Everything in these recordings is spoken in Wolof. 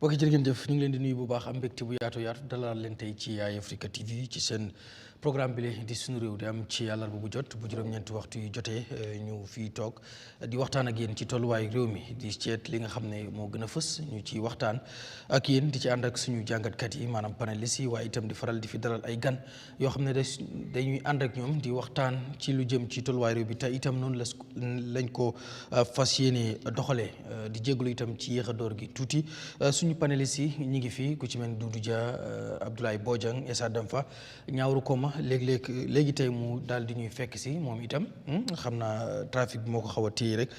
bokk jërë ngeen jëf ñu ngi leen di nuyu bu baax am mbégte bu yaatu dalal leen tey ci Eyeafrica TV ci seen programme bi di Sunu Réew di am ci àllarba bu jot bu juróom-ñeenti waxtu yu jotee ñu fii toog di waxtaan ak yéen ci tolluwaayu réew mi di ceet li nga xam ne moo gën a fës ñu ci waxtaan ak yéen di ci ànd ak suñu jàngatkat yi maanaam panélistes yi waaye itam di faral di fi dalal ay gan yoo xam ne dañuy ànd ak ñoom di waxtaan ci lu jëm ci tolluwaayu réew bi te itam noonu lañ ko fas yéene doxalee di jégalu itam ci yéex a door gi tuuti suñu panélistes yi ñu ngi fii ku ci mel Doudou Dia Abdoulaye Bojang Essa Damfa ñaawru koma léegi tey mu daal di ñuy fekk si moom itam xam naa trafic bi moo ko xaw a téye rek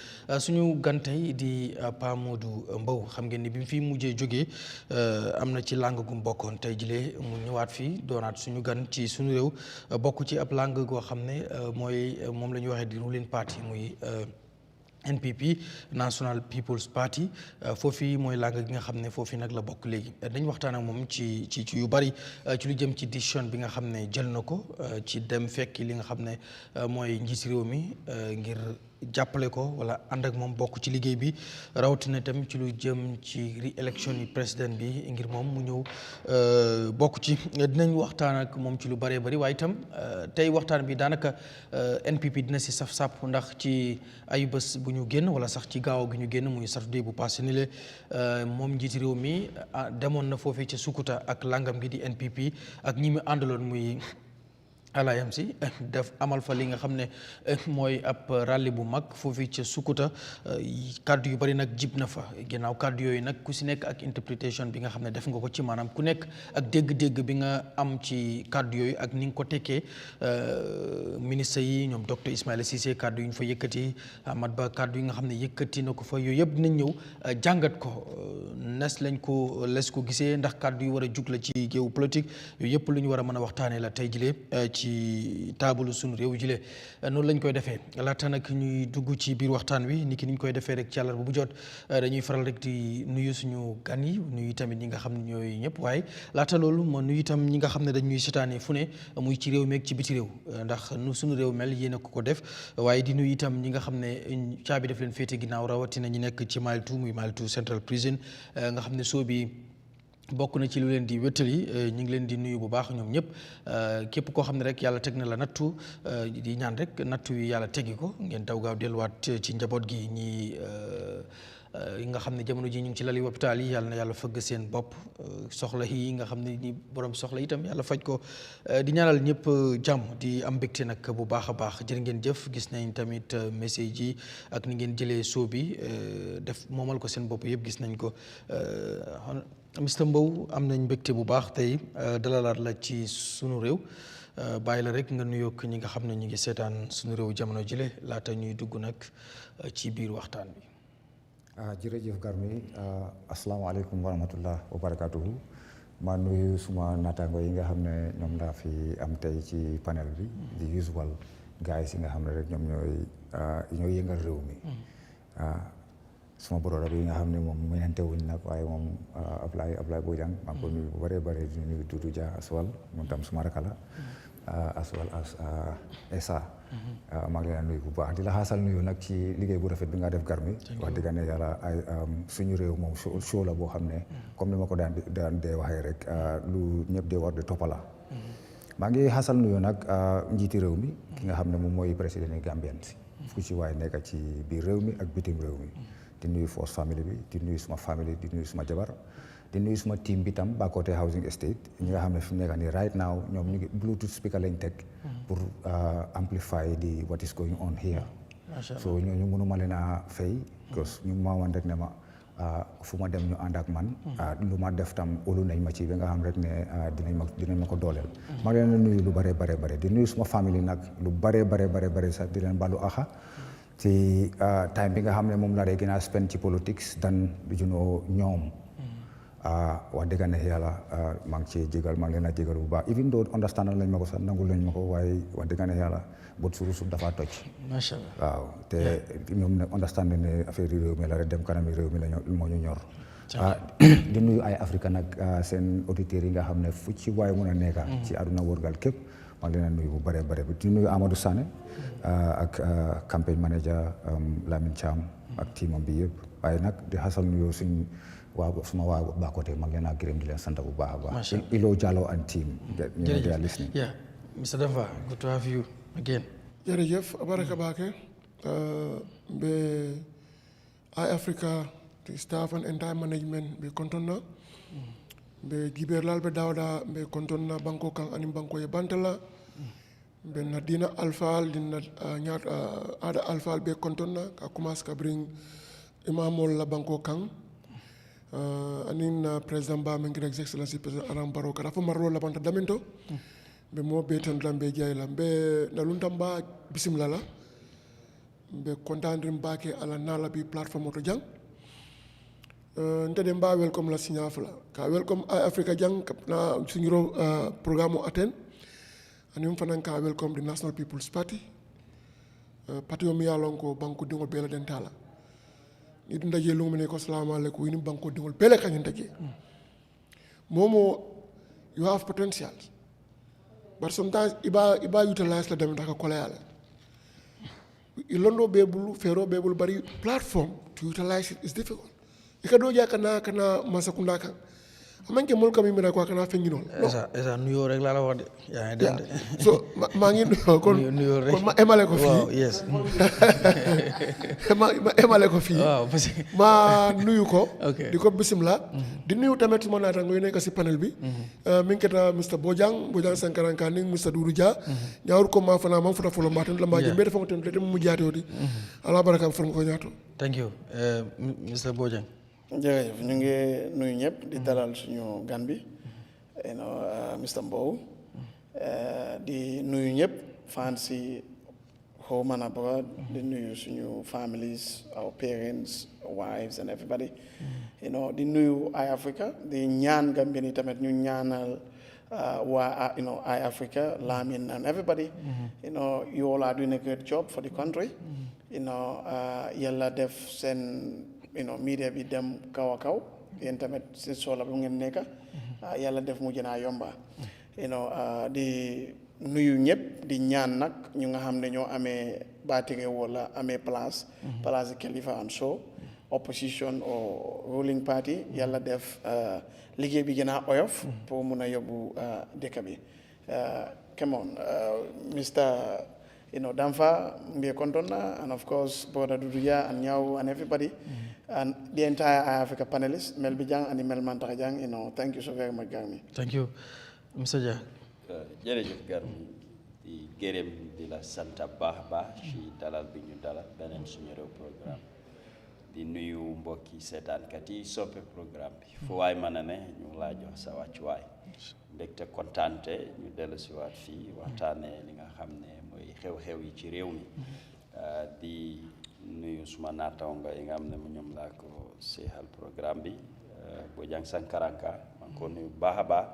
suñu gan tey di Pa Modou Mbowe xam ngeen ni bi mu fi mujjee jógee am na ci langue gu mu bokkoon tey jilee mu ñëwaat fii doonaat suñu gan ci suñu réew bokk ci ab langue goo xam ne mooy moom la ñuy waxee di ruling party muy NPP National People's Party foofu mooy làng gi nga xam ne foofu nag la bokk léegi dañ waxtaan ak moom ci yu bari ci lu jëm ci décision bi nga xam ne jël na ko ci dem fekki li nga xam ne mooy njiiti réew mi ngir jàppale ko wala ànd ak moom bokk ci liggéey bi rawatina tamit ci lu jëm ci réélection yi président bi ngir moom mu ñëw bokk ci dinañ waxtaan ak moom ci lu bëree bëri waaye itam tey waxtaan bi daanaka NPP dina si saf sàpp ndax ci ayu bés bu ñu génn wala sax ci gaaw gi ñu génn muy Saturday bu passé ni le moom njiiti réew mi demoon na foofee ca Sukuta ak langam gi di NPP ak ñi mu àndaloon muy Alliance def amal fa li nga xam ne mooy ab rallye bu mag foofu ca Sukuta kaddu yu bari nag jib na fa ginnaaw kaddu yooyu nag ku si nekk ak interprétation bi nga xam ne def nga ko ci maanaam ku nekk ak dégg-dégg bi nga am ci kaddu yooyu ak ni nga ko tekkee ministre yi ñoom docteur Ismaïla Cissé kaddu yu ñu fa yëkkati Amat Bah kaddu yi nga xam ne yëkkati na ko fa yooyu yëpp dinañ ñëw jàngat ko les ko gisee ndax kaddu yu war a jug la ci géewu politique yooyu yëpp lu ñu war a mën a waxtaanee la tey jilee ci taabalu Sunu Réew jile noonu lañ koy defee laata nag ñuy dugg ci biir waxtaan wi ni ki niñ koy defee rek ci àllarba bu jot dañuy faral rek di nuyu suñu gan yi nuyu tamit ñi nga xam ne ñooy ñëpp waaye laata loolu ma nuyu itam ñi nga xam ne dañuy seetaanee fu ne muy ci réew meeg ci biti réew ndax nu Sunu Réew mel yéen a ko def waaye di nuyu itam ñi nga xam ne caabi def leen féete ginnaaw rawatina ñi nekk ci Mile 2 muy Mile 2 Central Prison nga xam ne soo bi bokk na ci lu leen di wéttali ñu ngi leen di nuyu bu baax ñoom ñëpp képp koo xam ne rek yàlla teg na la nattu di ñaan rek nattu yi yàlla teggi ko ngeen daw gaaw delluwaat ci njaboot gi ñi nga xam ne jamono ji ñu ngi ci lali hôpital yi yàlla na yàlla fëgg seen bopp soxla yi nga xam ne ñi borom soxla itam yàlla faj ko di ñaanal ñëpp jàmm di am mbégte nag bu baax a baax jërë ngeen jëf gis nañ tamit message yi ak ni ngeen jëlee soo bi def moomal ko seen bopp yëpp gis nañ ko Mr Mbowe am nañ mbégte bu baax tey dalalaat la ci Sunu Réew bàyyi la rek nga nuyoog ñi nga xam ne ñu ngi seetaan Sunu Réew jamono jile laata ñuy dugg nag ci biir waxtaan bi. jërëjëf Garmi asalaamaaleykum wa rahmatullah wa barakatuhu maa nuyu suma naataango yi nga xam ne ñoom laa fi am tey ci panel bi di usual guys yi nga xam ne rek ñoom ñooy yëngal réew mi suma broda bi nga xam ne moom mënante wuñ nag waaye moom Ablaye Bojang maa ngi ko nuyu bu bëree bëri di nuyu Doudou Dia aswal moom tam suma rakk la aswal as Essa maa ngi leen nuyu bu baax di la xaasal nuyu nag ci liggéey bu rafet bi nga def Garmi wax dëgg ne yàlla suñu réew moom show la boo xam ne comme ni ma ko daan dee waxee rek lu ñëpp dee war di toppala maa ngi xaasal nuyu nag njiiti réew mi ki nga xam ne moom mooy président yi Gambien si fu ci waay nekk ci biir réew mi ak bitim réew mi di nuyu force family bi di nuyu suma family di nuyu suma jabar di nuyu suma team bi tam Bakote housing estate ñi nga xam ne fi mu nekk nii right now ñoom ñu ngi bluetooth speaker lañ teg pour amplify di what is going on here so ñooñu mënuma leen a fay because ñu ma wan rek ne ma fu ma dem ñu ànd ak man lu ma def tam olu nañ ma ci bi nga xam rek ne dinañ ma ko dooleel ma ngi leen nuyu lu bare di nuyu suma family nag lu bare sax di leen balu axa ci time bi nga xam ne moom la dee gën a spend ci politics dan ñoom wax dëgg ne yàlla maa ngi ci jégal maa ngi leen a jégal bu baax even though understand lañ ma ko sax nangul lañ ma ko waaye wax dëgg ne yàlla bot suru sub dafa toj macha allah waaw te ñoom ne understand ne affaire yi réew mi la rek dem kanami réew mi la moo ñu ñor di nuyu Eyeafrica nag seen auditeurs yi nga xam ne fu ci waay mën a nekka ci àdduna wërgal képp maa ngi leen a nuyu bu bare di nuyu Amadou Sané ak campaign manager Lamine Thiam ak teamam bi yëpp waaye nag di xasal nuyoo suñ suma waa Bakote mag leen a gërëm di leen sant bu baax a baax. Ilo Jallow and team. They are listening. Yeah, Mr. Danfa, good to have you again. Jërëjëf Abaraka Baake be Eyeafrica the staff and entire management be kontonna be giberlal be dawda be kontonna banko kan anim banko e bantala be nadina alfal dina nyat ada alfal be kontonna ka commence ka bring imamol la banko kan anin president ba men greg excellency president aram baro ka fo marlo la banta damento be mo be tan lambe jayla be naluntam ba bismillah la be kontandrim baake ala nala bi platform to jang ntede mba welcome la signafla ka welcome Eyeafrica jang na suñu programme aten anim fanan ka welcome the National People's Party parti o mi yalon ko banko dingol bela den tala ni dum daje lu mene ko assalamu alaikum ni banko dingol bela kanyen daje momo you have potential but sometimes iba utilize la dem daka kolayala ilondo bebulu fero bebulu bari platform to utilize it is difficult ikado ja kana masakunda kan amanke mol kam mi ko kana fenginol esa nuyo rek la la wax de ya dem de so ma ngi kon ma emale ko fi yes ma emale ko fi ma nuyu ko okay. Diko bismillah di nuyu tamit mo nata ngoy nek ci panel bi min keta Mr Bojang Sankaranka ni Mr Doudou Dia ñawur ko ma fana ma futa folo mbaten la ma je mbede fonten le mu jaatodi ala baraka fon ko ñaato. Thank you Mr Bojang. jërëjëf ñu ngi nuyu ñëpp di dalal suñu gan bi Mr Mbowe di nuyu ñëpp fan si home and abroad di nuyu suñu families our parents wives and everybody di nuyu Eyeafrica di ñaan Gambia ni tamit ñu ñaanal waa Eyeafrica Lamin and everybody you all are doing a great job for the country yàlla def seen media bi dem kaw a kaw yéen tamit si soxla bu ngeen nekk yàlla def mu gën a yomba di nuyu ñëpp di ñaan nag ñu nga xam ne ñoo amee baatige wala amee place kilifa and so opposition or ruling party yàlla def liggéey bi gën a oyof pour mun a yóbbu dëkk bi come on Mr Danfa mbiye kontonna and of course brother Doudou Dia and Nyaw and everybody and the entire Eyeafrica panelists Mel Bijang and Mel Mantaka Jang thank you so very much Garmi. Thank you Mr Dia. Jërëjëf Garmi di gërëm di la sant baax ci dalal bi ñu dalal beneen Sunu Réew programme di nuyu mbokki seetaankat yi soppe programme bi fu waay mën a ne ñu ngi laa jox sa wàccuwaay mbégte kontaante ñu dellu si waat fii waxtaane li nga xam ne mooy xew-xew yi ci réew mi di nuyu suma naataango yi nga xam ne mu ñoom laa ko seexal programme bi Bojang Sankaranka maa ngi ko nuyu baax a baax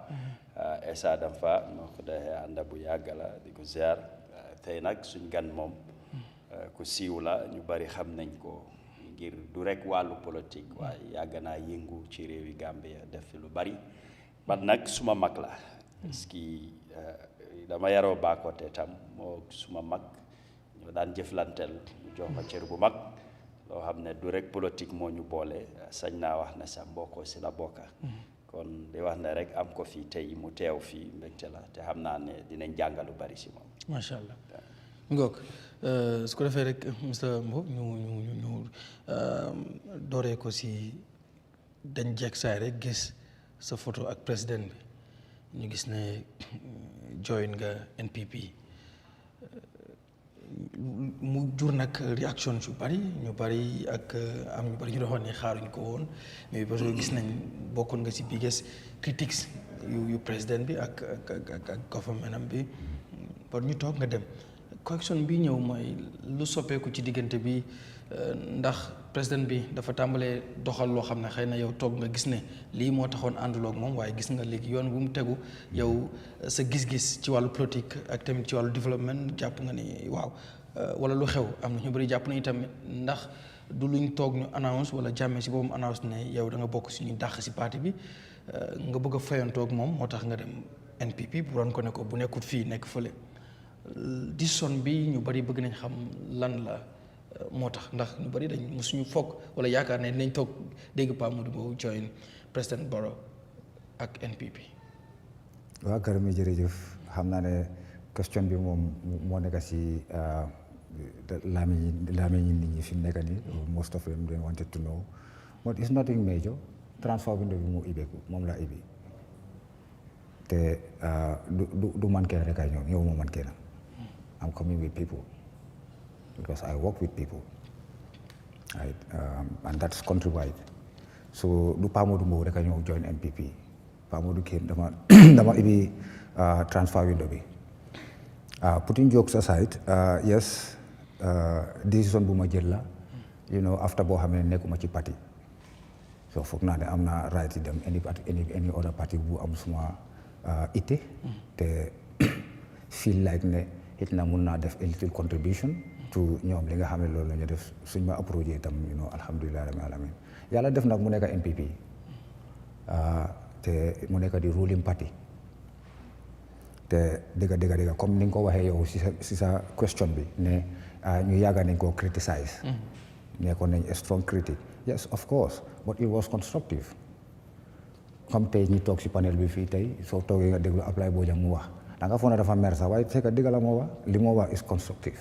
Essa Danfa moo ko dee ànda bu yàgg la di ko ziar tey nag suñ gan moom ku siiw la ñu bari xam nañ ko ngir du rek wàllu politique waaye yàgg naa yëngu ci réewi Gambia def fi lu bari man nag suma mag la parce que dama yaroo Bakote tam moo suma mag ñoo daan jëflanteel ñu jox ma cër bu mag loo xam ne du rek politique moo ñu boole sañ naa wax ne sa mbokkoo si la bokka kon di wax ne rek am ko fii tey mu teew fii mbégte la te xam naa ne dinañ jàngal lu bari si moom. macha allah ngoog su ko defee rek Mr Mbowe ñu dooree ko si dañ jekk saay rek gis sa photo ak président bi ñu gis ne join nga NPP mu jur nag réaction yu bari ñu bari ak am ñu bari ñu doon ne xaaruñ ko woon mais parce que gis nañ bokkoon nga si biggest critics yu président bi ak government am bi ba ñu toog nga dem correction bi ñëw mooy lu soppeeku ci diggante bi ndax président bi dafa tàmbalee doxal loo xam ne xëy na yow toog nga gis ne lii moo taxoon ànduloog moom waaye gis nga léegi yoon bu mu tegu yow sa gis-gis ci wàllu politique ak tamit ci wàllu développement jàpp nga ni waaw wala lu xew am na ñu bëri jàpp nañu tamit ndax du luñ toog ñu annonce wala Jammeh si boobu annonce ne yow da nga bokk si ñuy dàq si parti bi nga bëgg a fayantoog moom moo tax nga dem NPP bu doon ko ne ko bu nekkut fii nekk fële décision bi ñu bëri bëgg nañ xam lan la moo tax ndax ñu bari dañ musuñu foog wala yaakaar ne dinañ toog dégg Pa Modou Mbowe join président Barrow ak NPP. waaw Karami jërëjëf xam naa ne question bi moom moo nekk si laamiñ nit ñi fi mu nekk nii most of them they wanted to know but it's nothing major transfer window bi moo ibbeeku moom laa ibbi te du man kenn rek ay ñëw yow moo man kenn I'm coming with people because I work with people right and that's countrywide so du Pa Modou Mbowe rek a ñëw join NPP Pa Modou kéem dama ibbi transfer window bi putting jokes aside yes décision bu ma jël la you know after boo xam ne nekkuma ci parti so foog naa ne am na right dem any other party bu am suma ité te feel like ne it na mun naa def a little contribution to ñoom li nga xam ne loolu la ñu def suñ ma approché itam you know alhamdulilah rabbil alamin yàlla def nag mu nekk NPP te mu nekk di ruling party te dëgga comme ni nga ko waxee yow si sa question bi ne ñu yàgga nañ koo criticize nekkoon nañ a strong critic yes of course but it was constructive comme tey ñi toog si panel bi fii tey soo toogee nga déglu Ablaye Bojang mu wax da nga foog ne dafa mer sax waaye fekk dëgg la moo wax li moo wax is constructive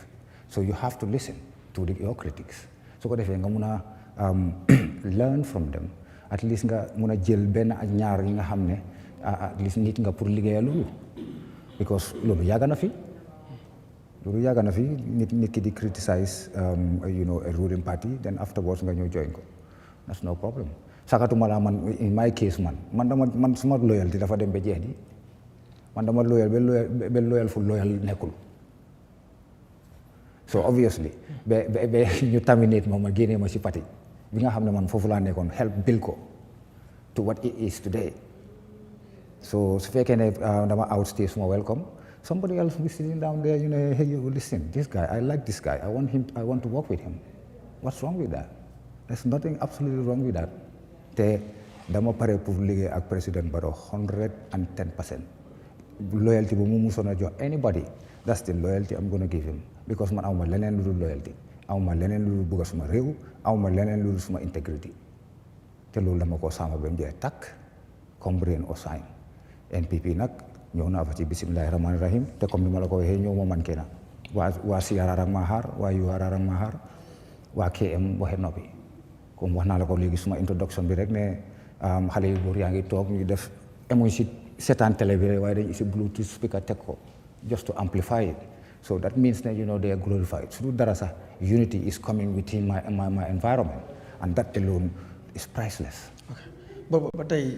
so you have to listen to your critics su ko defee nga mun a learn from them at least nga mun a jël benn ak ñaar yi nga xam ne at least nit nga pour liggéeyal loolu because loolu yàgg na fi nit ki di criticize you know a ruling party then afterwards nga ñëw join ko that's no problem sakatuma la man in my case man suma loyalty dafa dem ba jeex di man dama loyal ba loyal fu loyal nekkul so obviously ba ñu terminate ma génnee ma si parti bi nga xam ne man foofu laa nekkoon help build ko to what it is today so su fekkee ne dama outstay suma welcome somebody else will be sitting down there you know hey you listen this guy I like this guy I want to work with him what's wrong with that there's nothing absolutely wrong with that te dama pare pour liggéey ak président Barrow 110% loyalty bu mu musoon a jox anybody that's the loyalty I'm gonna give him because man awma leneen lu dul loyalty awma leneen lu dul bëgg suma réew awma leneen lu dul suma integrity te loolu dama ko sàmm ba mu jeex takk comme brain or sign NPP nag ñëw naa fa ci bismillahi rahmani rahim te comme ni ma la ko waxee ñëw ma man kenn waa CRR ak ma xaar waa URR ak ma xaar waa KM waxe noppi comme wax naa la ko léegi suma introduction bi rek ne xale yu góor yaa ngi toog ñu def emuñ si seetaan télé bi rek waaye dañ si bluetooth speaker teg ko just to amplify it so that means that you know they are glorified su dul dara sax unity is coming within my environment and that alone is priceless. ba tey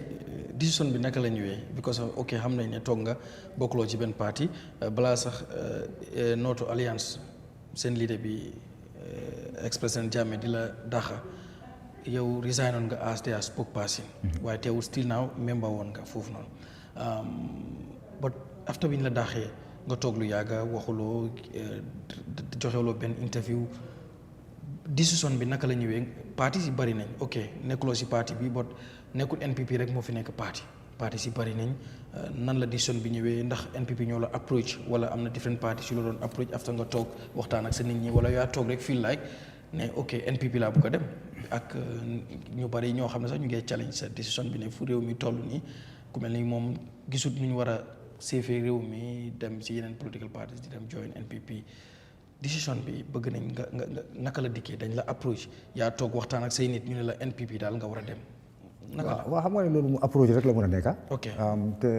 décision bi naka la ñëwee because ok xam nañ ne toog nga bokkuloo ci benn parti balaa sax notre alliance seen leader bi ex-président Jammeh di la daxa yow resign on nga as their spokesperson waaye teewul still now member woon nga foofu noonu but after bi ñu la daxee nga toog lu yàgga waxuloo joxewuloo benn interview décision bi naka la ñëwee parti si bari nañ ok nekkuloo si parti bi but nekkul NPP rek moo fi nekk parti si bari nañ nan la décision bi ñëwee ndax NPP ñoo la approach wala am na different parti si la doon approach after nga toog waxtaan ak sa nit ñi wala yaa toog rek feel like ne ok NPP laa bëgg a dem ak ñu bari ñoo xam ne sax ñu ngi challenge sa décision bi ne fu réew mi toll nii ku mel ni moom gisut nu ñu war a seefee réew mi dem si yeneen political parties di dem join NPP décision bi bëgg nañ nga naka la dikkee dañ la approche yaa toog waxtaan ak say nit ñu ne la NPP daal nga war a dem. naka la waaw xam nga ne loolu mu approche rek la mën a nekk ok te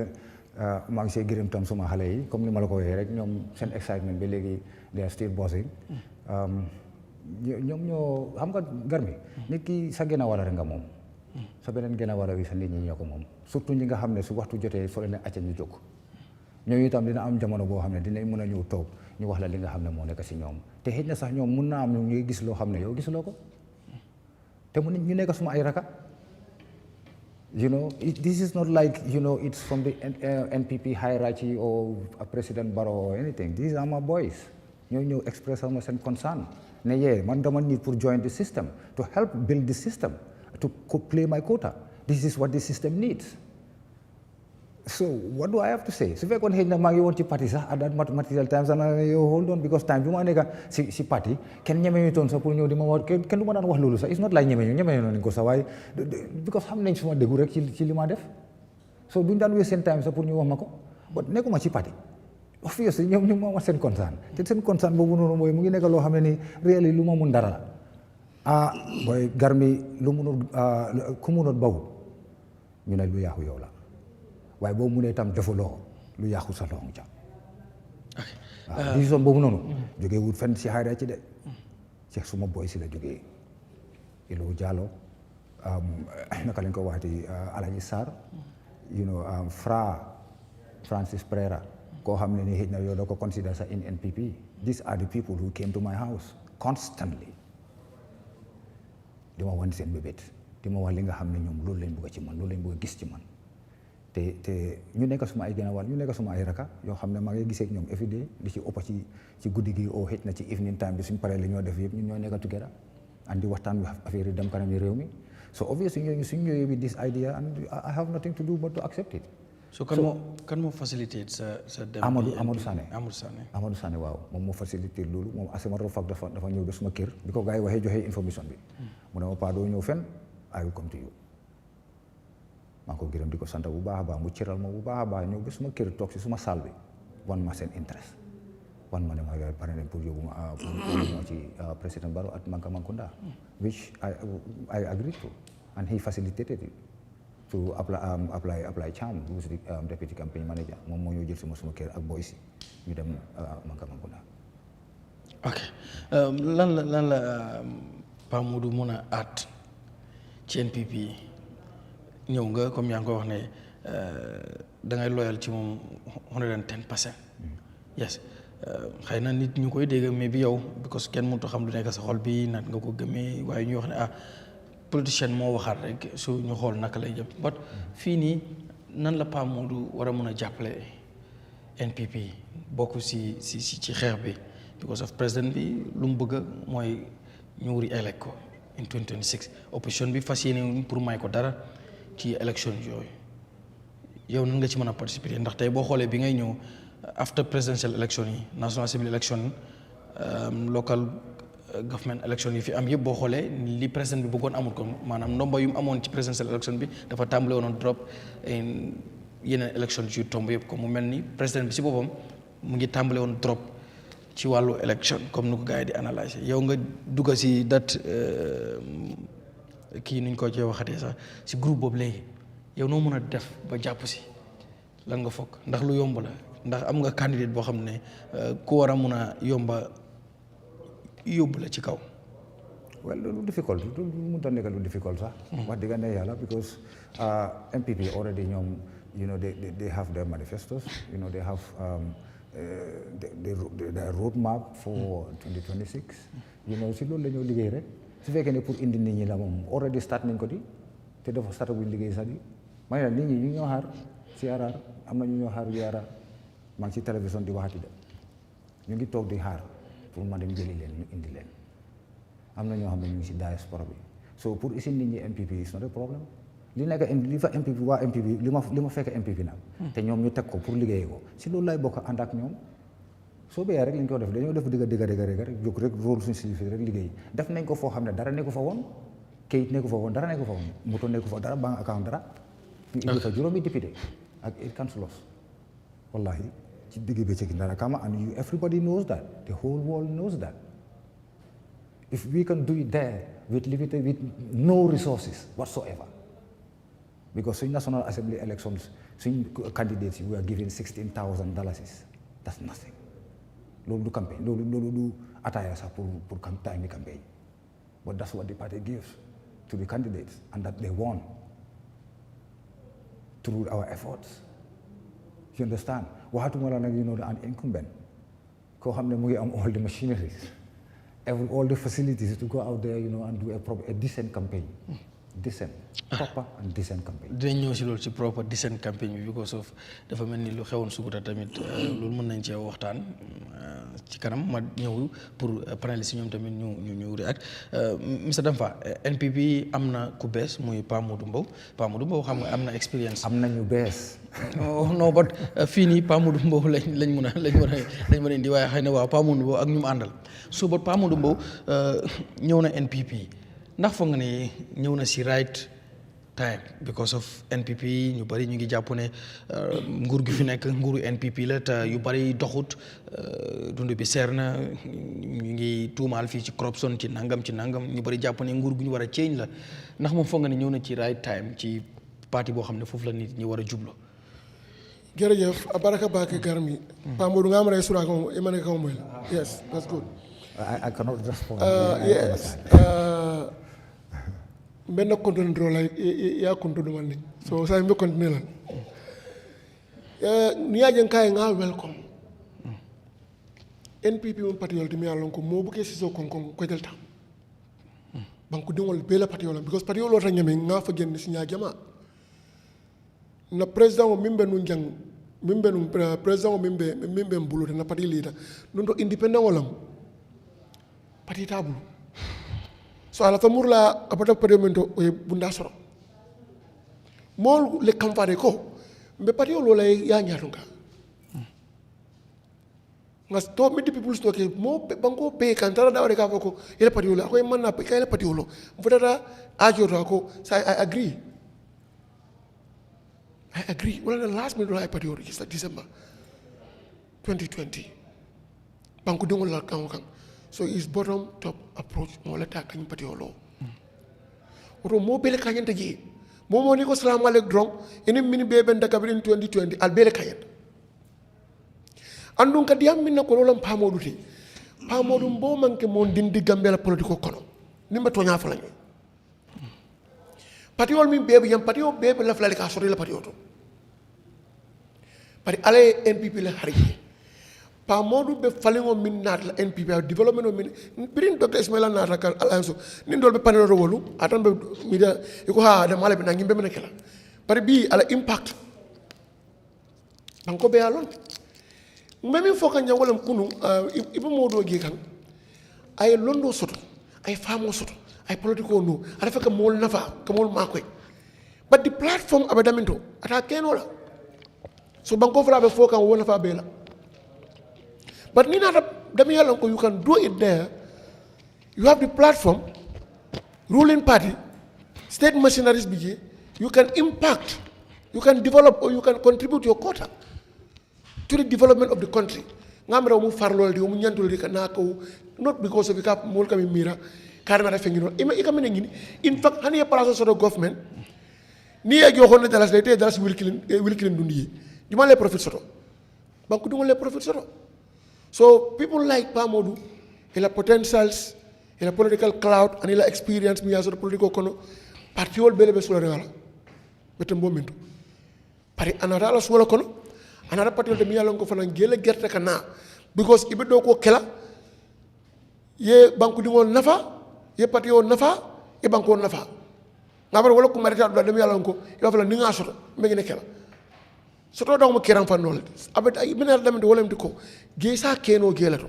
maa ngi see gërëm tam suma xale yi comme ni ma la ko waxee rek ñoom seen excitement ba léegi they are still buzzing ñoom ñoo xam nga Garmi nit ki sa gën a war a rek nga moom sa beneen gën a war a wi sa nit ñi ñoo ko moom surtout ñi nga xam ne su waxtu jotee soo leen acca ñu jóg ñooñu itam dina am jamono boo xam ne dinañ mën a ñëw toog ñu wax la li nga xam ne moo nekk si ñoom te xëy na sax ñoom mun naa am ñu ngi gis loo xam ne yow gisuloo ko te mu ñu nekk suma ay raka you know this is not like you know it's from the NPP hierarchy or President Barrow or anything these are my boys ñoo ñëw express ma seen concern ne yee man dama need pour join the system to help build the system to play my quota this is what the system needs So what do I have to say? su fekkoon xëy na maa ngi woon ci parti sax at that material times and yow hold on because time bi ma nekk si parti kenn ñemeñu toon sax pour ñëw di ma wax kenn du ma daan wax loolu sax it's not like ñemeñu nañ ko sax waaye because xam nañ suma déggu rek ci li ma def so duñ daan waste seen time sax pour ñu wax ma ko but nekkuma ci parti obviously ñoom ñu ma wax seen concern te seen concern boobu noonu mooy mu ngi nekk loo xam ne ni really lu ma mun dara la booy garmi lu munut ku munut bawu ñu ne lu yaaxu yow la waaye boobu mu ne itam defuloo lu yàqu sa loxo ca waaw décision boobu noonu jógee wut fenn si xayra ci de ci suma boy si la jógee Ilo Jallow naka lañ ko waxati Alaji Sarr Francis Prera koo xam ne ni xëy na yow doo ko consider sa in NPP these are the people who came to my house constantly di ma wan seen bébét di ma wax li nga xam ne ñoom loolu lañ bëgg ci man loolu lañ bëgg gis ci man te ñu nekk suma ay gànnaaw ñu nekk suma ay raka yoo xam ne maa ngi gisee ak ñoom every day li ci ëpp ci guddi gi oo xëj na ci evening time bi suñ paree li ñoo def yëpp ñun ñoo nekk together andi waxtaan bi affaire yi dem kanam yi réew mi so obviously ñooñu suñ ñëwee with this idea and I have nothing to do but to accept it. so kan moo facilitate sa dem Amadou Sané waaw moom moo facilité loolu moom asema rofak dafa ñëw ba suma kër bi ko gars yi waxee joxe information bi mu ne ma pas doo ñëw fenn I will come to you maa ngi ko gërëm di ko sant bu baax a baax mu cëral ma bu baax a baax ñëw ba suma kër toog si suma salle bi wan ma seen interest wan ma ne ma pare nañ pour yóbbu ma ci président Barrow at Mankamangunda which I agreed to and he facilitated it to apply Cham who was the deputy campaign manager moom moo ñëw jël suma kër ak boy si ñu dem Mankamangunda. ok lan la Pa Modou mun a aat ci NPP ñëw nga comme yaa ngi koy wax ne da ngay loyal ci moom 110%. yes xëy na nit ñu koy dégg mais bi yow because kenn mënut a xam lu nekk sa xol bi nag nga ko gëmee waaye ñuy wax ne politicien moo waxaat rek su ñu xool naka lay jëm but fii nii nan la Pa Modou war a mën a jàppale NPP bokk ci xeex bi because of président bi lu mu bëgg mooy ñu re-elect ko in 2026 opposition bi fas yéene pour may ko dara ci élection yooyu yow nan nga ci mën a participer ndax tey boo xoolee bi ngay ñëw after presidential election yi national assembly election local government election yi fi am yëpp boo xoolee li président bi bëggoon amul ko maanaam ndomba yu mu amoon ci presidential election bi dafa tàmbale woon drop yeneen election yu tomb yëpp comme mu mel ni président bi si boppam mu ngi tàmbale woon drop ci wàllu election comme nu ko gars yi di analyser yow nga dugga si date kii nuñ ko cee waxatee sax si groupe boobu léegi yow noo mën a def ba jàpp si lan nga foog ndax lu yomb la ndax am nga candidate boo xam ne ku war a mun a yomba yóbbu la ci kaw. well lu difficult lu mënut a nekk lu difficult sax. wax dëgg yàlla because MPP already ñoom they have their manifestos they have the road map for 2026 si loolu la ñoo liggéey rek su fekkee ne pour indi nit ñi la moom already start nañ ko di te dafa start buñ liggéey sax di ma ne la nit ñi ñu ñoo xaar si araar am na ñu ñoo xaar yu araar maa ngi si télévision di waxati de ñu ngi toog di xaar pour ma dem jëli leen ñu indi leen am na ñoo xam ne ñu ngi si diaspora bi so pour isi nit ñi MPP is not a problem li nekk li fa MPP waa MPP li ma fekk MPP nag te ñoom ñu teg ko pour liggéey ko si loolu lay bokk ànd ak ñoom soo béyee rek lañ ko def dañoo def digga rek jóg rek rôle suñu si rek liggéey def nañ ko foo xam ne dara nekku fa woon kayit nekku fa woon dara nekku fa woon moto nekku fa dara bank account dara ñu indi fa juróomi député ak 8 councillors wallahi ci digg bëccëg dara kama and everybody knows that the whole world knows that if we can do it there with limited with no resources whatsoever because suñ national assembly elections suñ candidates we are given $16,000 that's nothing loolu du campagne loolu du ataaya sax pour time campagne but that's what the party gives to the candidates and that they won through our efforts you understand waxatuma la nag an incumbent koo xam ne mu ngi am all the machineries all the facilities to go out there and do a decent campaign decent proper and decent campaign. dinañ ñëw si loolu ci proper decent campaign bi because of dafa mel ni lu xewoon Sukuta tamit loolu mën nañ cee waxtaan ci kanam ma ñëw pour panélistes yi ñoom tamit ñu react Mr Damfa NPP am na ku bees muy Pa Modou Mbowe xam nga am na expérience. am na ñu bees. non but fii nii Pa Modou Mbowe lañ mën a indi waaye xëy na waaw Pa Modou Mbowe ak ñu mu àndal so but Pa Modou Mbowe ñëw na NPP ndax foog nga ne ñëw na si right time because of NPP ñu bari ñu ngi jàpp ne nguur gi fi nekk nguuru NPP la te yu bari doxut dund bi seer na ñu ngi tuumaal fii ci corruption ci nangam ñu bari jàpp ne nguur gu ñu war a change la ndax moom foog nga ne ñëw na ci right time ci parti boo xam ne foofu la nit ñi war a jublu. jërëjëf abaraka baake garmi Pa Modou nga am rek sura ko imane ko moy yes that's good. I cannot respond. Yes. Benn contrôle drôle ya contrôle man ni so sa mbe continuer la ni ya jen kay nga welcome NPP mon patiol mi alon ko mo buke siso kon ko delta banku dingol bela patiol because patiol lo tanyame nga fa genn si nya jama na president o mimbe nun jang mimbe nun president o mimbe mbulu na parti leader nun do independent wolam parti table so ala famurla apata parlemento e bunda soro mol le kamfare ko mbe parti o lola ya nyatunga ngas to mi people sto ke mo banko pe kantara da wore ka ko ele parti o la ko man na pe ka ele parti o lo mfutata ajo to ko so I agree wala the last minute I parti o register December 2020 banko dingol la kan so is bottom top approach mo la ta kan pati olo oto mo bele kanyenta ji mo ni ko salam alek drong ene mini be ben Dakar in 2020 al bele kayent andun ka diam min ko lolam Pa Modou te Pa Modou mbo manke mon dindi Gambia la politiko kono nimba tonya fa lañu pati ol min bebe yam pati o bebe la flali ka sori la pati oto pari ale NPP la harije Pa Modou be falingo min nat la NPP development o min birin Dr Ismaila nata kal alliance nin dol be panelo ro wolu atan be media iko ha de mala be na ngimbe men kala bari bi ala impact banko be alon memi foka nyangolam kunu ibo Modou gi kan ay londo soto ay famo soto ay politiko no ala feka mol nafa ka mol makoy but the platform abadaminto ata kenola so banko fala be foka wona fa bela. But you can do it there. You have the platform, ruling party, state machineries begin. You can impact, you can develop, or you can contribute your quota to the development of the country. Not because of the mira. In fact, honey, a process of government. Near your hundred dollars later, that's will killing Dundi. You might profit sort of. Banku don't let profit sort of. So people like Pa Modou, he has potentials, he has political clout, and he has experience. Me as a political kono, party all belebe sula regala. Betem momento. Pari anara sula kono, anara party all de miya longo fana gele gerte kana, because ibe do ko kela, ye banku di won nafa, ye party on nafa, ye banku on nafa. Ngabar wala ko marita do de miya longo, yo fala ninga soto, megi ne kela. Soto daw mo kiran fa nol abet ay benen dam de wolem diko geesa keno gelato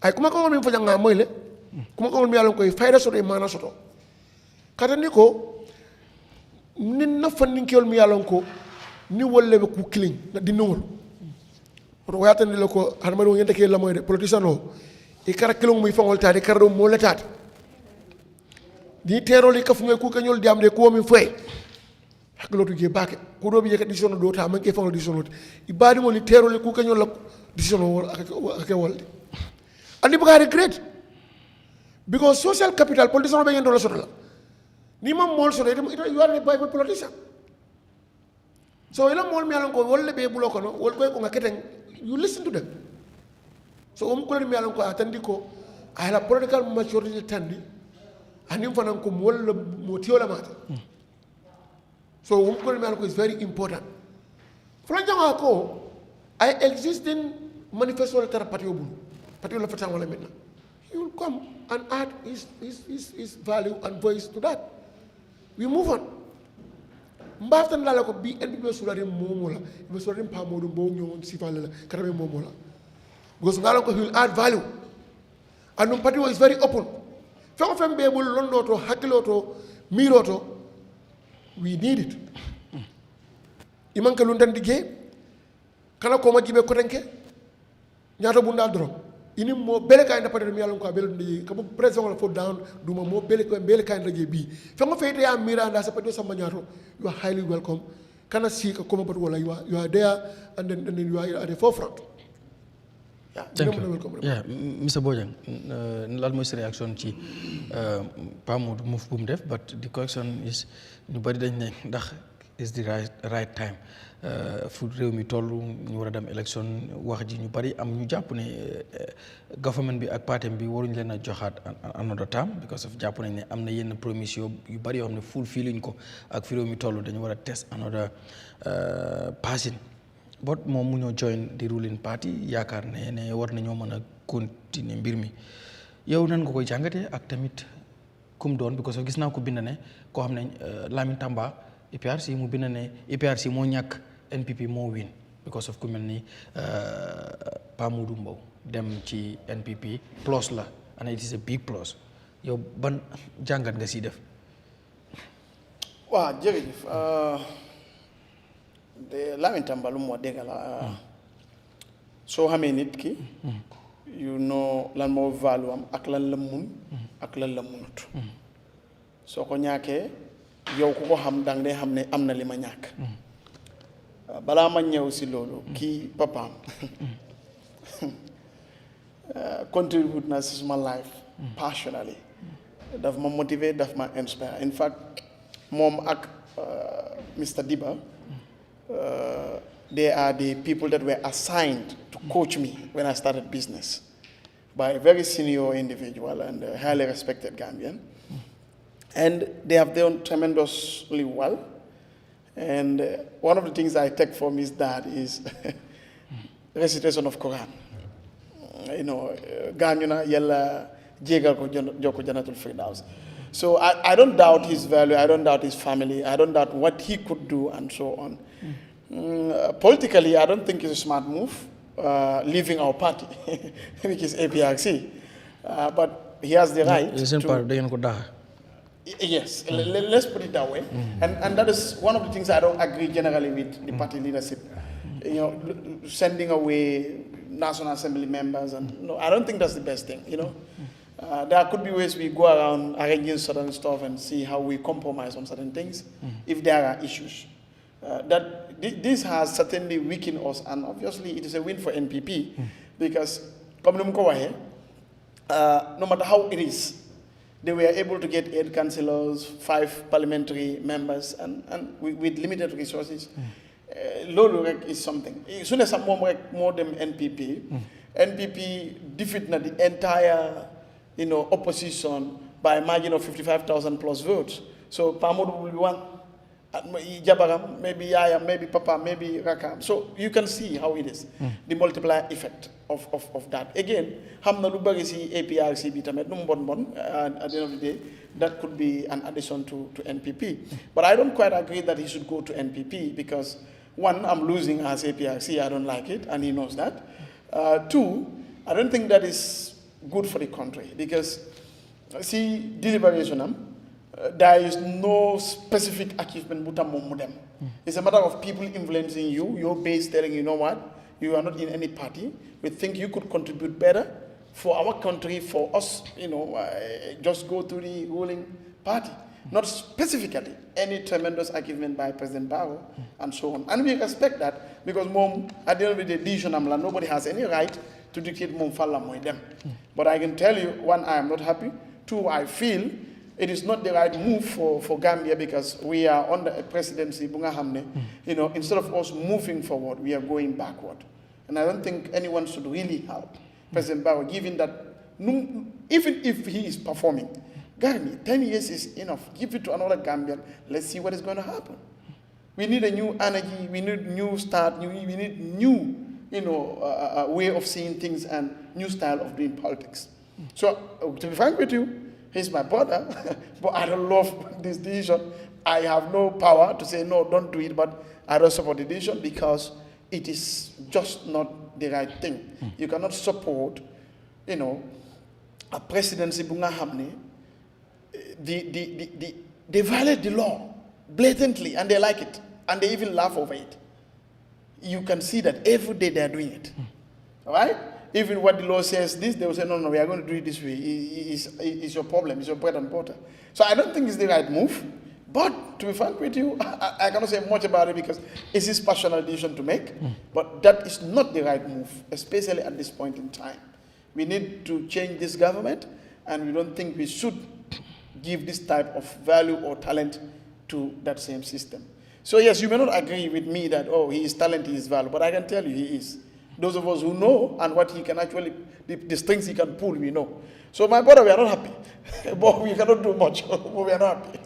ay kuma ko min fa janga moyle kuma ko mi yalon koy fayda soto e mana soto kata ni ko nin na fannin kewol mi yalon ko ni wolle be ku clean na di nongol to wayata ni lako har ma do ngende ke la moy de politicien o e kara kilo muy fangol taade kara do mo letat di teroli ka fu ngay ku kanyol diam de ko mi fay haklotu je baake ko do bi yeka decision do ta man ke fangol decision i baadi mo li teroli ku kanyol la decision wol ak wolde andi buga regret because social capital politician be ngendo la soto la ni mam mol soto ita you are by politician so ila mol mi alon ko wolle be bulo ko no wol koy ko ngaketen you listen to them so ko mi alon ko atandi ko ala political maturity tandi anim fanan ko wol mo tiola mata so ko mi alon ko is very important fulan janga ko ay existing manifesto la tara patio bulu patio la fatan wala maintenant he will come and add his value and voice to that. We move on. Mbaftan la ko bi NPP surarim momola, be surarim pa modum bo ñewon sifale karame momola. Because ngala ko he will add value. And the party is very open. Fem fem be bul londo to hakilo to miro to, we need it. Iman ka lundan digé kala ko ma jibe ko tenke ñaata bu ndal doro ini mo bele kay parti mi yalon ko bele ndi ko president wala fo down duma mo bele kay ndaje bi fe nga feyte ya mira nda sa parti sama ñaato you are highly welcome kana si ko ko but wala you are there and then you are at the forefront. Yeah, thank you. Yeah, Mr. Bojang, lan mooy sa réaction ci Pa Modou move bu mu def, but the question is ñu bari dañ ne ndax is the right time fu réew mi toll ñu war a dem élection wax ji ñu bari am ñu jàpp ne government bi ak partem bi waruñ leen a joxaat another time because of jàpp nañ ne am na yenn promise yu bari yoo xam ne fulfilluñ ko ak fi réew mi toll dañu war a test another passing. But moom mu ñoo join the ruling party yaakaar ne war nañoo mën a continuer mbir mi yow nan nga koy jàngatee ak tamit kum doon because gis naa ko bind ne koo xam ne Lamin Tamba APRC mu bind ne APRC moo ñàkk NPP moo win because of ku mel ni Pa Modou Mbowe dem ci NPP plus la and it is a big plus yow ban jàngat nga siy def. waaw jërëjëf de Lamin Tamba lu moo dégg la soo xamee nit ki you know lan moo value am ak lan la mun ak lan la munut soo ko ñàkkee yow ku ko xam danga day xam ne am na li ma ñàkk balaa ma ñëw si loolu kii papaam contribute na si suma life passionately daf ma motiver daf ma inspire in fact moom ak Mr. Diba they are the people that were assigned to coach me when I started business by a very senior individual and a highly respected Gambian. And they have done tremendously well. And one of the things I take from his dad is recitation of Quran. You know, Ganyuna yella jegal ko joko janatul firdaus. So I don't doubt his value, I don't doubt his family, I don't doubt what he could do and so on. Politically, I don't think it's a smart move, leaving our party, which is APRC. But he has the right to... Yes, let's put it that way. And that is one of the things I don't agree generally with the party leadership. You know, sending away National Assembly members, and no, I don't think that's the best thing, you know. There could be ways we go around arranging certain stuff and see how we compromise on certain things if there are issues. This has certainly weakened us, and obviously it is a win for NPP because no matter how it is, they were able to get 8 councillors, 5 parliamentary members, and with limited resources. Lolo is something. As soon as some more than NPP, NPP defeated the entire, you know, opposition by a margin of 55,000 plus votes. So Pa Modou will be one. Jabaram, maybe Yahya, maybe Papa, maybe Rakam. So you can see how it is, the multiplier effect of that. Again, Hamna Lubarisi, APRC, Bitamet, at the end of the day, that could be an addition to NPP. But I don't quite agree that he should go to NPP because, one, I'm losing as APRC, I don't like it, and he knows that. 2, I don't think that is good for the country because, see, deliberation, there is no specific achievement. It's a matter of people influencing you, your base telling you know what, you are not in any party. We think you could contribute better for our country, for us, you know, just go to the ruling party. Not specifically any tremendous achievement by President Barrow and so on. And we respect that because mom, at the end of the day, nobody has any right to dictate mom falla them. But I can tell you, 1, I am not happy. 2, I feel it is not the right move for Gambia because we are under a presidency, you know, instead of us moving forward, we are going backward. And I don't think anyone should really help President Barrow, given that even if he is performing, Gambia, 10 years is enough. Give it to another Gambian. Let's see what is going to happen. We need a new energy. We need new start. We need new, you know, way of seeing things and new style of doing politics. So, to be frank with you, he's my brother, but I don't love this decision. I have no power to say, no, don't do it, but I don't support the decision because it is just not the right thing. You cannot support, a presidency bunga hamne. They violate the law blatantly, and they like it, and they even laugh over it. You can see that every day they are doing it. All right? Even what the law says this, they will say, no, we are going to do it this way. It's your problem. It's your bread and butter. So I don't think it's the right move. But to be frank with you, I cannot say much about it because it's his personal decision to make. But that is not the right move, especially at this point in time. We need to change this government, and we don't think we should give this type of value or talent to that same system. So yes, you may not agree with me that, he is talent, he is value, but I can tell you he is. Those of us who know and what he can actually, the strings he can pull, we know. So my brother, we are not happy. But we cannot do much, but we are not happy.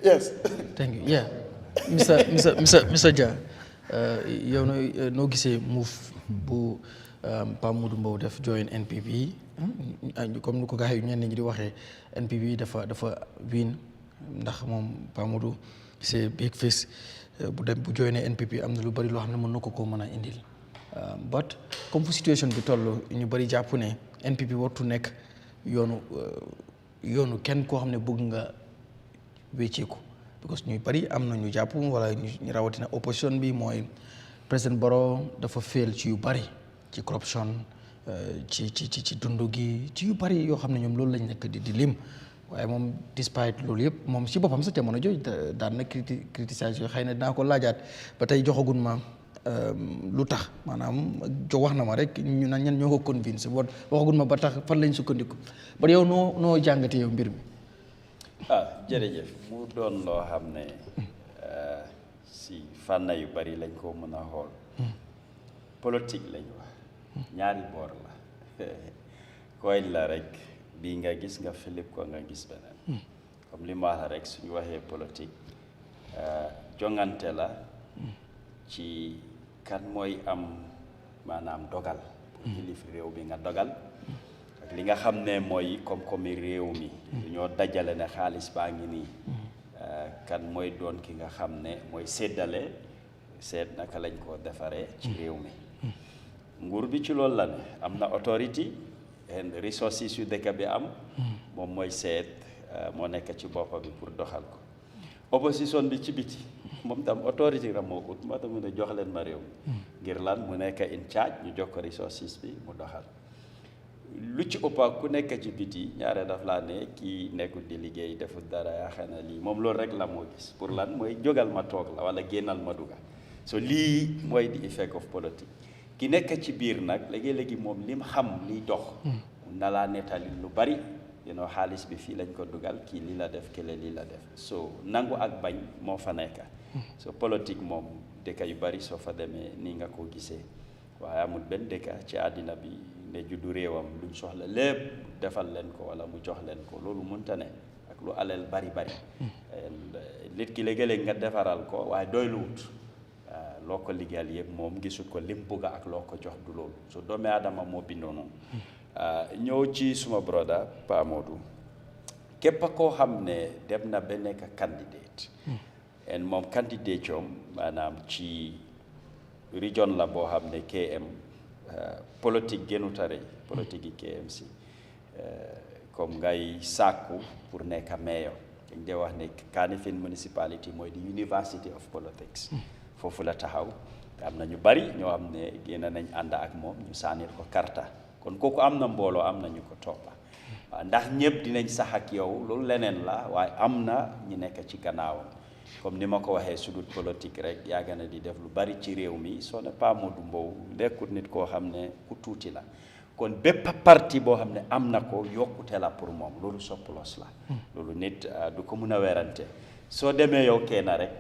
Yes. Thank you. Yeah. Mr. Jah, yow noo gisee move bu Pa Modou Mbowe def join NPP comme nu ko gars yi ñenn ñi di waxee NPP dafa win ndax moom Pa Modou c'est big face bu joine NPP am na lu bari loo xam ne mën na ko mën a indil but comme fu situation bi toll ñu bari jàpp ne NPP wartu nekk yoonu kenn koo xam ne bëgg nga wécceeku because ñuy bari am na ñu jàpp wala ñu rawatina opposition bi mooy président Barrow dafa fail ci yu bari ci corruption ci dundu gi ci yu bari yoo xam ne ñoom loolu lañ nekk di lim waaye moom despite loolu yëpp moom si boppam sa jamono jooju daan na critisation xëy na dinaa ko laajaat ba tey joxagun ma lu tax maanaam wax na ma rek ñu naan ñan ñoo ko convince waxagun ma ba tax fan lañ sukkandiku ba yow noo jàngatee yow mbir mi. jërëjëf mu doon loo xam ne si fànn yu bari lañ ko mën a xool politique lañ wax ñaari boor la koñ la rek bii nga gis nga Philippe ko nga gis beneen comme li ma wax rek suñu waxee politique jongante la ci kan mooy am maanaam dogal pour kilif réew bi nga dogal ak li nga xam ne mooy koom-koomi réew mi ñoo dajale ne xaalis baa ngi nii kan mooy doon ki nga xam ne mooy séddale seet naka lañ ko defaree ci réew mi nguur bi ci loolu la ne am na autorité and resources yu dëkk bi am moom mooy seet moo nekk ci boppa bi pour doxal ko opposition bi ci biti moom tam autorité la moo ut moo tax mu ne jox leen ma réew ngir lan mu nekk in charge ñu jox ko resources bi mu doxal lu ci ëppa ku nekk ci biti ñaare daf laa ne kii nekkul di liggéey deful dara yaakaar na lii moom loolu rek la moo gis pour lan mooy jógal ma toog la wala génnal ma duga so lii mooy di effect of politique ki nekk ci biir nag léegi-léegi moom lim xam liy dox na laa nettali lu bari xaalis bi fii lañ ko dugal kii lii la def kële lii la def so nangu ak bañ moo fa nekk so politique moom dëkk yu bari soo fa demee nii nga ko gisee waaye amul benn dëkk ci àddina bi ne juddu réewam luñ soxla lépp defal leen ko wala mu jox leen ko loolu mënta ne ak lu alal bari nit ki léegi-léegi nga defaral ko waaye doy lu wut loo ko liggéeyal yëpp moom gisul ko lim bugga ak loo ko jox du loolu so doomi aadama moo bindoo noonu ñëw ci suma broda Pa Modou képp koo xam ne dem na ba nekk candidate en moom candidate coom maanaam ci région la boo xam ne KM politique gënu tare politique yi KMC comme ngay sàkku pour nekk mayor dañ dee wax ne Kanifing municipality mooy the University of Politics foofu la taxaw am na ñu bari ñoo xam ne génn nañ ànd ak moom ñu sànnil ko karta kon kooku am na mbooloo am na ñu ko toppa ndax ñëpp dinañ sax ak yow loolu leneen la waaye am na ñu nekk ci gannaawam comme ni ma ko waxee sudut politique rek yàgg na di def lu bari ci réew mi soo ne Pa Modou Mbowe nekkut nit koo xam ne ku tuuti la kon bépp parti boo xam ne am na ko yokkute la pour moom loolu soppulos la loolu nit du ko mun a werante soo demee yow kenn rek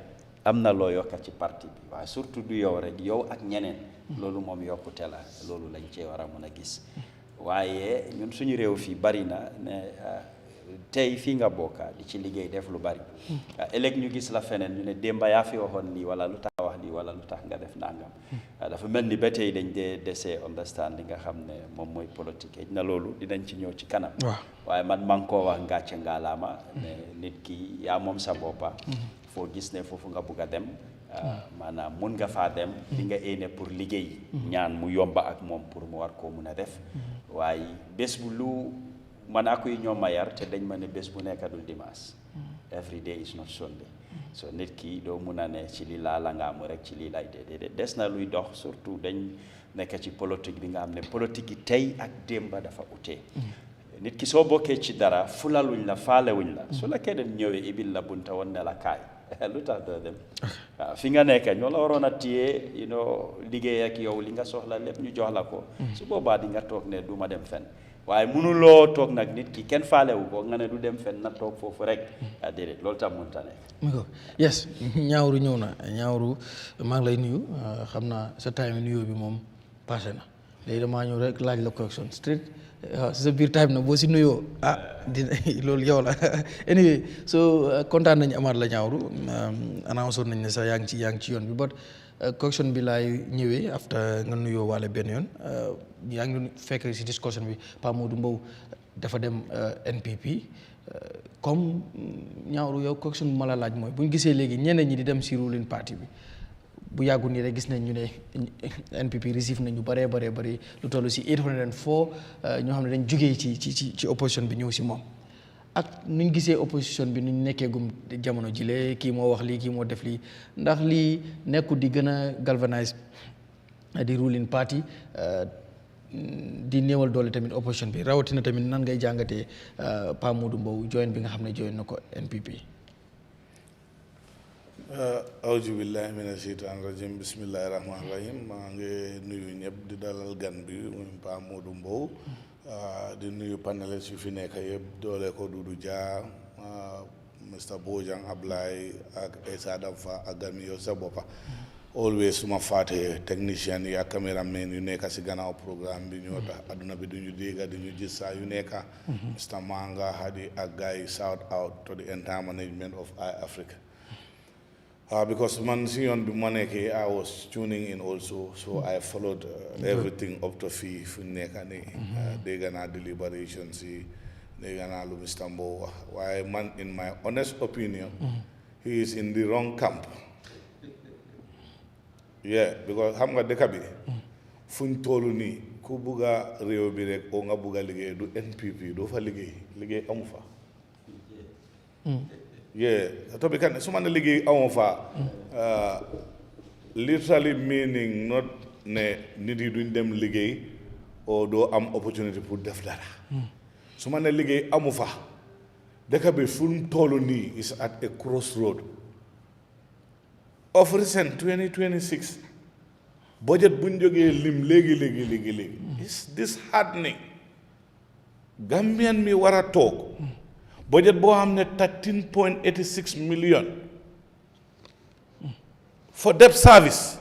am na loo yokka ci parti bi waaye surtout du yow rek yow ak ñeneen loolu moom yokkute la loolu lañ cee war a mun a gis waaye ñun suñu réew fii bari na ne tey fii nga bokka di ci liggéey def lu bari ëllëg ñu gis la feneen ñu ne démba yaa fi waxoon lii wala lu tax wax lii lii wala lu tax nga def nangam dafa mel ni ba tey dañ dee desee understand li nga xam ne moom mooy politique na loolu dinañ ci ñëw ci kanam waaye man maa ngi koo wax ngàcce ngaalaama ne nit ki yaa moom sa boppa foo gis ne foofu nga bugg a dem maanaam mun nga faa dem di nga éene pour liggéey ñaan mu yomba ak moom pour mu war koo mun a def waaye bés bu lu man ak yi ñoo ma yar te dañ ma ne bés bu nekkadul dimanche every day is not Sunday so nit ki doo mun a ne ci li laa la nga am rek ci lii lay déedéet des na luy dox surtout dañ nekk ci politique bi nga xam ne politique yi tey ak démba dafa utee nit ki soo bokkee ci dara fulaluñ la faalewuñ la su la keneen ñëwee ibil la bunta woon ne la kaay lu tax doo dem waaw fi nga nekk ñoo la waroon a téye liggéey ak yow li nga soxla lépp ñu jox la ko su boobaa di nga toog ne du ma dem fenn waaye mënuloo toog nag nit ki kenn faalewu ko nga ne du dem fenn na toog foofu rek déedéet loolu tam mënta nekk yes ñaawru ñëw na ñaawru maa ngi lay nuyu xam naa sa time nuyoo bi moom passé na léegi damaa ñëw rek laaj la question straight si sa biir time na boo si nuyoo dina loolu yow la anyway so kontaan nañu amaat la ñaawru annoncé nañ ne sax yaa ngi ci yoon bi but question bi laay ñëwee after nga nuyoo waale benn yoon yaa ngi fekk si discussion bi Pa Modou Mbowe dafa dem NPP comme ñaawru yow question bu ma la laaj mooy bu ñu gisee léegi ñeneen ñi di dem si ruling party bi bu yàggu nii rek gis nañ ñu ne NPP receive nañ ñu bëree bëri lu toll si 804 ñoo xam ne dañ jugee ci opposition bi ñëw si moom ak nuñ gisee opposition bi nuñ nekkee gum jamono jile kii moo wax lii kii moo def lii ndax lii nekkul di gën a galvanize di ruling party di néewal doole tamit opposition bi rawatina tamit nan ngay jàngatee Pa Modou Mbowe join bi nga xam ne join na ko NPP. awju billahi mina sheytaan rajim bismillahi rahmaani rahim maa ngi nuyu ñëpp di dalal gan bi muy Pa Modou Mbowe di nuyu panélistes yu fi nekk yëpp doole ko Doudou Dia Mr Bojang Ablaye ak Essa Damfa ak gan yow sa boppa always suma faate technicien yi ak cameraman yu nekk si gannaaw programme bi ñoo tax adduna bi duñu dégga duñu gis saa yu nekk Mr Manga Hadi ak gars yi shout out to the entire management of Eyeafrica because man si yoon bi ma nekkee I was tuning in also so I followed everything up to fii fu nekk nii dégg naa deliberations yi dégg naa lu Mr Mbowe wax waaye man in my honest opinion he is in the wrong camp because xam nga dëkk bi fuñ toolu nii ku bugga réew bi rek oo nga bugga liggéey du NPP doo fa liggéey amu fa to be kan su ma ne liggéey amu fa literally meaning not ne nit yi duñ dem liggéey oo doo am opportunity pour def dara su ma ne liggéey amu fa dëkk bi fuñ toolu nii is at a crossroad of recent 2026 budget buñ jógee lim léegi is disheartening Gambian mi war a toog budget boo xam ne 13.86 million for debt service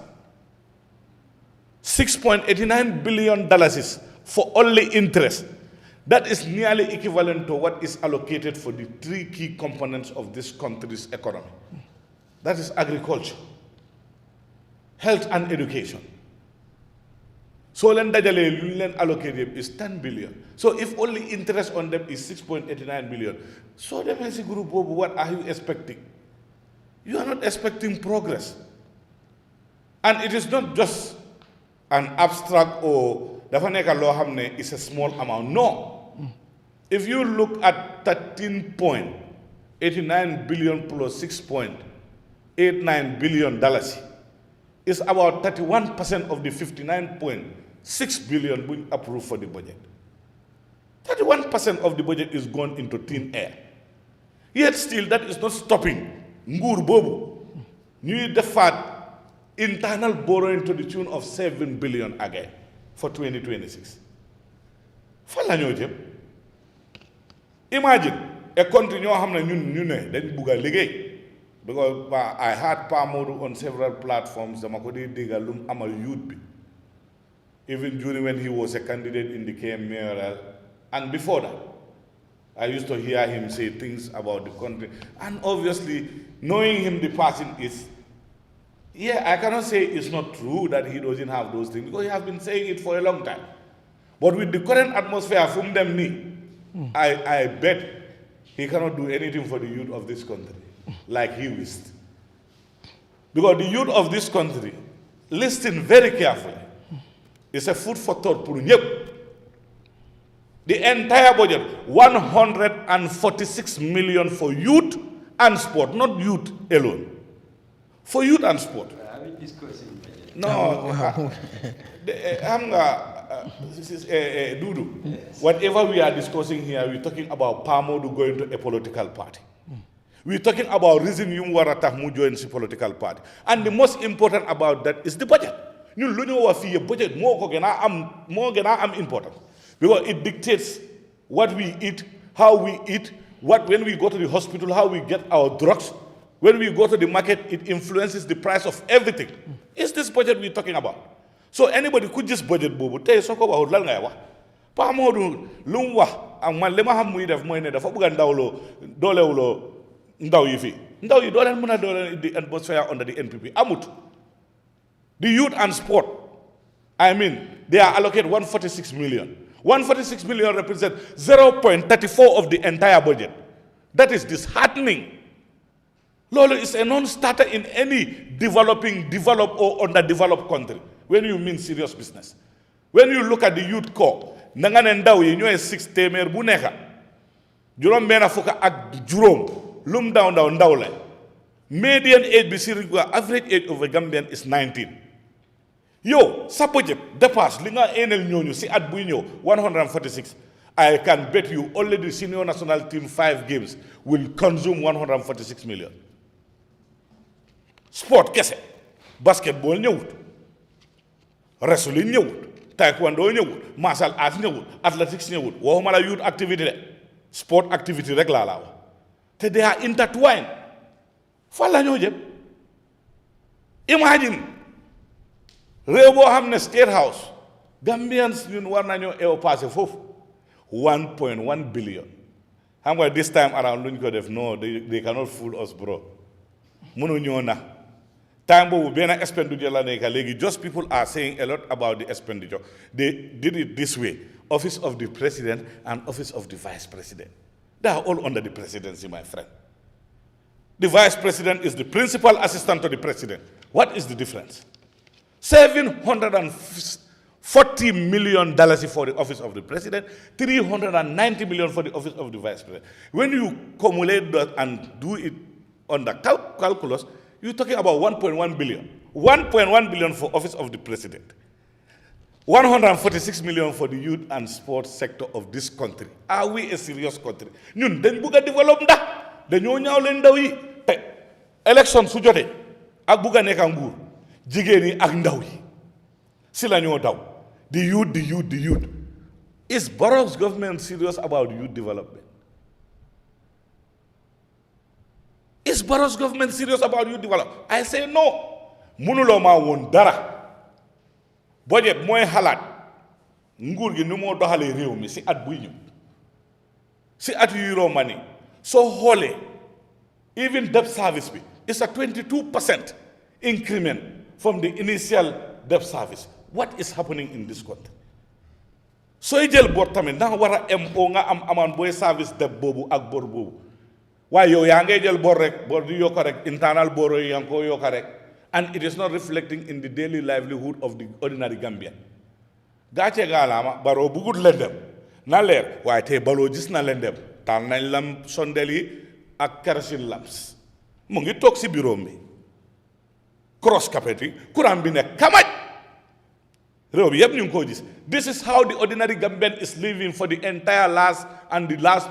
6.89 billion dollars for only interest. That is nearly equivalent to what is allocated for the three key components of this country's economy. That is agriculture, health and education. So len dajale lu len allocated is 10 billion. So if only interest on them is 6.89 billion, so the MNC group, what are you expecting? You are not expecting progress. And it is not just an abstract or dafa nek lo xamne is a small amount. No. If you look at 13.89 billion plus 6.89 billion dollars, it's about 31% of the 59.6 billion being approved for the budget. 31% of the budget is gone into thin air. Yet still, that is not stopping nguur bobu ñuy defaat internal borrowing to the tune of 7 billion again for 2026. Fan la ñoo jëm. Imagine a country ñoo xam ne ñun ne dañ bugg a liggéey. Because I had Pa Modou on several platforms, dama ko di déggal lu mu amal youth bi. Even during when he was a candidate in the KM mayoral, and before that, I used to hear him say things about the country. And obviously, knowing him, the person is Yeah, I cannot say it's not true that he doesn't have those things because he has been saying it for a long time. But with the current atmosphere from them, I bet he cannot do anything for the youth of this country like he wished. Because the youth of this country, listen very carefully, it's a food for thought. The entire budget, 146 million for youth and sport, not youth alone. For youth and sport. Are we discussing budget? No, this is Dudu. Yes. Whatever we are discussing here, we're talking about Modou going to a political party. We're talking about reason you want to join the political party. And the most important about that is the budget. You know what budget more important. Because it dictates what we eat, how we eat, when we go to the hospital, how we get our drugs. When we go to the market, it influences the price of everything. It's this budget we're talking about. So anybody could just budget bobu. Tell us about lan ngay wax. Pa Modou lu mu wax ak man li ma xam muy def mooy ne dafa bëgg a ndawloo doolewuloo ndaw yi fii. Ndaw yi doo leen mën a doole the atmosphere under the NPP. Amut. The youth and sport, I mean, they are allocated 146 million. 146 million represents 0.34 of the entire budget. That is disheartening. Lolo is a non-starter in any developed or underdeveloped country. When you mean serious business. When you look at the youth corps, nangane ndaw yi ñoy 6 témèr bu nekk. Juroom benn fukk ak juroom lum ndaw la. Median age bi average age of a Gambian is 19. Yo, sa budget dépasse li nga enel ñooñu si at buy ñëw 146. I can bet you only the senior national team 5 games will consume 146 million. Sport kese. Basketball ñëwut. Wrestling ñëwut. Taekwondo ñëwut. Martial arts ñëwut. Athletics ñëwut. Waxuma la youth activity de. Sport activity rek laa la wax. Te they are intertwined. Fa la ñoo jëm. Imagine réew boo xam ne State House Gambians ñun war nañoo ew passé foofu 1.1 billion. Xam nga this time around luñ ko def no they cannot fool us bro. Mënu ñoo na. Time boobu benn expenditure la nekk léegi just people are saying a lot about the expenditure. They did it this way. Office of the President and Office of the Vice President. They are all under the presidency, my friend. The Vice President is the principal assistant to the President. What is the difference? $740 million for the Office of the President, $390 million for the Office of the Vice President. When you cumulate that and do it on the calculus, you're talking about 1.1 billion. 1.1 billion for Office of the President. 146 million for the youth and sports sector of this country. Are we a serious country? Ñun dañ bëgg a développe ndax dañoo ñaaw leen ndaw yi te élection su jotee ak bëgg a nekk nguur jigéen yi ak ndaw yi si la ñoo daw. The youth. Is Barro's government serious about youth development? Is Barro's government serious about youth development? I say no. Mënuloo maa woon dara. Budget mooy xalaat nguur gi nu moo doxalee réew mi si at buy ñëw si at yu romani soo xoolee even debt service bi is a 22% increment from the initial debt service. What is happening in this country? sooy jël bor tamit ndax war a o nga am amaan booy service debt boobu ak bor boobu waaye yow yaa ngay jël bor rek bor di yokk rek internal bor yi yaa ngi ko yokk rek. And it is not reflecting in the daily livelihood of the ordinary Gambian. Gache galama baro bugut lendem. Na leer waaye tey baloo gis na lendem. Taal nañ lam sondel yi ak kerosene lamps. Mu ngi toog si bureau bi. Cross carpet yi courant bi ne kamaj. Réew bi yëpp ñu ngi ko gis. This is how the ordinary Gambian is living for the entire last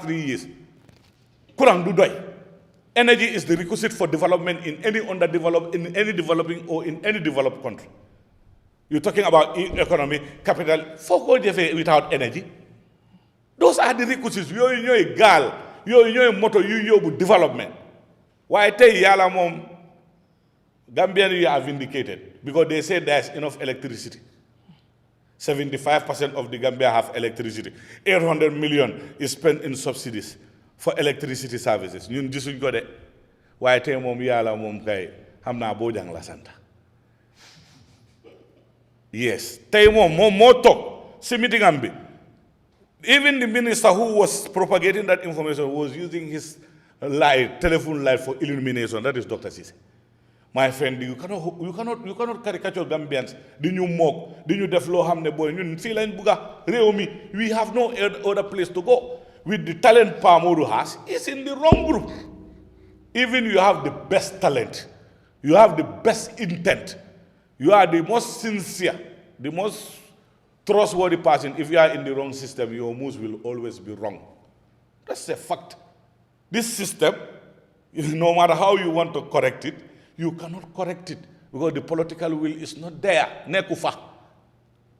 3 years. Courant du doy. Energy is the requisite for development in any developing or in any developed country. You're talking about economy, capital, without energy. Those are the requisites. You're gal, you're motor, you're development. Why I tell you, Gambian, you are vindicated because they say there's enough electricity. 75% of the Gambia have electricity. 800 million is spent in subsidies for electricity services. Ñun gisuñ ko de waaye tey moom yàlla moom kay xam naa boo jàng la santa Yes. Tey moom moo toog si meeting am bi. Even the minister who was propagating that information was using his telephone light for illumination. That is Dr. Sise. My friend, you cannot caricature Gambians. Di ñu mock, di ñu def loo xam ne boy ñun fii lañ bugga réew mi. We have no other place to go. With the talent Pa Modou has, is in the wrong group. Even you have the best talent, you have the best intent, you are the most sincere, the most trustworthy person. If you are in the wrong system, your moves will always be wrong. That's a fact. This system, no matter how you want to correct it, you cannot correct it because the political will is not there. Neku fa.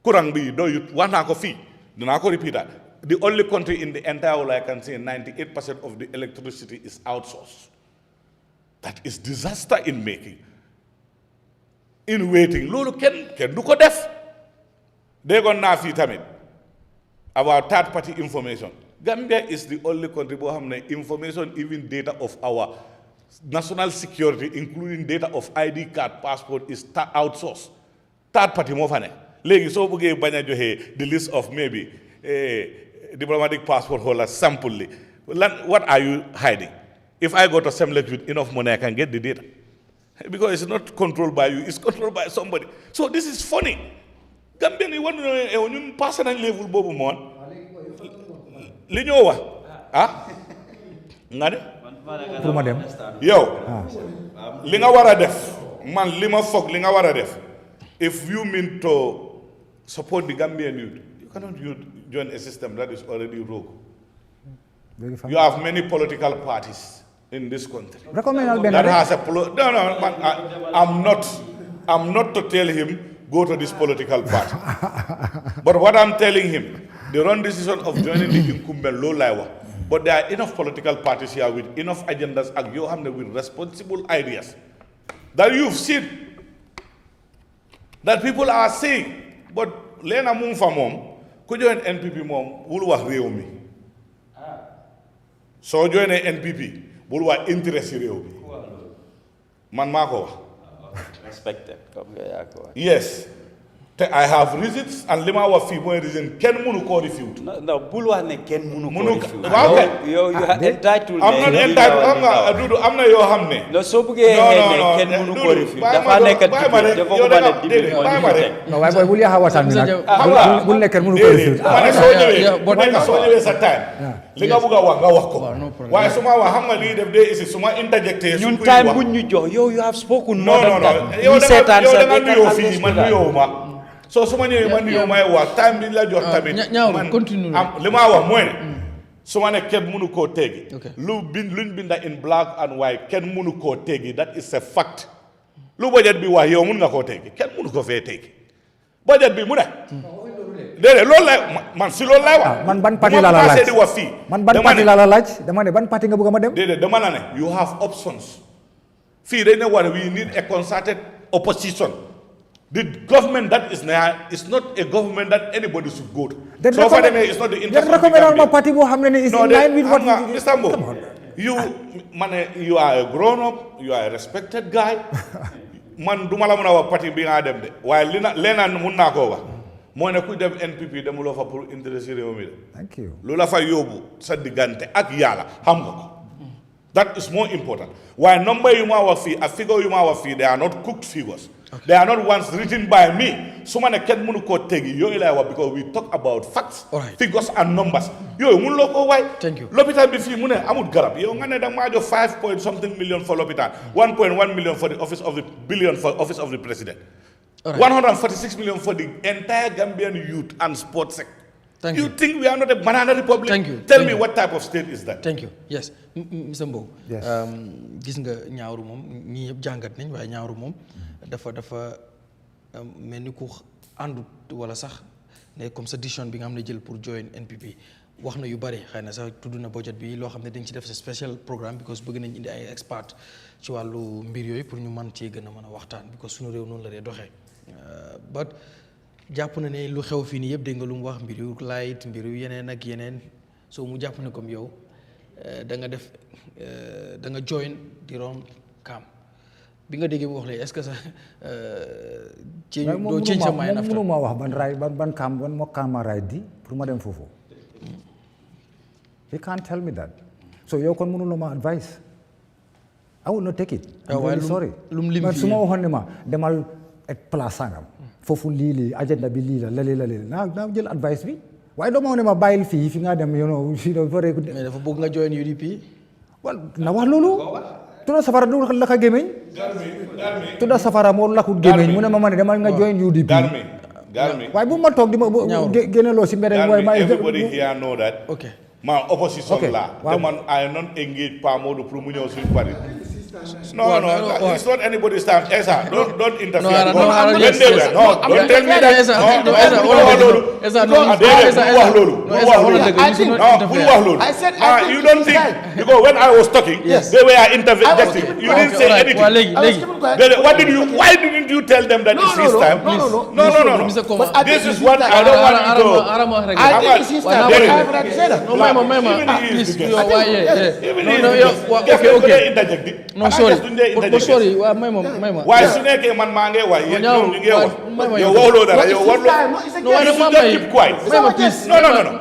Kurang bi do you wana ko fi. Dina ko repeat that. The only country in the entire world I can say 98% of the electricity is outsourced. That is disaster in making. In waiting. Lolo ken du ko def. They gon na fi tamit about third party information. Gambia is the only country bo xamne information, even data of our national security, including data of ID card, passport, is outsourced. Third party mo fa ne. Legi so bëgge baña joxe the list of maybe diplomatic passport holder sample. What are you hiding? If I go to Semlek with enough money, I can get the data. Because it's not controlled by you, it's controlled by somebody. So this is funny. Gambian, you want to know on personal level, Bobo Mon. Linyowa. Ah? Ngade? Pour ma dem. Yo. Linga wara def. Man, lima fok, linga wara def. If you mean to support the Gambian youth, you cannot join a system that is already rogue. You have many political parties in this country. That has a no, man, I'm not to tell him go to this political party. But what I'm telling him, the wrong decision of joining the incumbent low liwa. But there are enough political parties here with enough agendas and you have with responsible ideas that you've seen, that people are saying. But Lena Mumfa mom, could join NPP mom, will wax réew mi. So join NPP, will wax interest réew mi. Man mako wax. Respected. Yes. I have reasons and lima wa fi moy reason ken munu ko refute. No, bul wax ne ken munu ko refute. Okay. You are entitled. I'm not entitled. I'm not yo xamne. No so bëgge ken munu ko refute. Dafa nek dafa ko mëna dimbali. No way boy bul ya hawatan nak. Bul nek ken munu ko refute. Mané so ñëwé sa time. Li nga bëgga wax nga wax ko. Waye suma wax xam nga li def day is suma interjecté ñun time buñ ñu jox you have spoken more than that. Yow da nga nuyo fi man nuyo ma. So suma ñëwee man yow may wax time bi la jox tamit man continue li ma wax mooy ne suma ne kenn mënu koo teggi luñ binda in black and white kenn mënu koo teggi that is a fact lu budget bi wax yow mën nga koo teggi kenn mënu ko fee teggi budget bi mu ne déedéet loolu lay man si loolu lay wax man ban parti la la laaj di wax fii man ban parti la la laaj dama ne ban parti nga bëgg ma dem déedéet dama la ne you have options fii dañ ne war we need a concerted opposition. The government that is now is not a government that anybody should go to. So far, it's not the interest of the Gambia. Is in line with what Mr. Mbowe, you are a grown-up, you are a respected guy. Man, dumala muna wa party bi nga dem de. While Lena munna ko wa. Mo ne ku dem NPP dem lo fa pour interest réew mi. Thank you. Lola fa yóbbu sa digante ak Yàlla xam nga ko. That is more important. While number you ma wa fi, a figure you ma wa fi, they are not cooked figures. Okay. They are not ones written by me. Someone can munu ko tegi yo ila because we talk about facts, figures and numbers. Yo mun loko why? Thank you. L'hôpital bi fi mune amut garab. Yo nga ne da ma jo 5 point something million for l'hôpital. 1.1 million for the office of the billion for office of the president. 146 million for the entire Gambian youth and sports sector. Thank you think we are not a banana republic? Thank you. Tell me what type of state is that? Thank you. Yes. Mr. Mbowe. Yes. Gis nga ñaawru moom ñii yëpp jàngat nañ waaye ñaawru moom dafa mel ni ku àndut wala sax ne comme sa décision bi nga xam ne jël pour join NPP wax na yu bari xëy na sax tudd na budget bi loo xam ne dañ ci def sa special programme because bëgg nañ indi ay expert ci wàllu mbir yooyu pour ñu mën cee gën a mën a waxtaan because sunu réew noonu la dee doxee but jàpp na ne lu xew fii nii yëpp dégg nga lu mu wax mbir yu light mbir yu yeneen ak yeneen soo mu jàpp ne comme yow da nga join di wrong camp bi nga déggee mu wax léegi est-ce que ça doo change sa mind after mënuma wax ban moo kaama right di pour ma dem foofu he can't tell me that so yow kon mënuloo ma advice I will not take it I'm really sorry man su ma waxoon ne ma demal place sangam foofu lii agenda bi lii la lale naa jël advice bi waaye doo ma wax ne ma bàyyil fii fi nga dem you know fii mais dafa bëgg nga join UDP wal na wax loolu tudda safara du la ka gémmiñ tudda safara moo lakut gémmiñ mu ne ma ne demal nga join UDP waaye bu ma toog di ma génne loo si mbedd waaye everybody here know that okay man opposition la te man I not engage Pa Modou pour mu ñëw suñu parti no it's not anybody's time Esa don't interfere don't tell me that you don't think because when I was talking they were interjecting you didn't say anything why didn't you tell them that it's his time no this is what I don't want you to I think it's his time no sorry but sorry waaye su nekkee man maa ngi waay yéen ñoom ñu ngi wax yow waxuloo dara yow warloo no please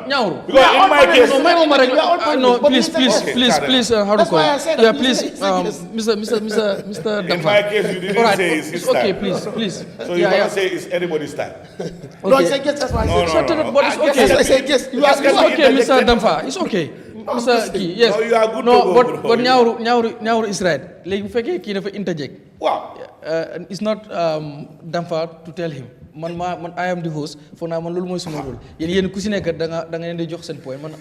ñaawru because in my case no please how to call it yeah please Mr. Damfa in my case you didn't say it's his time okay please so you can't say it's anybody's time no it's a guess that's why I said but it's okay it's a guess you ask it's okay Mr. Damfa it's okay Mr. Kii yes no you are good no to go but ñaawru Israel léegi bu fekkee kii dafa interject waaw it's not Damfa to tell him man I am the host foog naa man loolu mooy suma rôle yéen ku si nekk da nga leen di jox seen point man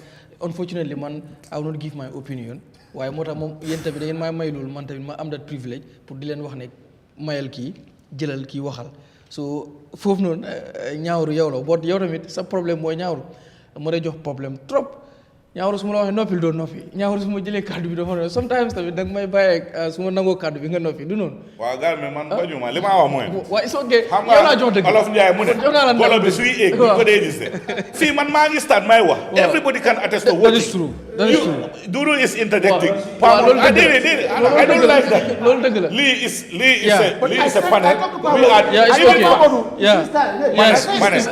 unfortunately man I will not give my opinion waaye moo tax moom yéen tamit da ngeen may loolu man tamit ma am that privilege pour di leen wax ne mayal kii jëlal kii waxal so foofu noonu ñaawru yow la boo yow tamit sa problème mooy ñaawru ma lay jox problème trop ñaawru su ma la waxee noppil doo noppi ñaawru su ma jëlee kàddu bi dafa ne sometimes tamit da nga may bàyyi su ma nangoo kàddu bi nga noppi du noonu. waaw gars mais man bañu ma li ma wax mooy. waaw it's okay yow laa jox dëgg Olof Ndiaye mu ne bolo bi suy éeg bu ko dee gis fii man maa ngi start may wax. everybody can attest to what that is true. Doudou is interjecting. waaw loolu dëgg la I don't like that. loolu dëgg la lii is a panel. yeah it's okay yeah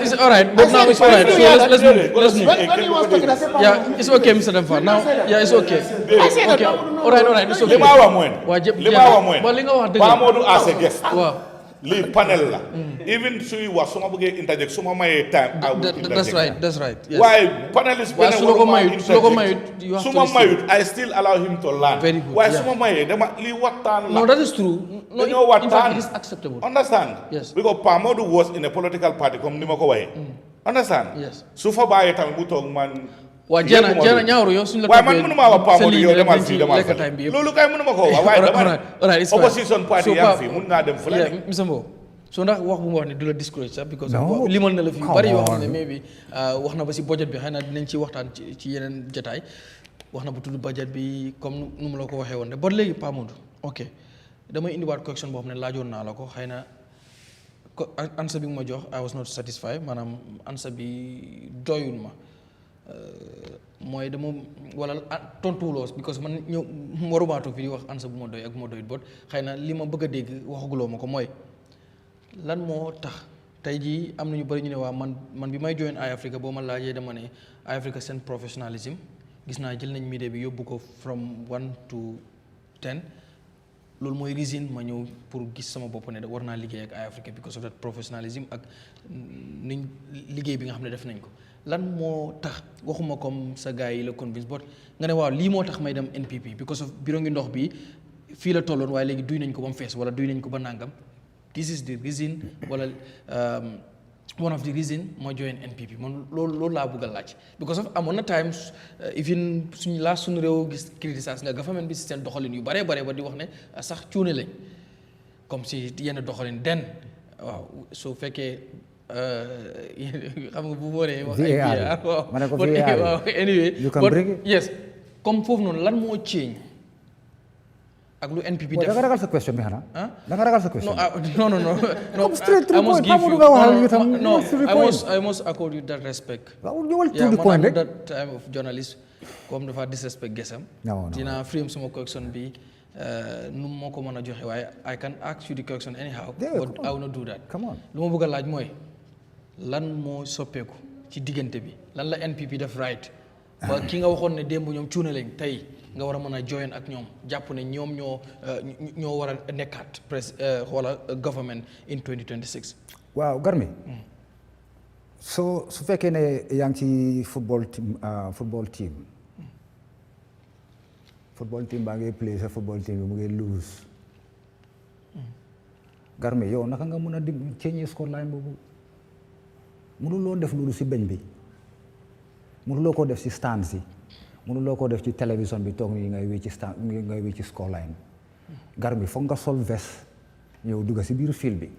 it's all right but now it's all right so let's move yeah it's okay Mr. Damfa now yeah it's okay okay all right it's okay li ma wax mooy ba li nga wax dëgg Pa Modou as a guest waaw lii panel la even suy wax su ma bëggee interject su ma mayee time that's right yes waaye panelist benn su la ko mayut su ma mayut I still allow him to learn very good waaye su ma mayee dama lii waxtaan la no that is true dañoo waxtaan it is acceptable understand yes because Pa Modou was in a political party comme ni ma ko waxee understand yes su fa bàyyee tamit mu toog man waaw jeena ñaawru yow suñu la waaye man mënuma wax Pa Modou yow demal fii demal fii loolu kay mënuma ko wax waaye dama ne opposition party yaa fii mun naa dem fële Mr. Mbowe so ndax wax bu mu wax ne du la discourage sax because limal na la fi bari yoo xam ne maybe wax na ba si budget bi xëy na dinañ ci waxtaan ci yeneen jotaay wax na ba tudd budget bi comme nu mu la ko waxee woon de ba léegi Pa Modou ok damay indiwaat question boo xam ne laajoon naa la ko xëy na answer bi nga ma jox I was not satisfied maanaam answer bi doyul ma mooy dama wala tontuwuloo because man ñëw waruma toog fi di wax answer bu ma doy ak bu ma doyut bot xëy na li ma bëgg a dégg waxaguloo ma ko mooy lan moo tax tey jii am na ñu bëri ñu ne waa man bi may join Eyeafrica boo ma laajee dama ne Eyeafrica seen professionalism gis naa jël nañ media bi yóbbu ko from 1 to 10 loolu mooy reason ma ñëw pour gis sama bopp ne war naa liggéey ak Eyeafrica because of that professionalism ak niñ liggéey bi nga xam ne def nañ ko lan moo tax waxuma comme sa gars yi la convince bot nga ne waaw lii moo tax may dem NPP because of biro ngi ndox bi fii la tolloon waaye léegi duy nañ ko ba mu fees wala duy nañ ko ba nangam this is the reason wala one of the reason ma join NPP man loolu laa bëgg a laaj because of amoon na times even suñu réew gis criticise nga government bi si seen doxalin yu bare ba di wax ne sax cuune lañ comme si yenn doxalin den waaw soo fekkee xam nga bu waree wax ay waaw anyway but yes comme foofu noonu lan moo change ak lu NPP def da nga ragal sa question bi xanaa da nga ragal sa question no I must give you I must accord you that respect that time of journalist comme dafa disrespect gesam dina frame suma question bi nu moo ko mën a joxe waaye I can ask you the question anyhow. Yeah, but I will not do that. Come on. lu ma bëgg a laaj mooy lan moo soppeeku ci diggante bi lan la NPP def right ba ki nga waxoon ne démb ñoom cuune lañ tey nga war a mën a join ak ñoom jàpp ne ñoom ñoo war a nekkaat wala government in 2026. waaw Garmi su fekkee ne yaa ngi ci football team baa ngi play sa football team bi mu ngi lose Garmi yow naka nga mën a change scoreline boobu mënuloo def loolu si beñ bi mënuloo ko def si stand si mënuloo ko def ci télévision bi toog nii ngay wéy ci scoreline Garmi foog nga sol vest ñëw dugga si biir field bi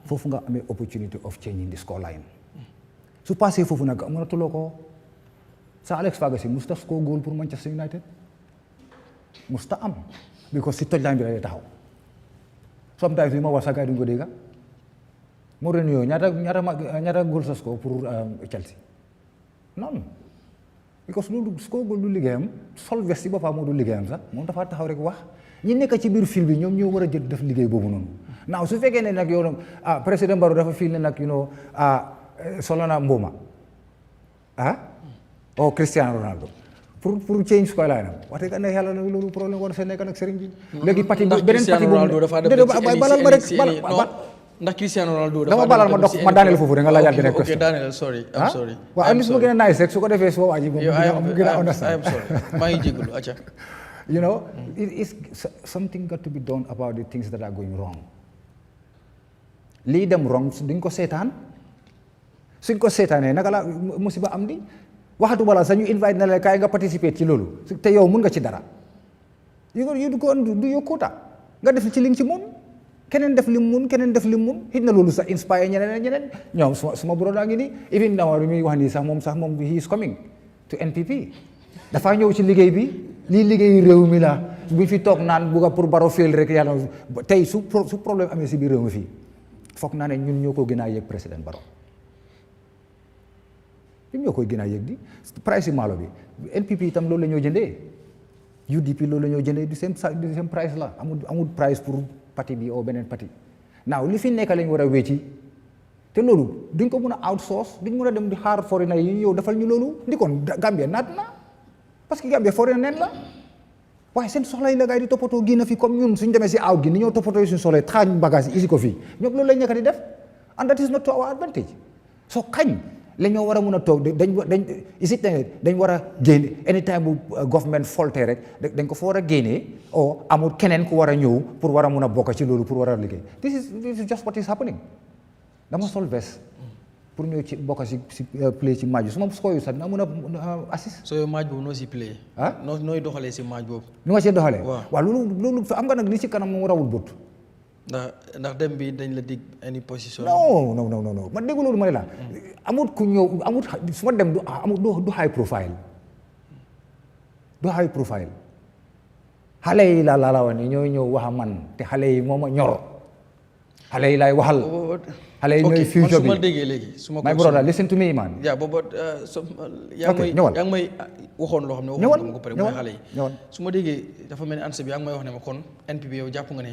foofu nga amee opportunity of changing the scoreline su passé foofu nag mënatuloo ko sa Alex Ferguson musta score goal pour Manchester United musta am because si touchline bi lay taxaw sometimes li ma wax sa gars yi duñ ko dégga Mourinho ñaata goal sa score pour Chelsea non because loolu score goal du liggéeyam sol veste si boppam moo du liggéeyam sax moom dafa taxaw rek wax ñi nekk ci biir fil bi ñoom ñoo war a jël def liggéey boobu noonu naaw su fekkee ne nag yow président Barrow dafa fil ne nag solo na Mboma o Cristiano Ronaldo pour change scoreline am wax dëgg yàlla loolu problème war a nekk nag sëriñ bi léegi parti bi beneen parti boobu balal ma rek ndax Cristiano Ronaldo dama balal ma dox ma daaneel foofu da nga laajaat beneen question. ok Daniel sorry I'm sorry. waaw am su ma gën a nice rek su ko defee soo waa ji moom gën a understand. I'm sorry maa ngi jégalu acca. You know, it is something got to be done about the things that are going wrong. Lii dem wrong duñ ko seetaan suñ ko seetaanee naka la musiba am di waxatu bala sax ñu invite na la kaay nga participer ci loolu te yow mun nga ci dara you do your quota nga def ci li nga ci mun keneen def li mun xëy na loolu sax inspire ñeneen ñoom suma broda ngi nii even now mi wax nii sax moom he is coming to NPP dafa ñëw ci liggéey bi lii liggéey réew mi la bu fi toog naan bugga pour Barrow fail rek yàlla tey su problème amee si biir réew mi fii foog naa ne ñun ñoo ko gën a yëg président Barrow ñun ñoo koy gën a yëg di price yi maalo bi NPP itam loolu la ñoo jëndee UDP loolu la ñoo jëndee du same price la amul price pour parti bi oo beneen parti naaw li fi nekk lañ war a wécci te loolu duñ ko mën a outsource duñ mën a dem di xaar foreigner yi ñëw defal ñu loolu ndi kon Gambia naat na parce que Gambia foreigner neen la waaye seen soxla yi la gars yi di toppatoo génn fi comme ñun suñ demee si out gi ni ñoo toppatoo suñu soxla yi xaaj bagage yi isi ko fii ñoom loolu lañ nekk di def and that is not to our advantage so kañ la ñoo war a mën a toog dañ war a génne anytime bu government falte rek dañ ko fa war a génnee o amul keneen ku war a ñëw pour war a mun a bokk ci loolu pour war a liggéey this is just what is happening dama sol vest pour ñëw ci bokk si play ci match bi su ma score yu sax dina mën a assist. soo yow match boobu noo si play. nooy doxalee si match boobu. nu ma see doxalee. waaw loolu am nga nag li ci kanam moom rawul bët. ndax dem bi dañ la dig any position. non man déggu loolu ma ne la. amut ku ñëw su ma dem du high profile. du high profile. xale yi la wax ne ñoo ñëw wax a man te xale yi moom a ñor. xale yi laay waxal. xale yi ñooy future bi su ma déggee léegi su ma ko. my brother listen to me man. yaa booba yaa ngi may waxoon loo xam ne waxoon nga ma ko pare mooy xale yi. su ma déggee dafa mel ni answer bi yaa ngi may wax ne ma kon NPP yow jàpp nga ne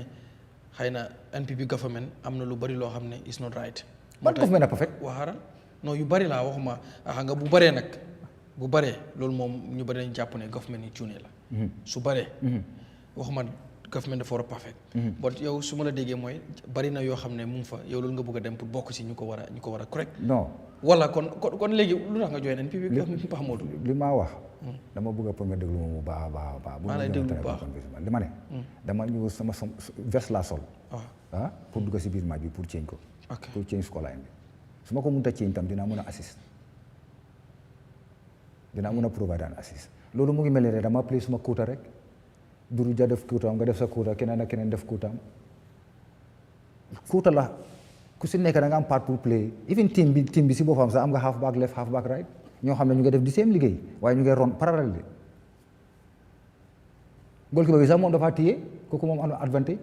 xëy na NPP government am na lu bari loo xam ne is not right. ban government a perfect. waxaara non yu bari laa waxuma xam nga bu baree nag bu baree loolu moom ñu bari nañ jàpp ne government yi cuune la. su baree. waxuma government dafa war a perfect. but yow su ma la déggee mooy bari na yoo xam ne mu ngi fa yow loolu nga bëgg a dem pour bokk si ñu ko war a correct. non wala kon léegi lu tax nga joxe NPP bi Pax Modou. li ma wax. dama bëgg a pour nga déglu ma bu baax a baax. maa lay déglu bu baax li ma ne. dama ñëw sama veste laa sol. pour dugg si biir match bi pour change ko. pour change scoreline bi su ma ko mënut a change tam dinaa mën a assist. dinaa mën a provide an assist loolu mu ngi mel ni rek dama play suma quota rek. Duru ja def kuutaam nga def sa kuuta keneen ak keneen def kuutaam kuuta la ku si nekk da nga am part pour play even team bi si boppam sax am nga half back left half back right ñoo xam ne ñu ngi def di same liggéey waaye ñu ngi ron parallèle de goalkeeper bi sax moom dafa téye kooku moom am na advantage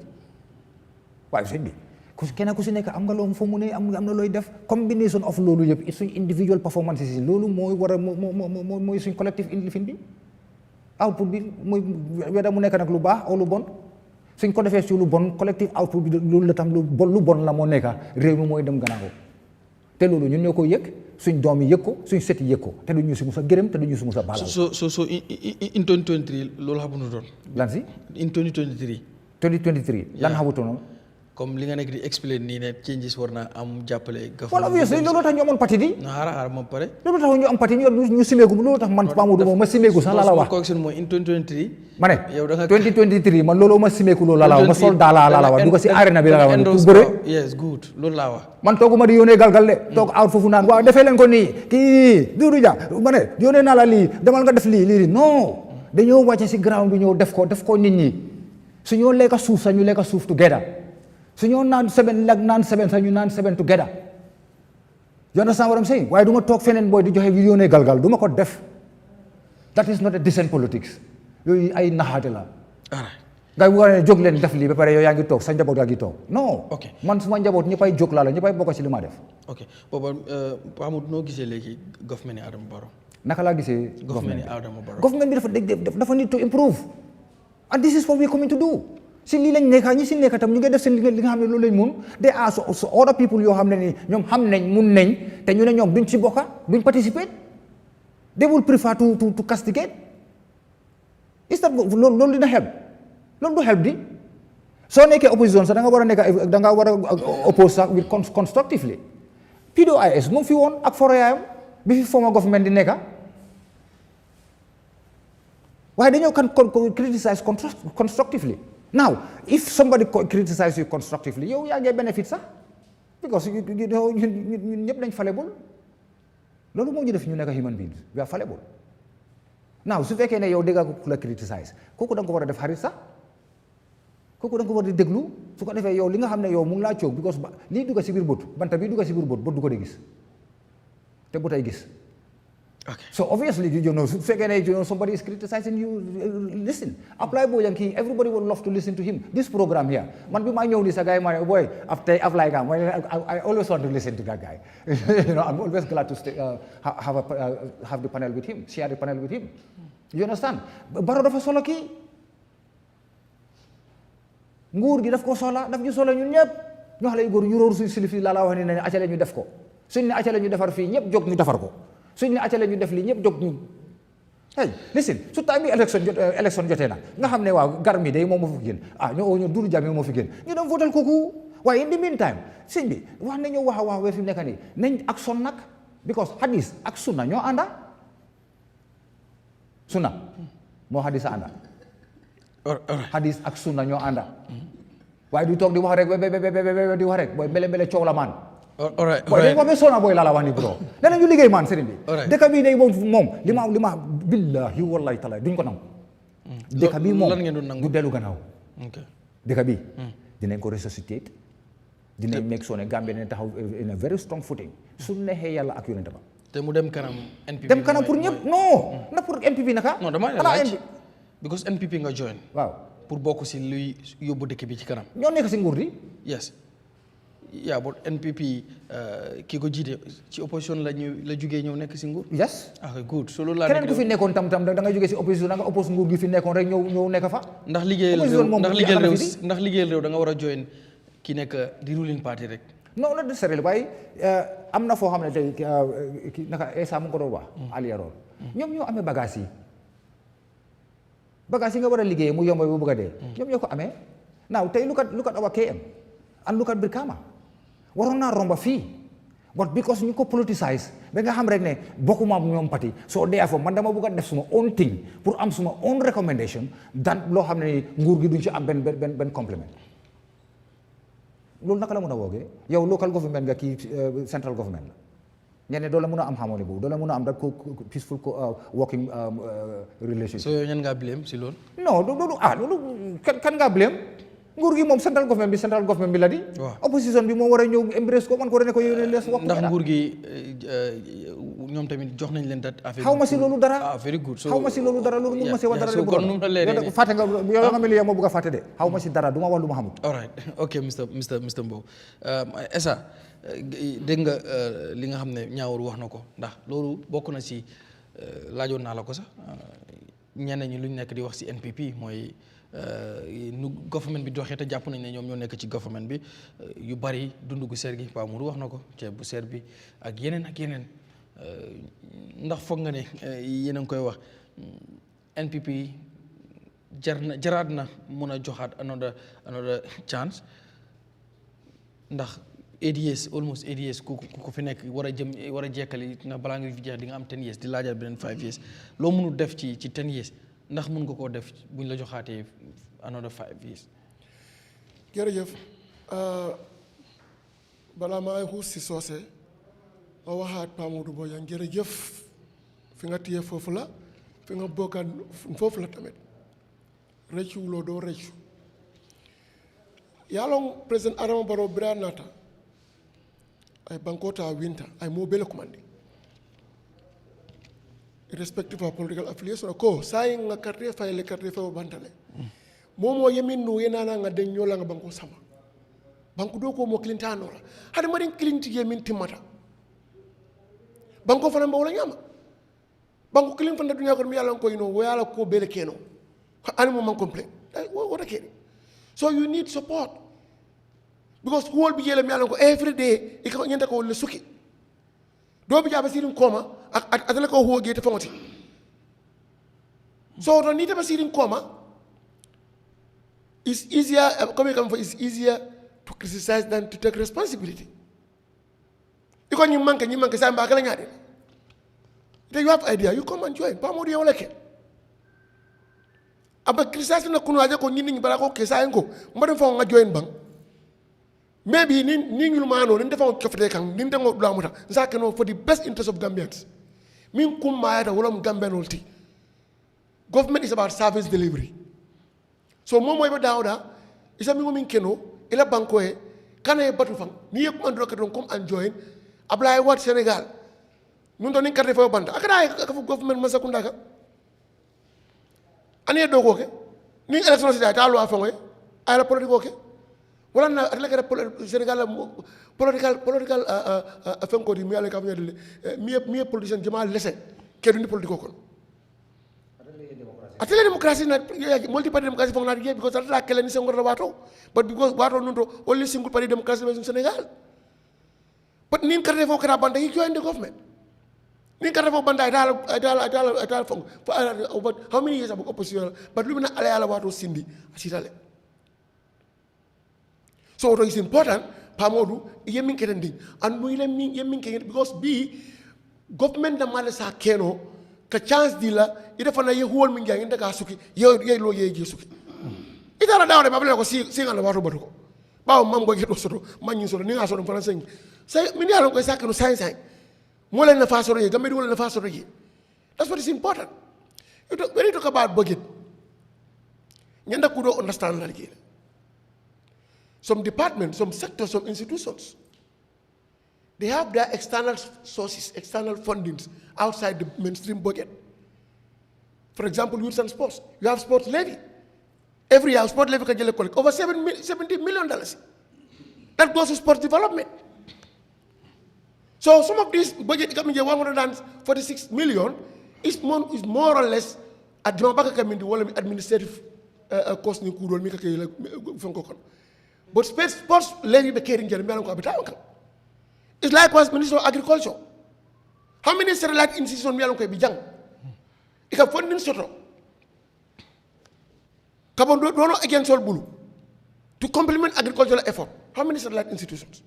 waaye sëñ bi keneen ku si nekk am nga loo fa mu ne am na looy def combination of loolu yëpp suñ individual performances yi loolu mooy war a mooy suñ collective lifin bi output bi muy weda mu nekk nag lu baax aw lu bon suñ ko defee ci lu bon collective output bi loolu la tam lu bon la moo nekka réew mi mooy dem gannaaw te loolu ñun ñoo ko yëg suñ doom yi yëg ko suñ set yi yëg ko te duñu si mus a gërëm te duñu si mus a baalal. so in 2023 loolu xamuñu doon. lan si. in 2023. 2023 lan xamutoon. comme li nga nekk di explain nii ne changes war naa am jàppale. voilà obviously loolu tax ñu amoon parti di. xaaral moom pare. loolu tax ñu am parti ñu simeeku loolu tax man Mamadou moom ma simeeku sax la wax. correction mooy in 2023. ma ne yow da nga 2023 man loolu ma simeeku loolu la wax ma sol daal la wax du ko si arena bi la wax pour bëre. yes good loolu laa wax. man tooguma di yónnee galgal de toog out foofu naan waaw defee leen ko nii kii Doudou Dia ma ne yónnee naa la lii demal nga def lii non dañoo wàcce si ground bi ñëw def ko nit ñi su ñoo lekka suuf sax ñu lekka suuf together su ñoo naan seven sax ñu naan seven together you understand what I'm saying waaye du ma toog feneen booy di joxe bi yónnee galgal du ma ko def that is not a decent politics yooyu ay naxaate la ngay bu ne jóg leen def lii ba pare yow yaa ngi toog sa njaboot yaa ngi toog non man suma njaboot ñëppay jóg laa la ñëppay bokk ci li ma def ok booba Pamut noo gisee léegi government yi Adama Barrow naka laa gisee government yi Adama Barrow government bi dafa need to improve and this is what we coming to do si lii lañ nekka ñi si nekka tam ñu ngi def seen li nga xam ne loolu lañ mun they are so other people yoo xam ne ni ñoom xam nañ mun nañ te ñu ne ñoom duñ ci bokka duñ participate they will prefer to castigate is that loolu dina help loolu du help di soo nekkee opposition sax da nga war a oppose sax with constructively PDOIS mu ngi fi woon ak foroyaayam bi fi former government di nekka waaye dañoo kan criticize constructively now if somebody criticize you constructively yow yaa ngi benefit sax because ñun ñëpp dañ fallible loolu moo ñu def ñu nekk human beings we are fallible now su fekkee ne yow dégg nga ku la criticize kooku da nga ko war a def xarit sax kooku da nga ko war di déglu su ko defee yow li nga xam ne yow mu ngi laa coog because lii dugga si biir bët banta bii dugga si biir bët du ko di gis te bu tay gis okay so obviously you know su fekkee ne somebody is criticizing you listen apply boo yang kii everybody would love to listen to him this program here man bi maa ñëw ni sa guy ma ne boy after apply ga I always want to listen to that guy you know I'm always glad to stay, have the panel with him share the panel with him you understand Barrow dafa solo kii nguur gi daf ko soxla daf ñu soxla ñun ñëpp ñu xale yu góor ñu róor suñ silif yi laa la wax ni ne acale ñu def ko suñ ne acale ñu defar fii ñëpp jóg ñu defar ko suñ ne acale ñu def lii ñëpp jóg ñu hey listen su time bi élection jotee na nga xam ne waaw Garmi day moom moo fi gën ñu Doudou Dia moo fi gën ñu dem votal kooku waaye in the meantime sëñ bi wax nañu wax a wax weer fi mu nekk nii nañ ak son nag because hadis ak sunna ñoo ànda sunna moo hadis a ànda hadis ak sunna ñoo ànda waaye du toog di wax rek di wax rek booy mbele coow la maan booy dañ ko ba sona booy laa la wax ni bro dana ñu liggéey maan sëriñ bi dëkk bii day moom li ma billahi wallahi taala duñ ko nangu dëkk bii moom du dellu gannaaw dëkk bii dinañ ko resuscitate dinañ nekk soo ne Gambia ne taxaw in a very strong footing su neexee yàlla ak yonent ba te mu dem kanam NPP dem kanam pour ñëpp non na pour NPP naka non dama laaj because NPP nga join waaw pour bokk si luy yóbbu dëkk bi ci kanam ñoo nekk si nguur di yes yaa but NPP kii ko jiite ci opposition la jugee ñëw nekk si nguur yes good so loolu laa keneen ku fi nekkoon tam da nga jógee si opposition da nga oppose nguur gi fi nekkoon rek ñëw nekk fa ndax liggéeyal réew da nga war a join ki nekk di ruling party rek non not necessarily waaye am na foo xam ne tey ki naka Essa mu ko doon wax aliaroon ñoom ñoo amee bagage yi nga war a liggéey mu yomb bu bëgg a dee ñoom ñoo ko amee now tey look at our KM and look at Brikama waroon naa romba fii but because ñu ko politicize ba nga xam rek ne bokkuma ak ñoom parti soo dee fa man dama bëgg a def suma own thing pour am suma own recommendation dan loo xam ne nguur gi duñ ci am benn compliment loolu naka la mën a woogee yow local government nga kii central government la ñeneen doo la mën a am harmony boobu doo la mën a am that peaceful working relationship. so yow ñan ngaa blame si loolu. non loolu kan ngaa blame nguur gi moom central government bi la di. waaw opposition bi moom war a ñëw embrace ko man ko war a ne ko yéen lees wax. ndax nguur gi ñoom tamit jox nañ leen dat affaire. xaw ma si loolu dara very good xaw ma si loolu dara loolu mun ma see wax dara. kon nu mu la leeree fàtte nga yow nga mel ni yow ma bëgg a fàtte de xaw ma si dara du ma wax lu ma xamul. all right ok Mr Mbowe Essa dégg nga li nga xam ne ñaawul wax na ko ndax loolu bokk na si laajoon naa la ko sax ñeneen ñi lu ñu nekk di wax ci NPP mooy nu government bi doxee te jàpp nañ ne ñoom ñoo nekk ci government bi yu bari dundu gu seer gi Pa Modou wax na ko ceeb bu seer bi ak yeneen ndax foog nga ne yéen a ngi koy wax NPP jaraat na mun a joxaat another chance ndax 8 years almost 8 years ku fi nekk war a jekkali nga balaa nga fi jeex di nga am 10 years di laajal beneen 5 years loo mënul def ci 10 years ndax mun nga koo def buñ la joxaatee another 5 years. jërëjëf balaa maa xuus si soose ma waxaat Pa Modou Bojang jërëjëf fi nga téye foofu la fi nga bokkaat foofu la tamit rëccuwuloo doo rëccu yaalong président Adama Barrow bira nata ay bankota winta ay mo bele commande irrespective of political affiliation ko sai nga carte fay le carte fay bantale momo yemin no yenana nga den nyola nga banko sama banko do ko mo clintano la hade marin clinti yemin timata banko fana mbawla nyama banko clin fanda dunya ko mi yalla ko ino yalla ko bele keno ani mo man complain what a kid. So you need support because who will be yelling me every day e ko nyenta ko le suki do bi jaba sirin koma ak atale ko ho gete fongoti so don't need to sirin koma it's easier it's easier to criticize than to take responsibility iko nyi manke sa mbaka la nyaade you have idea you come and join Pa Modou yow leke aba criticize na kunu aja ko nyini bara ko kesa enko mbadem fo nga join bang maybe ni ngul mano ni defa ko fete kan ni ndango dula muta nzake no for the best interest of Gambians min kum maada wolom Gambian ulti government is about service delivery so momo iba dawda isa mi min keno ila banko e kana e batu fam ni yek man do ka don comme and join Ablaye Wade Sénégal nun do ni carte fo banda akada ka government masakunda ka ane do ko ke ni election ci ta lo afon ay la politique ko ke wala na atla ka Sénégal political afin ko di mi ala ka fanyade mi politicien jama laissé ke du ni politique ko atele democracy na multi party democracy fon na ge because atla kele ni se ngor wato but because wato nundo only single party democracy in Senegal but nin carte fo kara banda you join the government ni kata fo banda dal fong how many years about opposition but lumina ala wato sindi asitale so it is important Pa Modou yemin keten ding and muy le yemin keten because government da mala sa keno ka chance dila ida fana ye hol min jangi daga suki ye lo ye je suki ida la dawde bable ko si ngala wato batuko bawo mambo ge do soto manyi soto ni nga soto fana sengi say min yalon ko sakino sai more than the first already, Gambia the first already. That's what is important. When you talk about budget, you don't understand that again. Some departments, some sectors, some institutions, they have their external sources, external fundings outside the mainstream budget. For example, youth and sports. You have sports levy. Every year, sports levy can collect over $70 million. That goes to sports development. So some of this budget coming 146 million is more or less at the administrative cost ni kudol mi kake fonko kon. But sports levy be caring Jeremy ko abita. It's likewise Minister of Agriculture. How many satellite institutions mi ko bijang? Ika funding soto. Kabon do no against all bulu to complement agricultural effort. How many satellite institutions?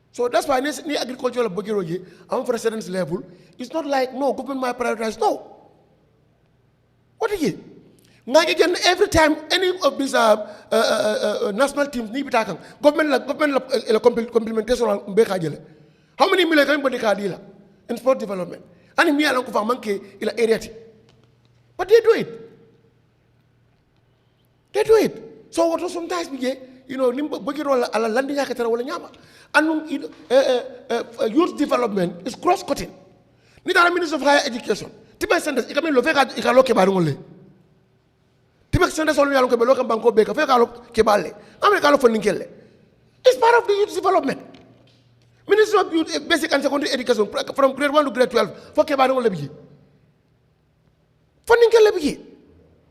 So that's why any agricultural budget on president's level, it's not like no government might prioritize. No. What is it? Now again, every time any of these national teams need to government complementation on Bekajele. How many million body deal in sport development? And me along for monkey in area. But they do it. They do it. So what sometimes we get, budget ala landing akatara wala nyama. And youth development is cross-cutting. Need a Minister of Higher Education. Tiba senders, ikame lo feka ikaloke barungole. Tiba senders only aloke beloka banko beka feka lo kebale. Ame kalo funding kele. It's part of the youth development. Minister of Youth, Basic and Secondary Education from grade 1 to grade 12 for kebarungole biji. Funding kele biji.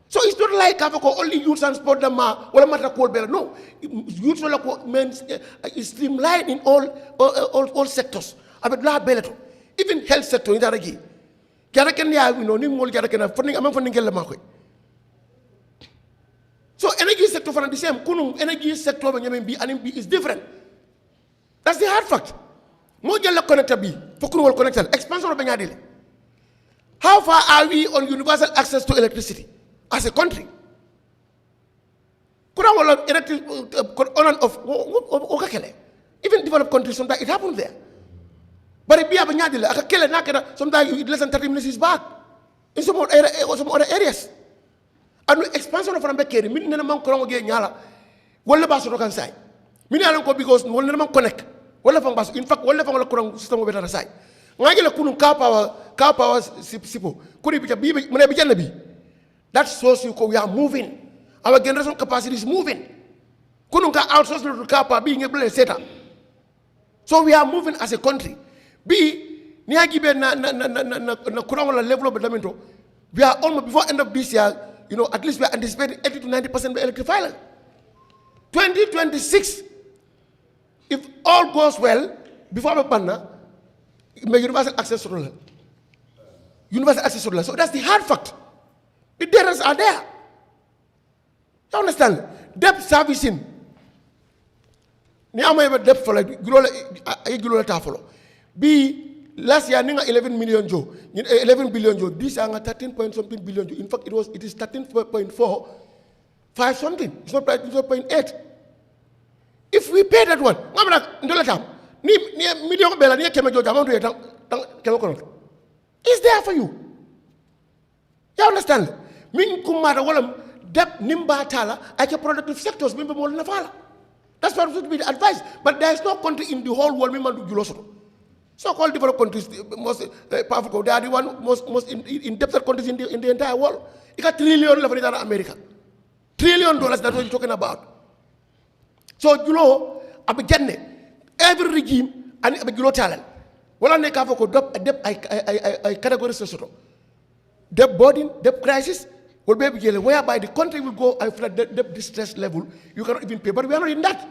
So it's not like only youths and sport them or matter call better. No, youths will means streamlined in all sectors. About la better, even health sector in Daragi. Jarakan ya we know ni mol jarakan funding among funding kela makoi. So energy sector for the same. Kunung energy sector when you be and is different. That's the hard fact. Mo jalla connector be for kunung connector expansion of Benyadile. How far are we on universal access to electricity as a country? Kurang wala electric on and off okakele. Even developed countries sometimes it happens there. But if you have a nyadile, akakele nakeda sometimes less than 30 minutes is back in some other areas. And expansion of Rambekeri, mini na man kurang oge nyala, wala baso rokan sai. Mini alam ko because wala na man connect, wala fang baso. In fact, wala fang wala kurang system obe na sai. Ngaji la kunung car power sipo. Kuri bicha bibi mene bicha nabi. That shows you we are moving. Our generation capacity is moving. Kunung ka outsource to car power being able to set up. So we are moving as a country. B niagi be na kurang wala level of development. We are almost before end of this year. You know, at least we are anticipating 80 to 90% by electrified. 2026, if all goes well, before the banner, universal access to rural. Universal access to rural. So that's the hard fact. The data are there. You understand? Debt servicing. Ni ama debt for like follow. B last year, 11 million jo, 11 billion jo. This year, 13 point something billion jo. In fact, it is 13.4, 5 something. It's not 0.8. If we pay that one, it's there for you. You understand? Min kumara walam debt nimba tala ake productive sectors mimba mo na fala. That's what should be the advice. But there is no country in the whole world mimba do juloso. So-called developed countries, most powerful, they are the one most indebted countries in the entire world. You got $1 trillion left in America. $1 trillion, that's what you're talking about. So, you know, every regime and a talent. Well, I make a debt category social. Debt burden, debt crisis will be able whereby the country will go after debt distress level. You cannot even pay, but we are not in that.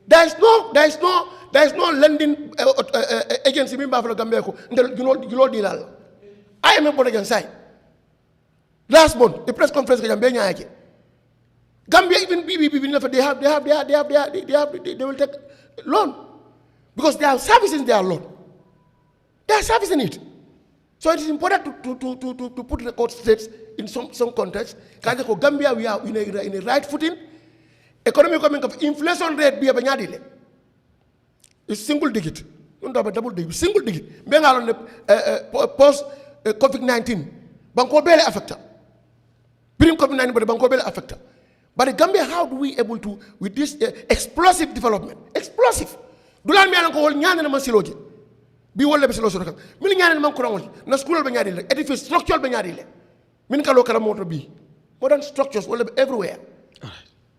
There is no lending agency in Gambia. You know deal. I am a politician side. Last month, the press conference Gambia even they will take loan because they are servicing their loan. They are servicing it. So it is important to put the court states in some context. Gambia, we are in a right footing. Economic coming of inflation rate be a banyadile. It's single digit. Don't have a double digit. Single digit. Bengal on the post COVID-19. Banco Bele affected. Bring COVID-19, but the Banco Bele affected. But the Gambia, how do we able to with this explosive development? Explosive. Dulan mi alan ko wol nyane na masiloje. Bi wolle be silo kan. Min nyane man ko rangol. Na school be nyadile. Edifice structural be nyadile. Min kalo kala moto bi. Modern structures wolle be everywhere.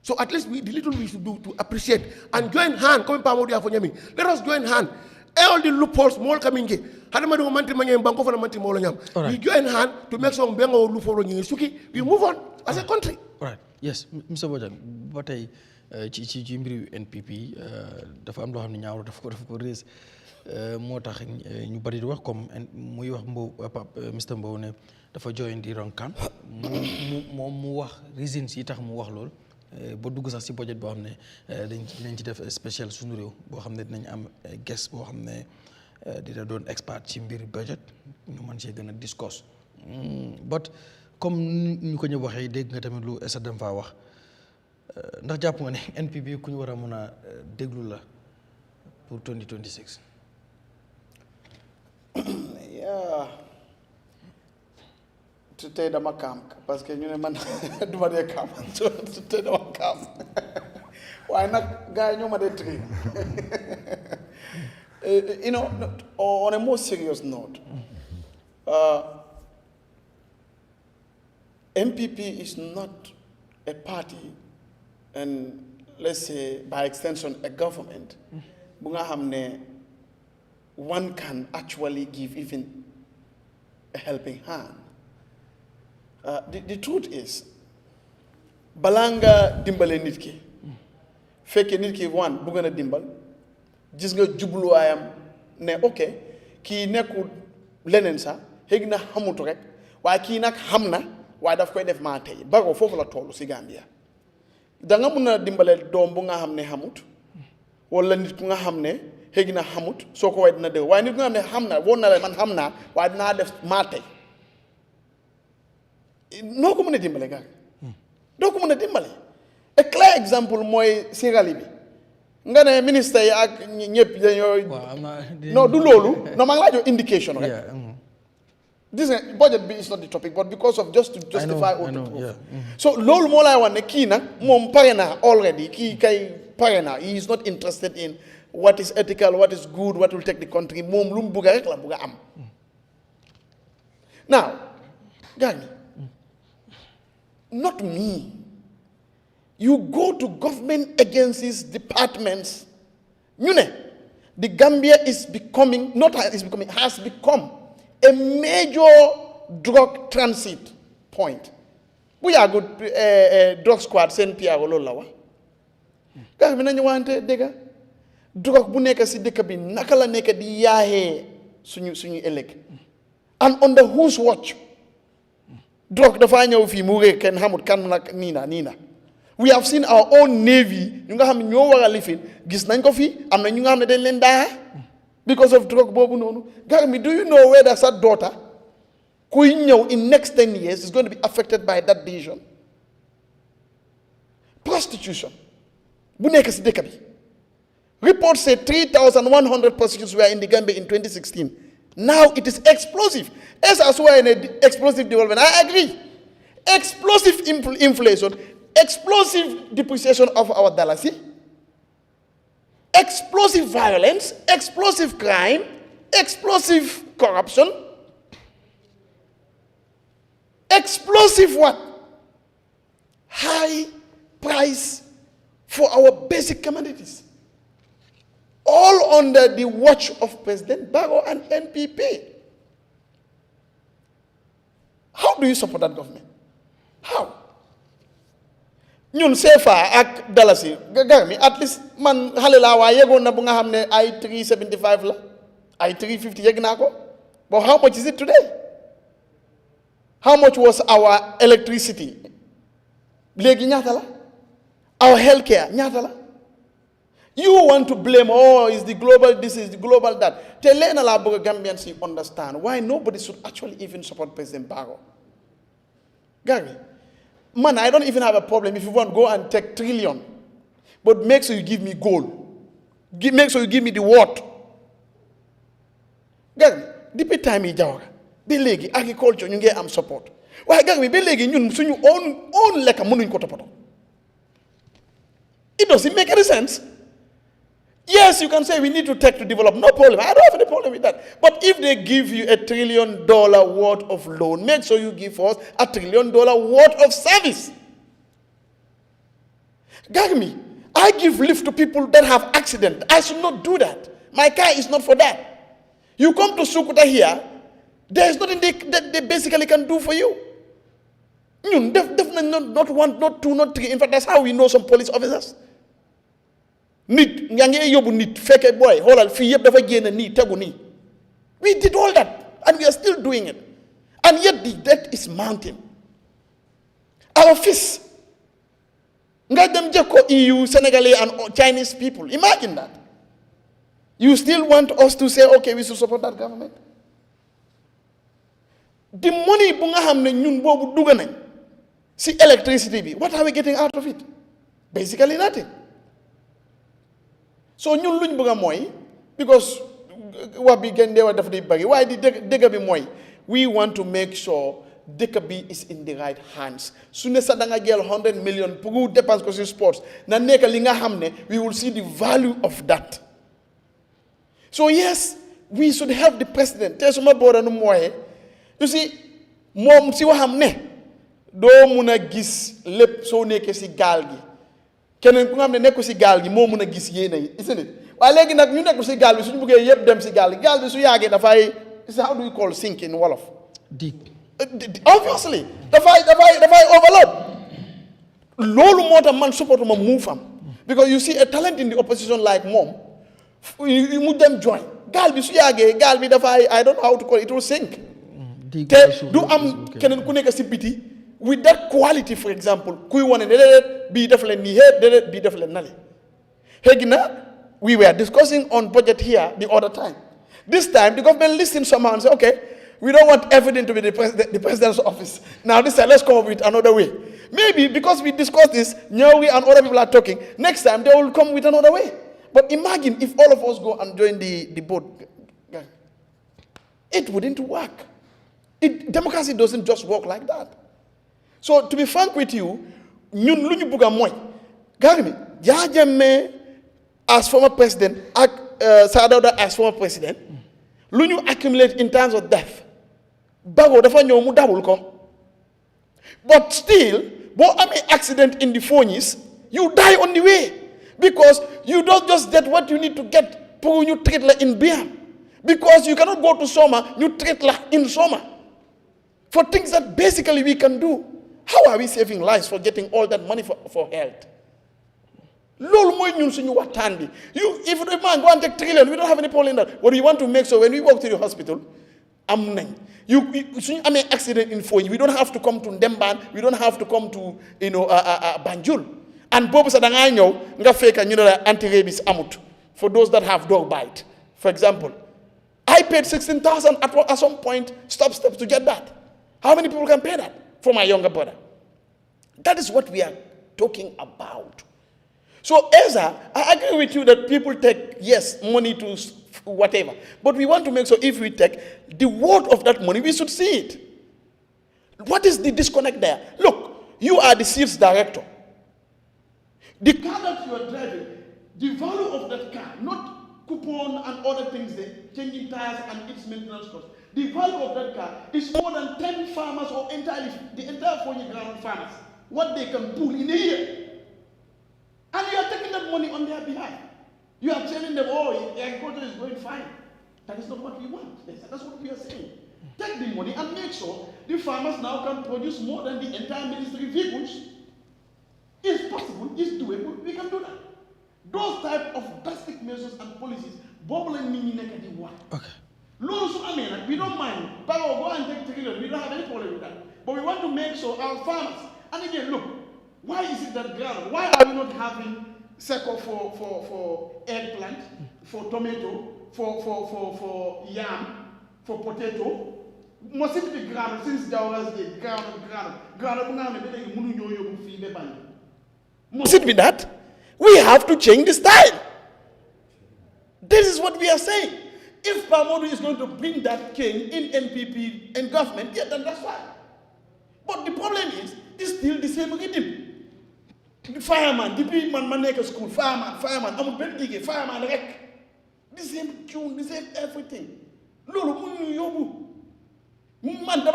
So at least the little we should do to appreciate and join hand. Let us join hand. All the loopholes, more coming here. We join hand to make some bengo loophole. We move on as a country. Right. Yes, Mr. Bojang. But ci mbiru NPP dafa am lo xamni ñaaw dafa ko rees motax ñu bari di wax comme muy wax Mr. Mbowe ne dafa join di rankan mu wax reasons yi tax mu wax lool. Ba dugg sax ci budget boo xam ne dinañ ci def spécial Sunu Réew boo xam ne dinañ am guest boo xam ne dina doon expert ci mbir budget ñu mën cee gën a discuss but comme ñu ko ñëw waxee dégg nga tamit lu Essa dem faa wax ndax jàpp nga ne NPP ku ñu war a mën a déglu la pour 2026. Yeah. Today dama kaam parce que ñu ne man duma dee kaam today dama kaam waaye nag gars yi ñoo ma dee tri you know, on a more serious note, MPP is not a party and let's say by extension a government bu nga xam ne one can actually give even a helping hand. the truth is balaa nga dimbale nit ki fekkee nit ki bu gën a dimbal gis nga jubluwaayam ne ok kii nekkul leneen sax xëy na xamutu rek waaye kii nag xam na waaye daf koy def maa tey Barrow foofu la toll si Gambia da nga mun a dimbale doom bu nga xam ne xamut wala nit ku nga xam ne xëy na xamut soo ko way dina dégg waaye nit ku nga xam ne xam na woon na la man xam naa waaye dinaa def maa tey noo ko mën a dimbale nga doo ko mën a dimbale a clear example mooy si rali bi nga ne ministre yi ak ñëpp dañoo non du loolu non maa ngi laa jox indication rek this budget bi is not the topic but because of just to justify or to prove so loolu moo lay wax ne kii nag moom pare na already kii kay pare na he is not interested in what is ethical what is good what will take the country moom lu mu bugg rek la bugg a am now gars not me. You go to government agencies, departments. You know, the Gambia has become a major drug transit point. We are good drug squad send Pierre Ololawa. Guys, we don't want to dega. Drug buneka si deka bi nakala neka di yahe sunyu elek. And under whose watch? Drug dafa ñew fi mu rek ken xamut kan nak nina. We have seen our own navy ñu nga xam ñoo wara lifin gis nañ ko fi am na ñu nga xam ne dañ leen daa because of drug bobu nonu. Garmi, do you know where that daughter kuy ñew in next 10 years is going to be affected by that decision? Prostitution bu nekk ci dëkk bi. Reports say 3,100 prostitutes were in the Gambia in 2016. Now it is explosive. As well in explosive development. I agree. Explosive inflation, explosive depreciation of our dollar, explosive violence, explosive crime, explosive corruption, explosive what? High price for our basic commodities. All under the watch of President Barrow and NPP. How do you support that government? How? Ñun CFA ak dalasi garmi at least man xale laa waa yegoon na bu nga xam ne ay 375 la ay 350 yeg naa ko. But how much is it today? How much was our electricity? Léegi ñaata la? Our healthcare ñaata la? You want to blame, is the global this, is the global that. Tell Gambians you understand why nobody should actually even support President Barrow. Gary, man, I don't even have a problem if you want to go and take trillion. But make sure you give me gold. Make sure you give me the what. Gary, depuis time yi jawra. Be legi agriculture ñu ngi am support. Why Gary, be legi ñun suñu own lekka mënuñ ko topato. It doesn't make any sense. Yes, you can say we need to take to develop. No problem. I don't have any problem with that. But if they give you $1 trillion worth of loan, make sure you give us $1 trillion worth of service. Gagmi, I give lift to people that have accident. I should not do that. My car is not for that. You come to Sukuta here, there is nothing that they basically can do for you. Definitely not one, not two, not three. In fact, that's how we know some police officers. Nit nga ngi yóbbu nit fekke boy xoolal fii yëpp dafa génn nii tegu nii. We did all that and we are still doing it and yet the debt is mounting. Our fees nga dem jëkko EU, Senegalese and Chinese people. Imagine that. You still want us to say okay we should support that government? The money bu nga xam ne ñun boobu dugg nañ si electricity bi, what are we getting out of it? Basically nothing. So ñun luñ bëgg mooy because wax bi gën dee wax daf di bari waaye di dëgg bi mooy we want to make sure dëkk bi is in the right hands. Su ne sax da nga jël 100 million pour dépense ko si sports na nekk li nga xam ne we will see the value of that. So yes, we should have the president. Te suma boora nu mooy you see moom si waxam ne doo mun a gis lépp soo nekkee si gaal gi. Keneen ku nga xam ne nekku si gaal gi moo mën a gis yéena yi isn't it waaye léegi nag ñu nekku si gaal bi suñu bëggee yëpp dem si gaal bi su yàggee dafay how do you call sink in Wolof? Dig. obviously dafay overload loolu moo tax man support ma move am because you see a talent in the opposition like moom mu dem join gaal bi su yàggee gaal bi dafay I don't know how to call it, it will sink te du am keneen ku nekk si biti with that quality for example kuy wane ne déedéet bii def leen nii déedéet bii def leen nale léegi na we were discussing on budget here the other time. This time, the government listened somehow and said, okay, we don't want everything to be the president's office. Now this time, let's come up with another way. Maybe because we discussed this, Nyawi and other people are talking, next time they will come with another way. But imagine if all of us go and join the boat. It wouldn't work. Democracy doesn't just work like that. So to be frank with you, ñun luñu bëgg moy garmi Yahya Jammeh as former president, Sadauda as former president, lu ñu accumulate in terms of death, Bago dafa ñëw mu double ko. But still, boo amee accident in the phonies, you die on the way because you don't just get what you need to get pour ñu treat la in Biam. Because you cannot go to Soma, you treat la in Soma. For things that basically we can do. How are we saving lives for getting all that money for health? Lol moy ñun suñu waxtaan bi. If the man go and take trillion, we don't have any problem in that. But we want to make sure when we walk to the hospital, am nañ. Suñu amee accident in Foyi, we don't have to come to Ndemban, we don't have to come to Banjul. And boobu sax da ngaa ñëw nga fekk ñu ne la anti-rabies amut for those that have dog bite. For example, I paid 16,000 at some point, steps to get that. How many people can pay that for my younger brother? That is what we are talking about. So, Eza, I agree with you that people take, yes, money to whatever. But we want to make sure if we take the worth of that money, we should see it. What is the disconnect there? Look, you are the sales director. The car that you are driving, the value of that car, not coupon and other things, changing tires and its maintenance cost. The value of that car is more than 10 farmers or the entire 40 ground farmers. What they can pull in a year. And you are taking that money on their behalf. You are telling them, oh, the agriculture is going fine. That is not what we want. That's what we are saying. Take the money and make sure the farmers now can produce more than the entire ministry vehicles. It's possible, it's doable, we can do that. Those type of drastic measures and policies, okay. We don't mind. Go and take trillion. We don't have any problem with that. But we want to make sure our farmers, and again, look, why is it that ground? Why are we not having circle for eggplant, for tomato, for yam, for potato? Most of the ground since there was the ground. Must it be that? We have to change the style. This is what we are saying. If Modou is going to bring that change in NPP and government, yeah, then that's fine. But the problem is, it's still the same rhythm. The fireman, the big man make a school, fireman, I'm a big fireman, the same tune, the same everything. Lolo, man,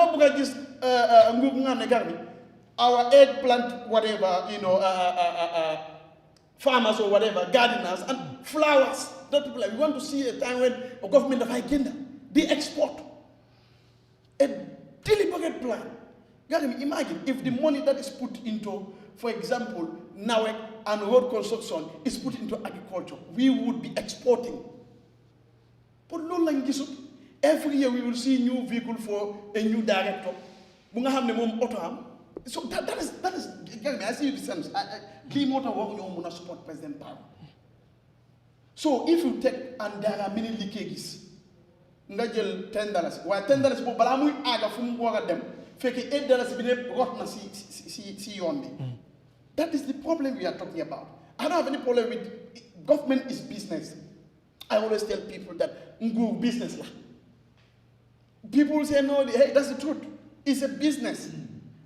our eggplant, whatever, farmers or whatever, gardeners, and flowers. That people, we want to see a time when a government of agenda, they export a deliberate plan. Imagine if the money that is put into, for example, NAWEC and road construction is put into agriculture, we would be exporting. But no longer every year we will see new vehicle for a new director. So that is I see the sense. Clean motor work you want to support President Power. So if you take and there are many leakages, nga jël $10. Waaye $10 boobu balaa muy aaga fu mu war a dem fekk $8 bi ne rot na si yoon bi. That is the problem we are talking about. I don't have any problem with government is business. I always tell people that nguur business la. People say no, hey, that's the truth. It's a business.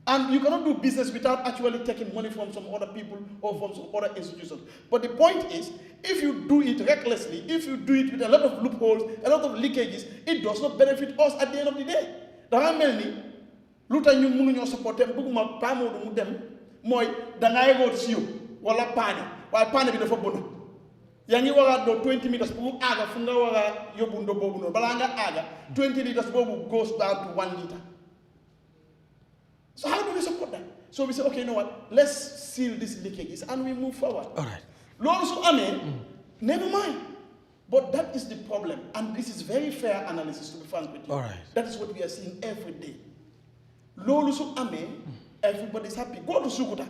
And you cannot do business without actually taking money from some other people or from some other institutions. But the point is, if you do it recklessly, if you do it with a lot of loopholes, a lot of leakages, it does not benefit us at the end of the day. Danga melni luta ñu mënu ñoo supporter bëgguma pa Modou mu dem moy da ngay root si yow wala paane waaye paane bi dafa bon yaa ngi war a do 20 meters pour aaga fu nga war a yóbbu ndo boobu noonu balaa nga aaga 20 liters boobu goes down to 1 liter. So how do we support that? So we say, okay, you know what? Let's seal these leakages and we move forward. All right. Lord, so never mind. But that is the problem, and this is very fair analysis, to be frank with you. All right. That is what we are seeing every day. Lord, so everybody's happy. Go to Sukuta.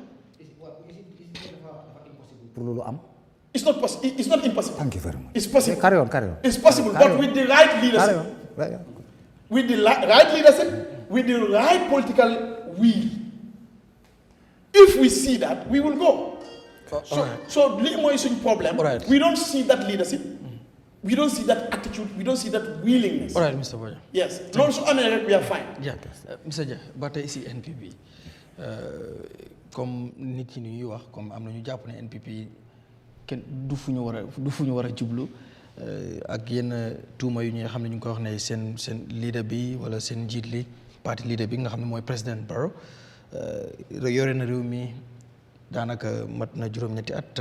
It's not possible. It's not impossible. Thank you very much. It's possible. Carry on. It's possible, but with the right leadership. With the right leadership, with the right political will. If we see that, we will go. So Limo is a problem. Right. We don't see that leadership. We don't see that attitude. We don't see that willingness. All right, Mr. Boya. Yes. Non so amee we are fine. Yeah. Mr. Dia ba tey si NPP comme nit ñi ñuy wax comme am na ñu jàpp ne NPP kenn du fu ñu war a jublu ak yenn tuuma yu ñi nga xam ne ñu ngi koy wax ne seen leader bi wala seen njiit li parti leader bi nga xam ne mooy président Barrow yore na réew mi daanaka mat na juróom-ñetti at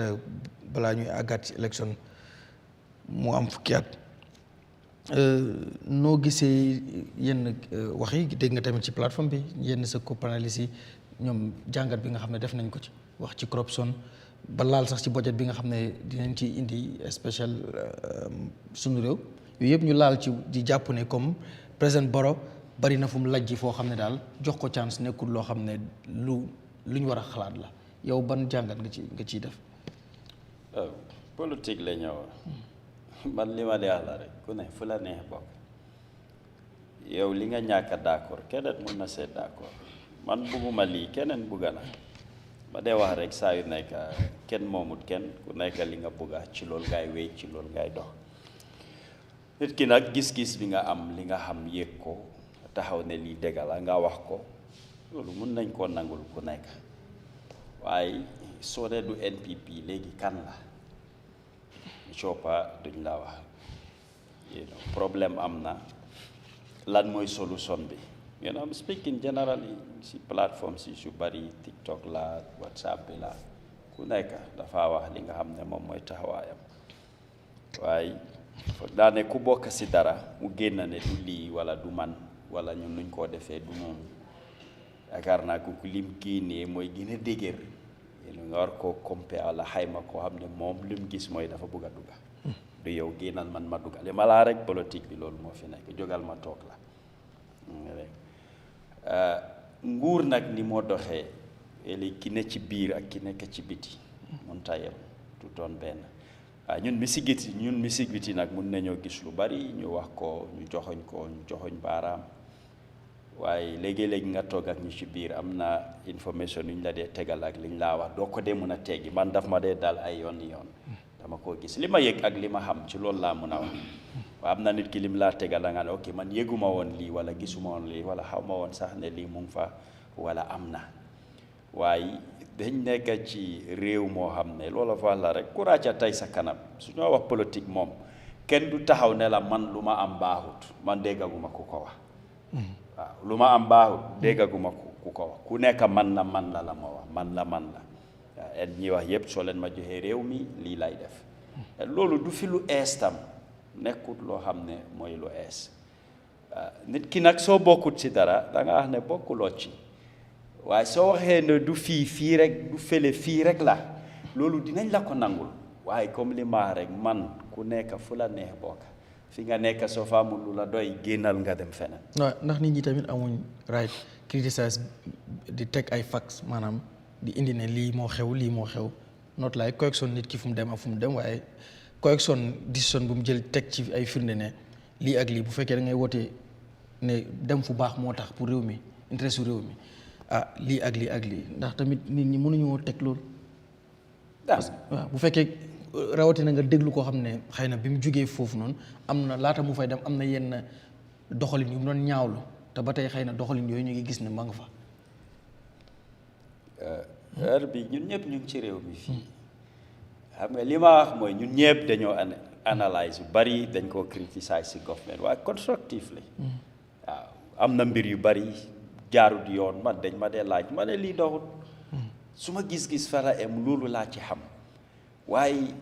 balaa ñuy àggaat ci élection mu am fukki at noo gisee yenn wax yi dégg nga tamit ci plateforme bi yenn sa co-panélistes yi ñoom jàngat bi nga xam ne def nañ ko ci wax ci corruption ba laal sax ci budget bi nga xam ne dinañ ci indi spécial sunu réew yooyu yëpp ñu laal ci di jàpp ne comme président Barrow bari na fu mu lajji foo xam ne daal jox ko chance nekkul loo xam ne lu ñu war a xalaat la yow ban jàngat nga ciy def. politique la ñëw man li ma dee la rek ku ne fu la neex bokk yow li nga ñàkk a d'accord keneen mun na seet d'accord man bugguma lii keneen bugga na ma dee wax rek saa yu nekk kenn moomut kenn ku nekk li nga bugga ci loolu ngay wéy ci loolu ngay dox nit ki nag gis-gis bi nga am li nga xam yëg ko taxaw ne lii dëgg la nga wax ko loolu mun nañ koo nangul ku nekk waaye soo dee du NPP léegi kan la coppa duñ la wax problème am na lan mooy solution bi I'm speaking generally si plateforme si su bari TikTok la WhatsApp bi la ku nekk dafa wax li nga xam ne moom mooy taxawaayam waaye foog daa ne ku bokk si dara mu génn ne du lii wala du man wala ñun nuñ koo defee du noonu yaakaar naa ku lim génnee mooy gën a dëgër nga war koo compare wala xayma koo xam ne moom lim gis mooy dafa bëgg a dugga du yow génnal man ma dugga li ma laa rek politique bi loolu moo fi nekk jógal ma toog la nguur nag ni moo doxee léegi ki ne ci biir ak ki nekk ci biti mun tayem tout doon benn waaw ñun misig biti nag mun nañoo gis lu bari ñu wax ko ñu joxoñ baaraam waaye léegi-léegi nga toog ak ñu ci biir am na information yu ñu la dee tegal ak liñ laa wax doo ko dee mun a teggi man daf ma dee dal ay yoon dama koo gis li ma yëg ak li ma xam ci loolu laa mun a wax waaye am na nit ki lim laa tegal da nga ne ok man yëguma woon lii wala gisuma woon lii wala xaw ma woon sax ne lii mu ngi fa wala am na waaye dañ nekk ci réew moo xam ne loola fa la rek ku ràcca tey sa kanam su ñoo wax politique moom kenn du taxaw ne la man lu ma am baaxut man déggaguma ku ko wax waaw lu ma am baaxut déggaguma ku ko wax ku nekk man la la ma wax man la waaw ñi wax yëpp soo leen ma joxee réew mi lii lay def loolu du fi lu ees tam nekkut loo xam ne mooy lu ees nit ki nag soo bokkut ci dara da nga wax ne bokkuloo ci waaye soo waxee ne du fii rek du fële fii rek la loolu dinañ la ko nangul waaye comme li ma rek man ku nekk fu la neex bokk fi nga nekk soo fa amul lu la doy génnal nga dem feneen. ndax nit ñi tamit amuñ right criticize di teg ay facts maanaam di indi ne lii moo xew not like correction nit ki fu mu dem ak fu mu dem waaye correction décision bu mu jël teg ci ay firnde ne lii ak lii bu fekkee da ngay wootee ne dem fu baax moo tax pour réew mi intérêt su réew mi lii ak lii ndax tamit nit ñi mënuñoo teg loolu. waaw bu fekkee rawatina nga déglu koo xam ne xëy na bi mu jógee foofu noonu am na laata mu fay dem am na yenn doxalin yu mu doon ñaawlu te ba tey xëy na doxalin yooyu ñu ngi gis ne ma nga fa. heure bi ñun ñëpp ñu ngi ci réew mi fii xam nga li ma wax mooy ñun ñëpp dañoo analyse yu bari dañ koo criticize si government waaye constructively waaw am na mbir yu bari jaarut yoon man dañ ma dee laaj ma ne lii doxut su ma gis-gis fara em loolu laa ci xam waaye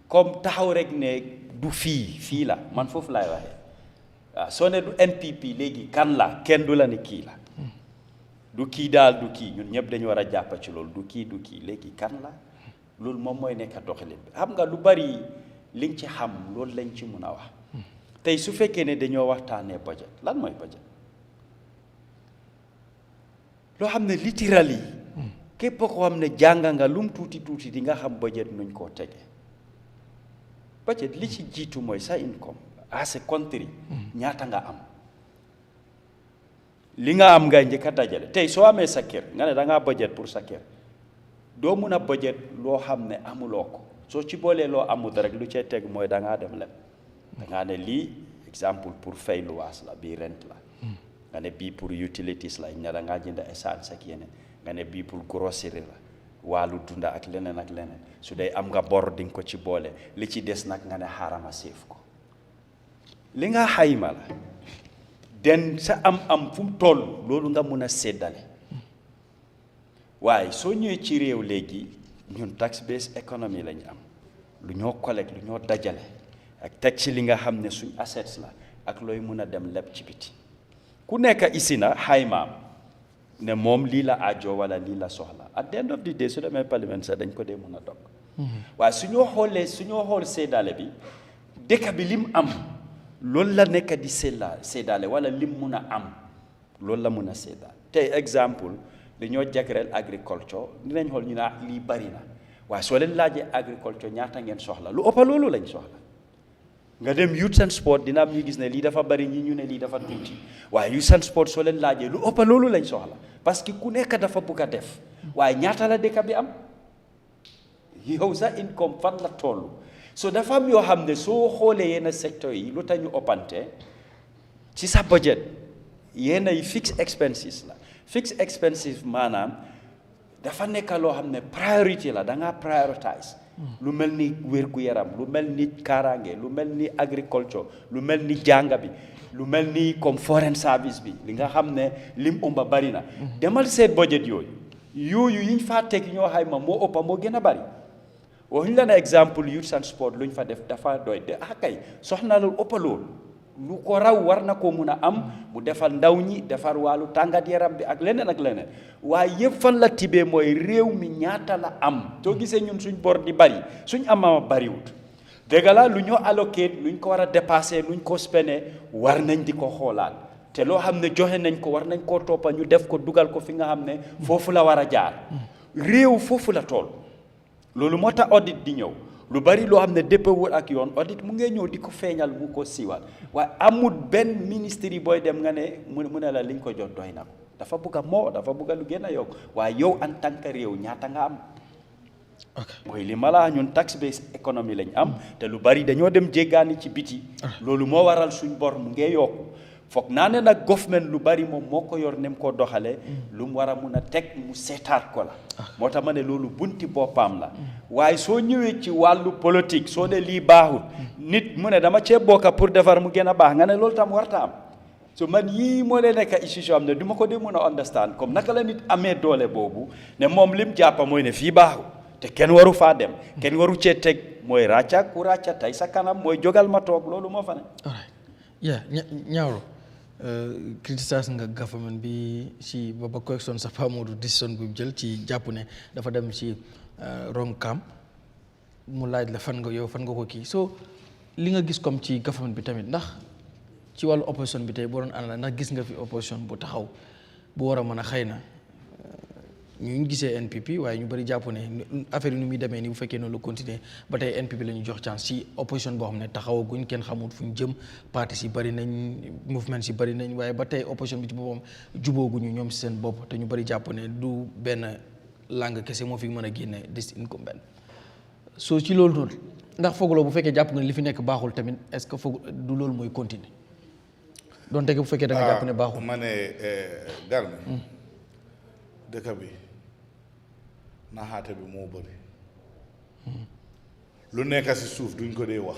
comme taxaw rek ne du fii la man foofu laay waxee waaw soo ne du NPP léegi kan la kenn du la ne kii la du kii daal du kii ñun ñëpp dañu war a jàpp ci loolu du kii léegi kan la loolu moom mooy nekk doxalin bi xam nga lu bari liñ ci xam loolu lañ ci mun a wax tey su fekkee ne dañoo waxtaanee budget lan mooy budget loo xam ne literally képp koo xam ne jàng nga lum tuuti di nga xam budget nuñ koo tege budget li ci jiitu mooy sa income as a country ñaata nga am li nga am ngay njëkk a dajale tey soo amee sa kër nga ne da ngaa budget pour sa kër doo mun a budget loo xam ne amuloo ko soo ci boolee loo amul rek lu cee teg mooy da ngaa dem leb da ngaa ne lii exemple pour fay luwaas la bii rent la nga ne bii pour utilities la ne da ngaa jënd essence ak yeneen nga ne bii pour grocery la wàllu dunda ak leneen su dee am nga bor di nga ko ci boole li ci des nag nga ne xaarama séef ko li nga xayma la den sa am fu mu toll loolu nga mun a séddale waaye soo ñëwee ci réew léegi ñun tax based economy lañ am lu ñoo collecte lu ñoo dajale ak teg ci li nga xam ne suñ assets la ak looy mun a dem leb ci biti ku nekk isi na xaymaam ne moom lii la aajo wala lii la soxla at the end of the day su demee parlement sax dañ ko dee mun a dog waaye su ñoo xool séddale bi dëkk bi lim am loolu la nekk di séddale wala lim mun a am loolu la mun a séddale tey exemple dañoo jagleel agriculture dinañ xool ñu ne lii bari na waaye soo leen laajee agriculture ñaata ngeen soxla lu ëpp loolu lañ soxla nga dem youth and sport dina am ñu gis ne lii dafa bari ñi ñu ne lii dafa tuuti waaye youth and sport soo leen laajee lu ëpp loolu lañ soxla parce que ku nekk dafa bugg a def waaye ñaata la dëkk bi am yow sa income fan la toll so dafa am yoo xam ne soo xoolee yenn secteur yi lu tax ñu ëppante ci sa budget yenn yi fixed expenses la fixed expenses maanaam dafa nekk loo xam ne priority la da ngaa prioritize lu mel ni wér-gu-yaram lu mel ni kaaraange lu mel ni agriculture lu mel ni jànga bi lu mel ni comme foreign service bi li nga xam ne lim umba bari na demal seet budget yooyu yiñ faa teg ñoo xayma moo ëppa moo gën a bari waxuñ la ne exemple youth and sport luñ fa def dafa doy de kay soxna loolu ëppa loolu lu ko raw war na ko mun a am mu defal ndaw ñi defar wàllu tàngat yaram bi ak leneen waaye yëpp fan la tibee mooy réew mi ñaata la am soo gisee ñun suñ bor di bari suñ amama bariwut dëgg la lu ñoo allocate luñ ko war a dépasser luñ ko spene war nañ di ko xoolaat te loo xam ne joxe nañ ko war nañ koo toppa ñu def ko dugal ko fi nga xam ne foofu la war a jaar réew foofu la tool loolu moo tax audit di ñëw lu bari loo xam ne dëppawul ak yoon audit mu ngee ñëw di ko feeñal mu ko siiwal waaye amul benn ministre yi booy dem nga ne mu ne la liñ ko jot doy na ko dafa bugg a dafa bugg a lu gën a yokk waaye yow en tant que réew ñaata nga am mooy li ma la ñun tax based economy lañ am te lu bari dañoo dem jéggaani ci biti loolu moo waral suñ bor mu ngee yokku foog naa ne nag government lu bari moom moo ko yor nem koo doxalee lu mu war a mun a teg mu seetaat ko la moo tax ma ne loolu bunti boppam la waaye soo ñëwee ci wàllu politique soo ne lii baaxul nit mu ne dama cee bokka pour defar mu gën a baax nga ne loolu tam warta am so man yii moo leen nekk issue yoo xam ne du ma ko dee mun a understand comme naka la nit amee doole boobu ne moom lim jàppa mooy ne fii baaxul te kenn waru faa dem kenn waru cee teg mooy ràcca ku ràcca tey sa kanam mooy jógal ma toog loolu moo fa ne ñaawlo criticize nga government bi ci ba correction sa Pa Modou décision bu jël ci jàpp ne dafa dem ci wrong camp mu laaj la fan nga ko kii so li nga gis comme ci government bi tamit ndax ci wàllu opposition bi tey boo doon ànd ndax gis nga fi opposition bu taxaw bu war a mën a xëy na ñu gisee NPP waaye ñu bëri jàpp ne affaire yi nu muy demee ni bu fekkee noonu la continuer ba tey NPP la ñu jox chance ci opposition boo xam ne taxawaguñ kenn xamul fu ñu jëm parti si bëri nañ mouvement si bëri nañ waaye ba tey opposition bi ci boppam jubóoguñu ñoom si seen bopp te ñu bëri jàpp ne du benn langue kese moo fi mën a génne dis incumbent soo ci loolu noonu ndax fooguloo bu fekkee jàpp nga li fi nekk baaxul tamit est-ce que foog du loolu mooy continuer doon tege bu fekkee da nga jàpp ne baaxul. ma ne Garmi dëkk bi naxaate bi moo bëri lu nekk si suuf duñ ko dee wax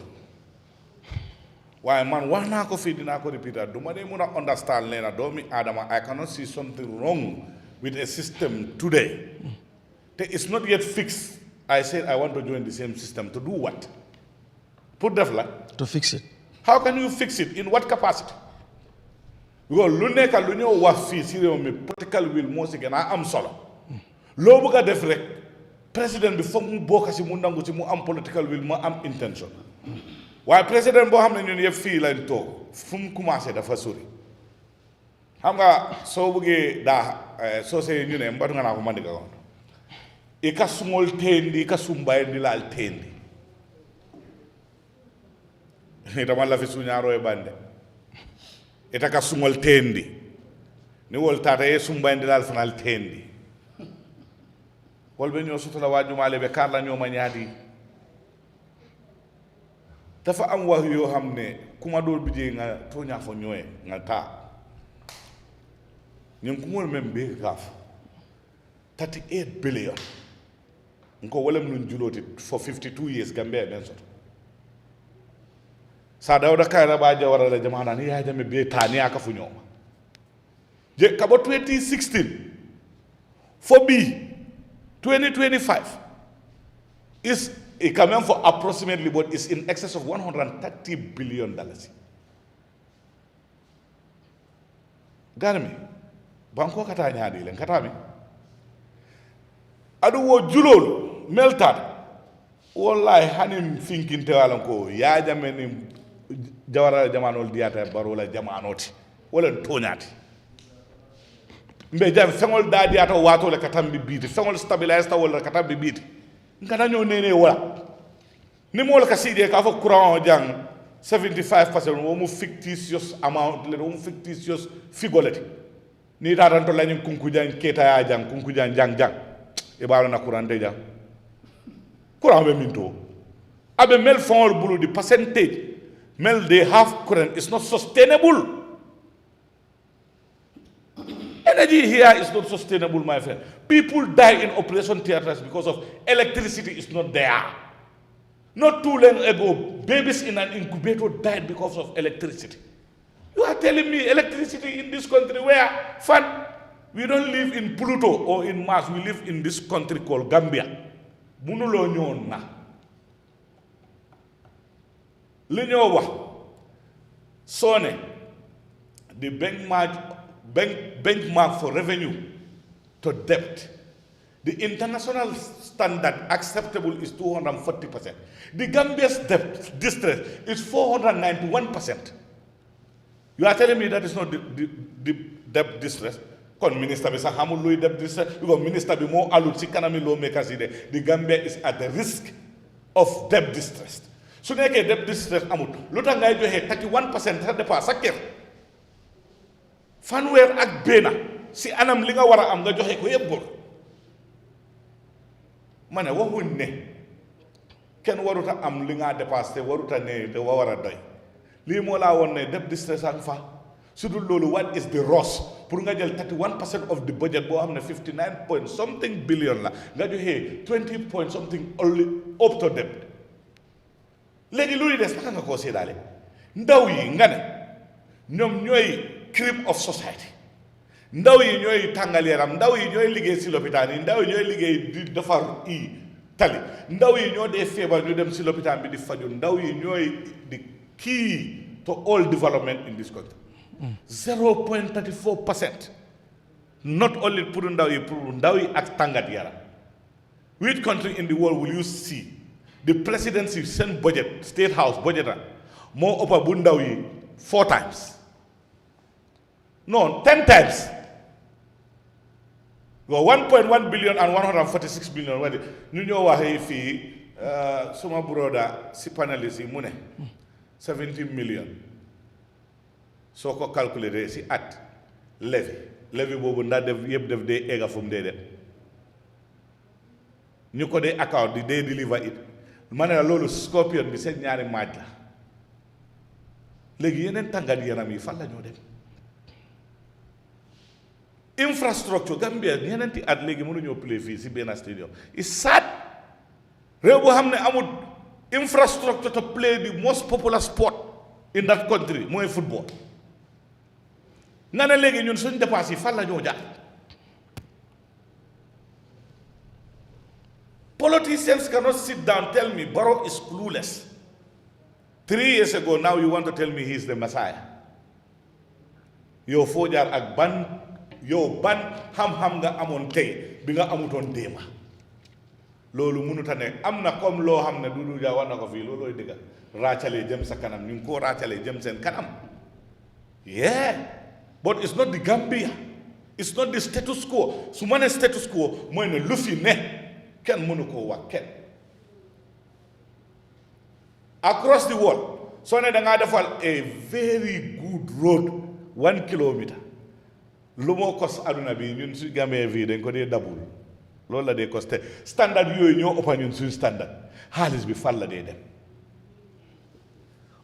waaye man wax naa ko fii dinaa ko répéter du ma dee mun a understand leena doomi aadama I cannot see something wrong with a system today te it's not yet fixed I said I want to join the same system to do what pour def la to fix it how can you fix it in what capacity because lu nekk lu ñoo wax fii si réew mi political will moo si gën a am solo loo bëgg a def rek président bi foog mu bokk si mu nangu si mu am political will mu am intention waaye président boo xam ne ñun yëpp fii lañ toog fu mu commencé dafa sori xam nga soo bëggee daa soo see ñu ne mbatu nga naa ko man di ko i ka sumol tendi i ka sumbayindi laal tendi dama la fi suñaaro e bande ita ka sumol tendi ni wol tata ye sumbayindi laal fanal tendi wol be ñoo sutola waajumale be karla ñoo ma ñaadi dafa am wax yoo xam ne kuma dool bi jee nga tooñaa fo ñooye nga taa ñun kumol même be kaaf 38 billion nko wolem nun juloti for 52 years Gambia ben soto sa dawda kayra ba jawara la jamana ni ya jame be tani aka fu ñoma je kabo 2016 for B 2025 is it coming for approximately but is in excess of $130 billion. Garmi banko kata nyaadi len kata mi adu wo julol meltat wallahi hanin finkinte walan ko ya jame ni jawara jamanol diata barola jamanoti wala toñati mbe jam fengol da diata wato le katambi biti fengol stabilize ta wala katambi biti ngana ñoo nene wala ni mo la kaside ka fa courant jang 75% wo mu fictitious amount le wo mu fictitious figolati ni ta tan to lañu kunku jang keta ya jang kunku jang jang e baalo na courant de jang courant be minto abe mel fond bulu di percentage mel they have current is not sustainable. Energy here is not sustainable, my friend. People die in operation theaters because of electricity is not there. Not too long ago, babies in an incubator died because of electricity. You are telling me electricity in this country where, fun, we don't live in Pluto or in Mars, we live in this country called Gambia. Munulo nyon na. Linyowa, Sone, the benchmark for revenue to debt. The international standard acceptable is 240%. The Gambia's debt distress is 491%. You are telling me that is not the debt distress? Kon minister be sa hamul luy debt distress because minister be mo alut ci kanami lawmakers yi de the Gambia is at the risk of debt distress. Su nekkee debt distress amut lu tax ngay joxe 31% sa dépense sa kër fanweer ak benn si anam li nga war a am nga joxe ko yëpp bor ma ne waxuñ ne kenn waruta am li nga dépassé waruta ne te war a doy lii moo laa woon ne debt distress ak fa su dul loolu what is the rush pour nga jël 31% of the budget boo xam ne 59 point something billion la nga joxe 20 point something only up to debt léegi luy des naka nga koo séddaale ndaw yi nga ne ñoom ñooy cream of society ndaw yi ñooy tàngal yaram ndaw yi ñooy liggéey si lopitaan yi ndaw yi ñooy liggéey di defar tali ndaw yi ñoo dee feebar ñu dem si lopitaan bi di faju ndaw yi ñooy di key to all development in this country 0.34% not only pour ndaw yi ak tàngat yaram which country in the world will you see the presidency send budget state house budget moo ëppa bu ndaw yi 4 times no 10 times go 1.1 billion and 146 billion wadi ñu ñoo waxee fii suma broda si panelist yi mu ne 17 million soo ko calculer si at levy boobu ndax def yëpp def dee egga fu mu dee dem ñu ko dee account di dee deliver it ma ne la loolu scorpion bi seen ñaari maaj la léegi yeneen tàngat yaram yi fan la ñoo dem infrastructure Gambia ñeneenti at léegi mënuñoo play fii si benn stadium it's sad réew boo xam ne amul infrastructure to play the most popular sport in that country mooy football nga ne léegi ñun suñ dépense yi fan la ñoo jaar politicians cannot sit down tell me Barrow is clueless 3 years ago now you want to tell me he is the Messiah yow foo jaar ak ban xam-xam nga amoon tey bi nga amutoon déema loolu mënut a ne am na comme loo xam ne Dudu Dia wax na ko fii loolooy dëgga raacalee jëm sa kanam ñu ngi koo raacalee jëm seen kanam yeah but it's not the Gambia it's not the status quo su ma ne status quo mooy ne lu fi ne kenn mënu koo wax kenn across the world soo ne da ngaa defal a very good road 1 kilometre lu moo kos aduna bi ñun su Gambie fii dañ ko dee dabul loolu la dee costé standard yooyu ñoo ëppa ñun suñu standard xaalis bi fan la dee dem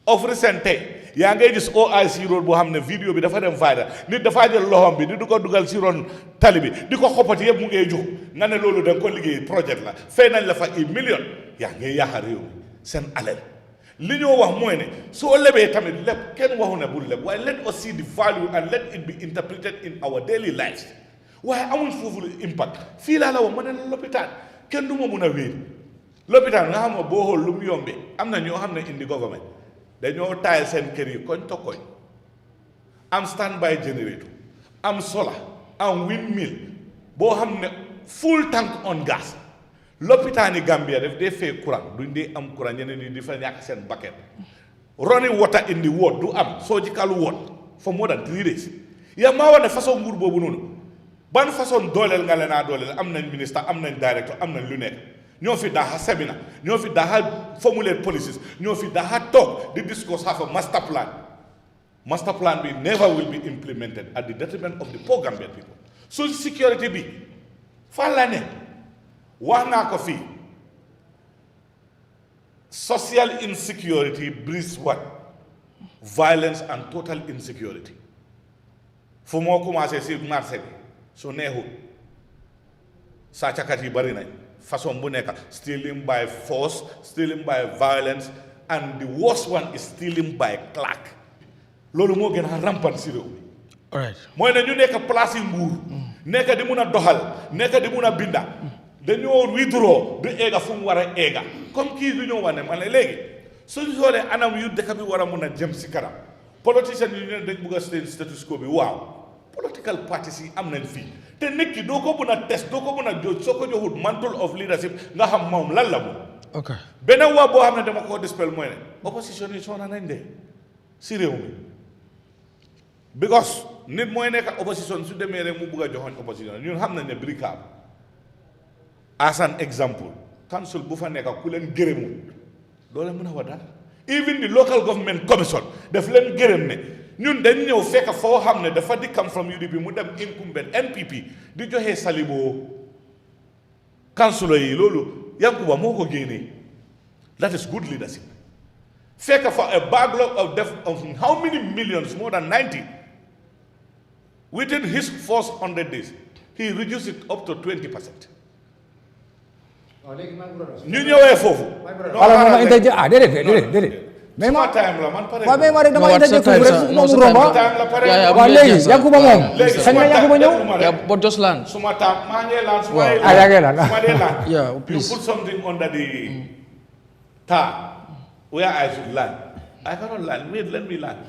of recent tey yaa ngay gis OIC road boo xam ne vidéo bi dafa dem viral nit dafaa jël loxoom bi di du ko dugal si ron tali bi di ko xoppati yëpp mu ngay jóg nga ne loolu da nga ko liggéey projet la fay nañ la fa 1 million yaa ngay yaaxa réew mi seen alal li ñoo wax mooy ne soo lebee tamit leb kenn waxu ne bul leb waaye let us see the value and let it be interpreted in our daily lives waaye amuñ foofu impact fii laa la wax ma ne la lopitaan kenn du ma mun a wéer lopitaan nga xam ne boo xool lu mu yombee am na ñoo xam ne indi government dañoo taayal seen kër yi koñ to koñ am standby generator am solar am windmill boo xam ne full tank on gas lopitaani Gambia def dee fay courant duñ dee am courant ñeneen ñi di fa ñàkk seen bucket running water in the ward du am surgical ward for more than 3 days yaa maa wax ne façon nguur boobu noonu ban façon dooleel nga leen a dooleel am nañ ministre am nañ directeur am nañ lu nekk ñoo fi daaxa seminar ñoo fi daaxa formulate policies ñoo fi daaxa toog di discuss have a master plan bi never will be implemented at the detriment of the poor Gambian people so security bi fan la ne wax naa ko fii social insecurity breeds what violence and total insecurity fu moo commencé si marché bi su neexul sàccakat yi bari nañ façon bu nekk stealing by force stealing by violence and the worst one is stealing by clerk loolu moo gën a rampant si réew mi mooy ne ñu nekk place yi nguur nekk di mun a doxal nekk di mun a binda dañoo withdraw du eega fu mu war a eega comme kii du ñoo wax ne man ne léegi suñu xoolee anam yu dëkk bi war a mun a jëm si kanam politiciens yi ñu ne dañ bugg a seen status quo bi waaw political parties yi am nañ fii te nit ki doo ko mun a test doo ko mun a jox soo ko joxut mantle of leadership nga xam moom lan la moom ok beneen waa boo xam ne dama koo dispel mooy ne opposition yi soona nañ de si réew mi because nit mooy nekk opposition su demee rek mu bugg a joxoñ opposition ñun xam nañ ne bricab as an example council bu fa nekk ku leen gërëmul doo leen mën a wax dara even the local government commission daf leen gërëm ne ñun dañ ñëw fekk foo xam ne dafa di come from UDP mu dem incumbent NPP di joxe saliboo councilor yi loolu Yankuba moo ko génnee that is good leadership fekk fa a backlog of def of how many millions more than 90 within his first 100 days he reduced it up to 20%. ñu ñëwee foofu. alors ma interje déedéet mais ma time la man pare. waaw mais ma rek dama interje foofu rek moom romba waaw léegi Yankuba moom xëy na Yankuba ñëw but just land suma time maa ngi land suma yaa ngi land suma dee land yeah you please put something under the tar where I should land I cannot land wait let me land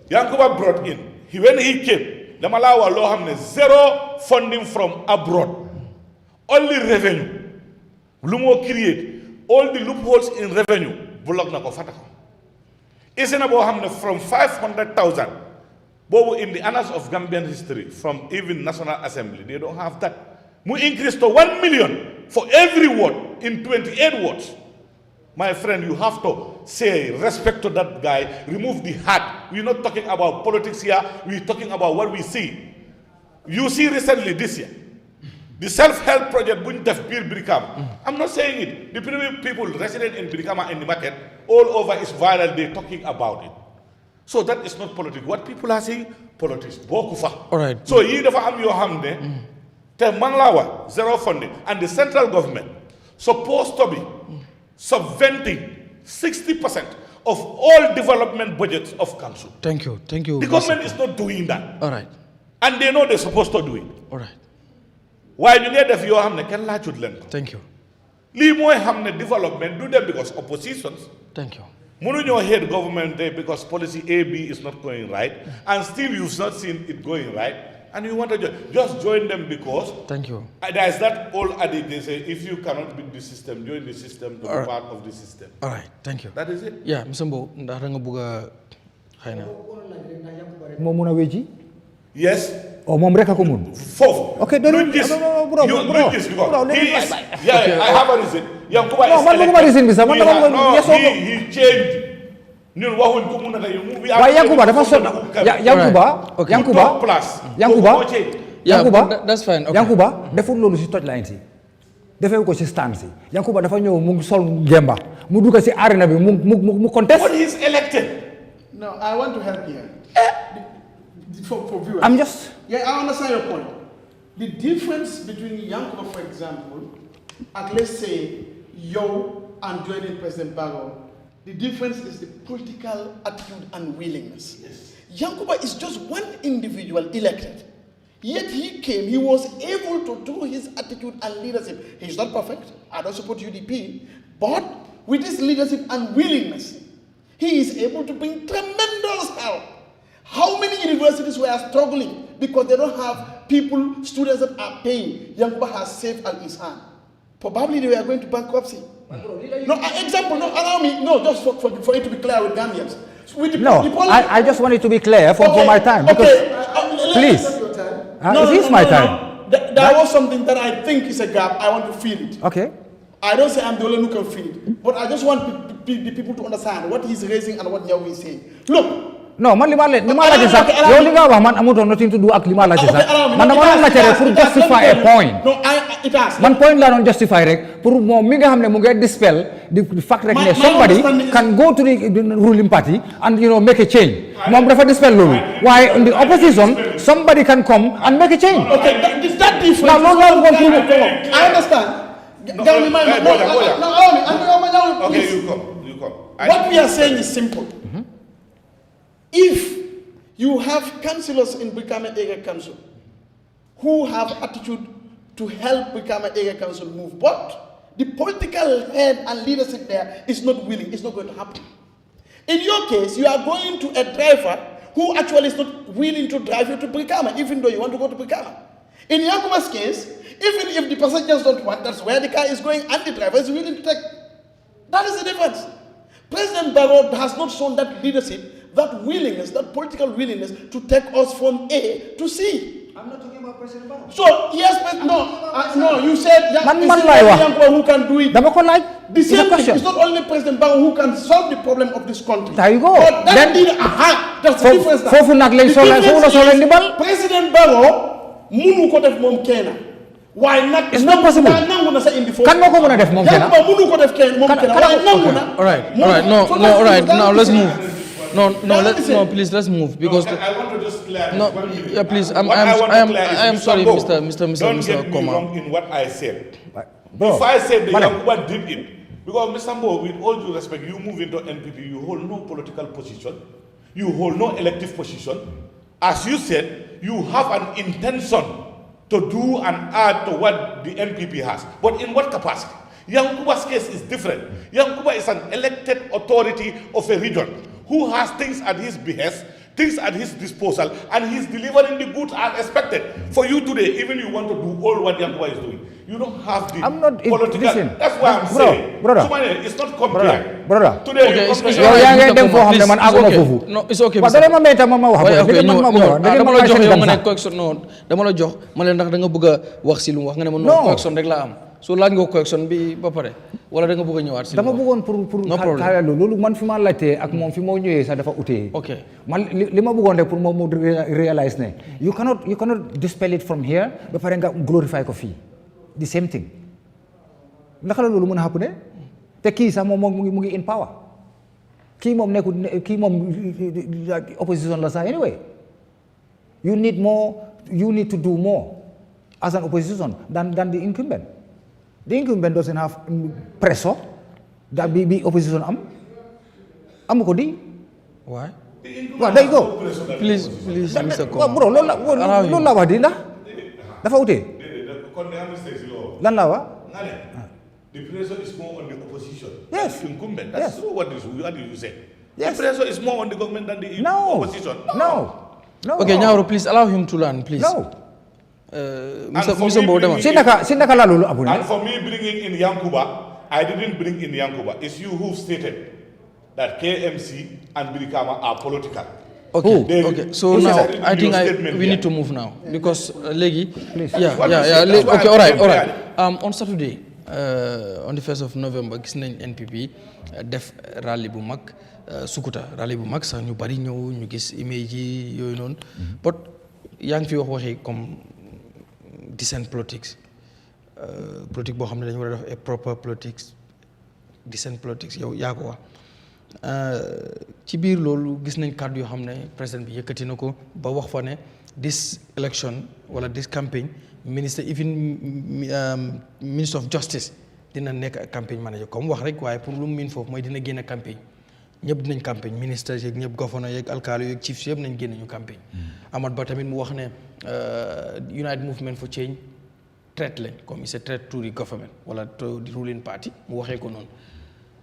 Yankuba brought in when he came dama laa wax loo xam ne zero funding from abroad only revenue lu moo create all the loopholes in revenue block na ko fata ko is na boo xam ne from 500,000 boobu in the annals of Gambian history from even National Assembly they don't have that mu increase to 1 million for every ward in 28 wards my friend you have to say respect to that guy remove the hat we're not talking about politics here we're talking about what we see you see recently this year the self-help project buñ def biir Brikama I'm not saying it the people resident in Brikama in the market all over is viral they talking about it so that is not politics what people are saying politics bokku fa alright so yii dafa am yoo xam ne te man laa wax zero funding and the central government supposed to be subventing 60% of all development budgets of council thank you the government is not doing that alright and they know they're supposed to do it alright waaye ñu ngee def yoo xam ne kenn laajut leen ko thank you lii mooy xam ne development du dem because oppositions thank you Mënuñoo hate government there because policy A, B is not going right, and still you've not seen it going right, and you want to just join them because. Thank you. There is that old adage they say, if you cannot beat the system, join the system to be part of the system. All right, thank you. That is it. Yeah, Mr. Mbowe, ndax da nga bëgg a xëy na. moo mun a wéji. Yes. Oh, moom rek a ko mun. Foofu. Okay, bro. I have a reason. Yankuba is elected. He changed. ñun waxuñ ko mun a tey waaye Yankuba dafa so Yankuba that's fine. Yankuba deful loolu si toj line si defewu ko si stand si Yankuba dafa ñëw mu sol ngemba mu dugg si arena bi mu contest. But he's elected. No, I want to help here. For viewers. I'm just. Yeah, I understand your point. The difference between Yankuba, for example, and let's say Yo and joining President Barrow, the difference is the political attitude and willingness. Yes. Yankuba is just one individual elected. Yet he came, he was able to do his attitude and leadership. He's not perfect. I don't support UDP. But with his leadership and willingness, he is able to bring tremendous help. How many universities were struggling because they don't have people, students that are paying? Yankuba has saved his hand. Probably they were going to bankruptcy. No, example, no, allow me, no, just for it to be clear with Gambians. With I just want it to be clear for my time. Because, please, it is my time. There was something that I think is a gap. I want to fill it. Okay. I don't say I'm the only one who can fill it. But I just want the people to understand what he's raising and what Yahweh is saying. Look. No, man, lima laje sax yow li nga wax man amutoon nothing to do ak lima laje sax man dama doon laajte rek pour justify a point. No, it has. Man point laa doon justify rek pour moom mi nga xam ne mu ngi dispel the fact rek ne somebody can go to the ruling party and make a change. Moom dafa dispel loolu. While in the opposition somebody can come and make a change. Okay, is that different? Now loolu laa bëggoon pour I understand. Okay, you come. What we are saying is simple. If you have councillors in Brikama Area Council who have attitude to help Brikama Area Council move, but the political head and leadership there is not willing, it's not going to happen. In your case, you are going to a driver who actually is not willing to drive you to Brikama, even though you want to go to Brikama. In Yankuba's case, even if the passengers don't want, that's where the car is going and the driver is willing to take. That is the difference. President Barrow has not shown that leadership, that willingness, that political willingness to take us from A to C. I'm not talking about President Barrow. So, yes, but no, you said Yankuba who can do it. The same thing. It's not only President Barrow who can solve the problem of this country. There you go. But that's the difference. The difference is President Barrow, munu ko def mom kena. Why not? It's not possible. Kan mo ko muna def mom kena. All right. Now let's move. No, please let's move because I want to just clarify. No, yeah, please. I am sorry, Mr. Wrong in what I said. If I said the Yankuba did it, because Mr. Mbowe, with all due respect, you move into NPP, you hold no political position, you hold no elective position. As you said, you have an intention to do and add to what the NPP has. But in what capacity? Yankuba's case is different. Yankuba is an elected authority of a region who has things at his behest, things at his disposal, and he's delivering the goods as expected. For you today, even you want to do all what Yankuba is doing, you don't have the political. Listen, that's why I'm saying, brother, it's not compliant. Brother, today, okay, no, it's okay. But dama la jox ma leen ndax da nga bëgg a wax si lu wax nga ne ma non correction rek la am so laaj nga correction bi ba pare wala da nga bëgg a ñëwaat si dama bëggoon pour xala loolu man fi ma laajtee ak moom fi moo ñëwee sax dafa utee okay man li ma bëggoon rek pour moom mu realize ne you cannot dispel it from here ba pare nga glorify ko fii the same thing naka la loolu mën a happen ne te kii sax moom mu ngi in power kii moom opposition la sax anyway you need to do more as an opposition than the incumbent. The incumbent doesn't have pressure that be opposition amuko di. Why? Well, there you go. Please, Mr. Koma. Bro, loolu la wax di ndax dafa ute. Lan la wax? The pressure is more on the opposition. Yes. The incumbent. That's Yes. true. What did you say? Yes. The pressure is more on the government than the No. opposition. No. Okay, Nyawro, please allow him to learn, please. No. Mr. for Mr. me, Mbowe, demal. Sinaka la lolu abuna. And for me bringing in Yankuba, I didn't bring in Yankuba. It's you who stated that KMC and Birikama are political. Okay, They- okay. So you now said in I think your statement we here. need to move now because Legi. Please. Yeah, What yeah, you yeah. said, that's why Okay, I all right, came all right. here. On Saturday, on the 1st of November, gis nañ NPP def rally bu mag Sukuta rally bu mag sax ñu bari ñëw ñu gis image yi yooyu noonu. But yaa ngi fi waxi comme decent politics politique boo xam ne dañu war a def a proper politics decent politics yow yaa ko wax. Ci biir loolu gis nañ kàddu yoo xam ne président bi yëkkati na ko ba wax fa ne this election wala this campaign minister minister of justice dina nekk campaign manager comme wax rek waaye pour lu mu miin foofu mooy dina génn campagne ñëpp dinañ campagne ministres yeeg ñëpp gouverneur yeeg alkaali yeeg chiefs yëpp nañ génn ñu campagne. Amat Ba tamit mu wax ne United Movement for Change threat lañ comme it's a threat to the government wala to the ruling party mu waxee ko noonu.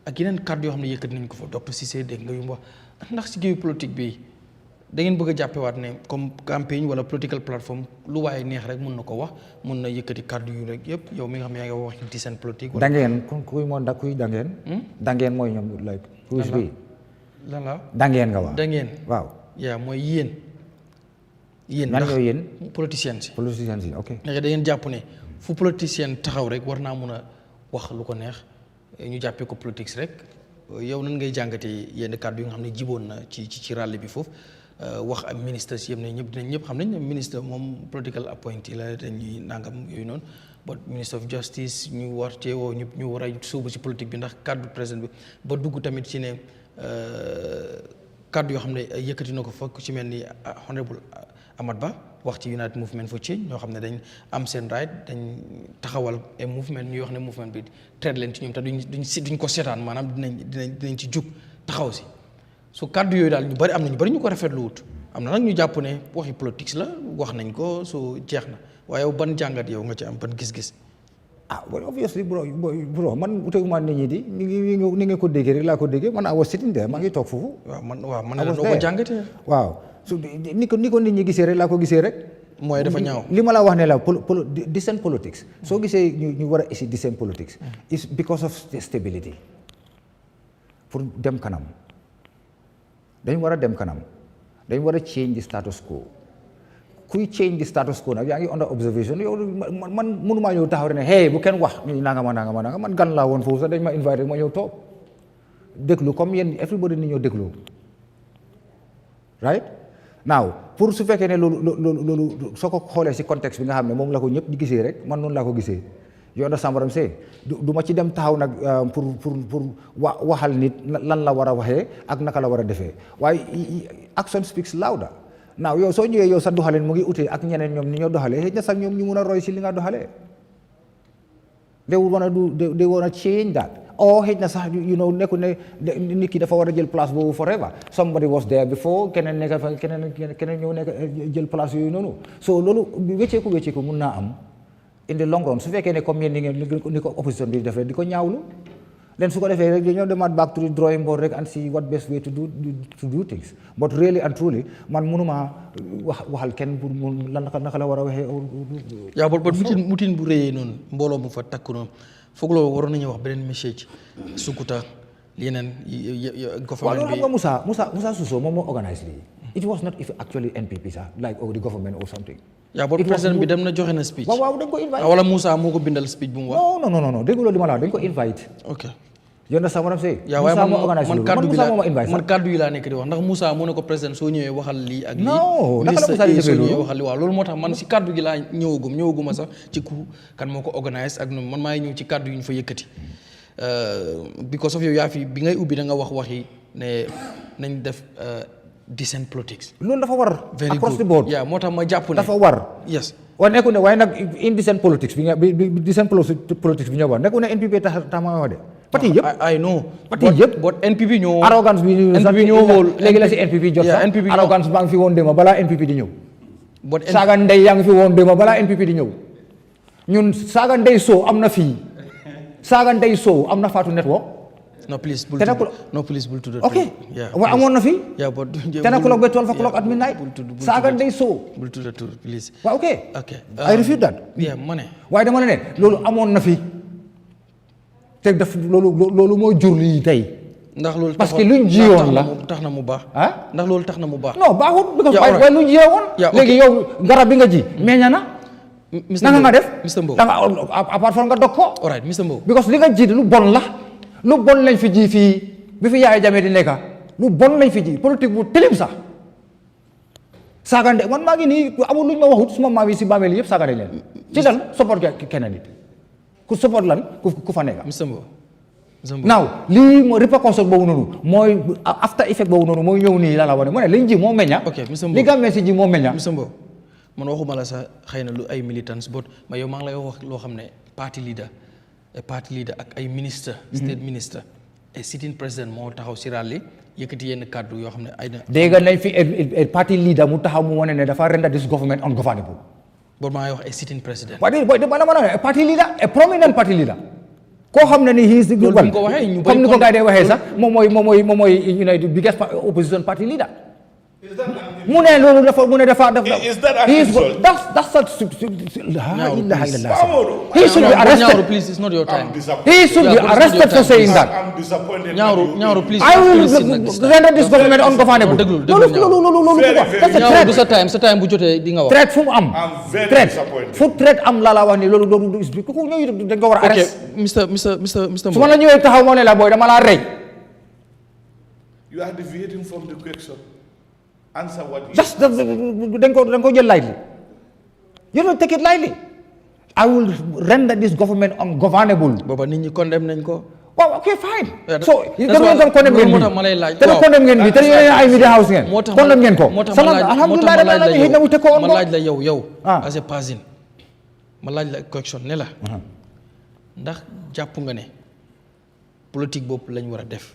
ak yeneen kàddu yoo xam ne yëkkati nañ ko fa docteur Cissé dégg nga yu mu wax ndax si géewu politique bi da ngeen bëgg a jàppewaat ne comme campagne wala political platform lu waaye neex rek mun na ko wax mun na yëkkati kàddu yu rek yëpp yow mi nga xam ne yaa ngi wax ci seen politique. Dangeen kuy moo da kuy dangeen. Dangeen mooy ñoom like push bi. lan la Dangeen nga wax. dangeen waaw. yaa mooy yéen. yéen ñan ndax ñoo yéen. politiciens si. Politiciens yi ok. ndax da ngeen jàpp ne fu politicien taxaw rek war naa mun a wax lu ko neex ñu jàppee ko politique rek yow nan ngay jàngatee yenn kàddu yi nga xam ne jiboon na ci ràll bi foofu wax ak ministre si yëpp ne ñëpp xam nañ ne ministre moom political appointee la dañuy nangam yooyu noonu but ministre of justice ñu war cee woo ñu war a suubu si politique bi ndax kàddu président bi ba dugg tamit ci ne kàddu yoo xam ne yëkkati na ko fa ku ci mel ni honorable Amat Ba wax ci United Movement for Change ñoo xam ne dañ am seen right dañ taxawal ay movement ñuy wax ne movement bi traite leen ci ñoom te duñ ko seetaan maanaam dinañ ci jug taxaw si su kàddu yooyu daal ñu bari am na ñu bari ñu ko rafetlu wut am na nag ñu jàpp ne waxi politique la wax nañ ko su jeex na waaye yow ban jàngat yow nga ci am ban gis-gis. Well obviously bro man utewuma nit ñi di ni nga ko déggee rek laa ko déggee man I was sitting there maa ngi toog foofu. waaw man la noo ko jàngatee. waaw su ni ko nit ñi gisee rek laa ko gisee rek. mooy dafa ñaaw li ma la wax ne la decent politics soo gisee ñu war a isi decent politics is because of stability pour dem kanam dañ war a dem kanam dañ war a change the status quo kuy change the status quo nag yaa ngi under observation yow man mënumaa ñëw taxaw rek ne hey bu kenn wax ñu nangama man gan laa woon foofu sax dañ ma invité rek ma ñëw toog déglu comme yéen everybody ni ñoo déglu right now pour su fekkee ne loolu soo ko xoolee si contexte bi nga xam ne moom la ko ñëpp di gisee rek man noonu laa ko gisee you understand what I'm saying du ma ci dem taxaw nag pour waxal nit lan la war a waxee ak naka la war a defee waaye action speaks louder now yow soo ñëwee yow sa doxaleen mu ngi utee ak ñeneen ñoom ni ñoo doxalee xëy na sax ñoom ñu mun a roy si li nga doxalee they wanna change that or xëy na sax nekku ne nit ki dafa war a jël place boobu forever somebody was there before keneen nekk fa keneen ñëw nekk jël place yooyu noonu so loolu wécceeku mun naa am in the long run su fekkee ne comme yéen ni ko opposition bi def rek di ko ñaawlu leen su ko defee rek dañoo demaat back to the drawing board rek and see what best way to do things but really and truly man mënuma waxal kenn pour mun naka la war a waxee. yaa bot mutin bu rëyee noonu mbooloo mu fa takku noonu foog loolu waroon nañu wax beneen message Sukuta yeneen government bi. waaw xam nga Musa Suso moom moo organise lii it was not actually NPP sax like the government or something. yaa bot président bi dem na joxe na speech. waaw dañ ko invite. wala Musa moo ko bindal speech bu mu wax. non dégguloo li ma la wax dañ ko invite. ok. you understand what I'm saying. yaa waaye man kaddu yi laa nekk di wax ndax Musa moo ne ko président soo ñëwee waxal lii ak lii. non naka la Musa di defee loolu soo ñëwee waxal lii waaw loolu moo tax man si kaddu gi laa ñëwaguma sax ci ku kan moo ko organise ak man maa ngi ñëw ci kaddu yi ñu fa yëkkati because of yow yaa fi bi ngay ubbi da nga waxi ne nañ def decent politics. loolu dafa war. very across good the board. yaa moo tax ma jàpp ne dafa war. yes. waaye nekku ne waaye nag indecent politics bi decent politics bi ñoo wax nekku ne NPP tax ma wax de. parti yëpp I know. parti yëpp but NPP ñoo. arrogance bi ñoo wóol léegi la si NPP jot sax NPP arrogance baa ngi fi woon démb balaa NPP di ñëw. but saaga ndey yaa ngi fi woon démb balaa NPP di ñëw ñun saaga ndey soo am na fii saagante yi soow am na Fatou Network. No, please, bull Ten to o'clock. no, please, bull to the Okay. Yeah. Waaye amoon na fi. Yeah, but 10 o'clock ba 12 o'clock at midnight. saagante yi soow. Bull to the tour, please. waaw ok. Okay. I refute that. Yeah, money. waaye dama la ne loolu amoon na fi te def loolu moo jur lii tey. ndax loolu parce que luñ jiwoon la tax na mu baax. ah ndax loolu tax na mu baax. non baaxul. Yeah, all right. waaye luñ jiwoon. Yeah, okay. léegi yow garab bi nga ji meñña na. naka nga def Mr. Mbowe. da nga apart from nga dog ko. All right, Mr. Mbowe. because li nga ji lu bon la lu bon lañ fi ji fii bi fi Yahya Jammeh di nekka lu bon lañ fi ji politique bu tilim sax saagande man maa ngi nii amul luñ ma waxut suma maam yi si bàmmeel yëpp saagande leen ci lan support keneen nit ku support lan ku fa nekka. Mr. Mbowe. now lii moo répercussion boobu noonu mooy after effect boobu noonu mooy ñëw nii la wane mu ne liñ ji moo meñña. ok Mr. Mbowe li nga si ji moo meñña. Mr. Mbowe man waxuma la sax xëy na lu ay militants but ma yow maa ngi lay wax loo xam ne party leader ak ay ministre state minister et sitting president moo taxaw si ràlli yëkkati yenn kàddu yoo xam ne ay na. dégg nañ fi party leader mu taxaw mu wane ne dafa render this government ungovernable. bon maa ngi wax ay sitting president. waaye a party leader a prominent party leader. koo xam ne ni he is the good one comme ni ko gars yi waxee sax moom mooy you know the biggest opposition party leader. mu ne loolu dafa mu ne dafa. Is that an insult? That's la ilaha illallah. He should be arrested. Ñaaru, please, it's not your time. He should be arrested for saying that. I'm disappointed. Ñaaru, please. I will render this government ungovernable. Loolu that's a Ñaaru du threat. sa time bu jotee di nga wax. Threat fu mu am. I'm very Threat disappointed. fu threat am laa wax ni loolu ku ñëw dañ ko war a ok arrest. Mr. su ma la ñëwee taxaw moo ne la booy dama laa rey. You are deviating from the question. Answer what you Just dañ ko jël lightly. You don't take it lightly. I will render this government ungovernable. booba nit ñi condemn nañ ko. Waaw ok fine. Yeah, so that's why- tam condemn ngeen moo tax ma lay laaj. te condemn ngeen bi te yéen ay media house ngeen. moo tax condemn ngeen ko. moo tax ma laaj alhamdulillah rabbil alamin hit na mu teg ko on ma board. laaj la yow. Ah. as a person ma laaj la question ne la. ndax jàpp nga ne politique boobu lañ war a def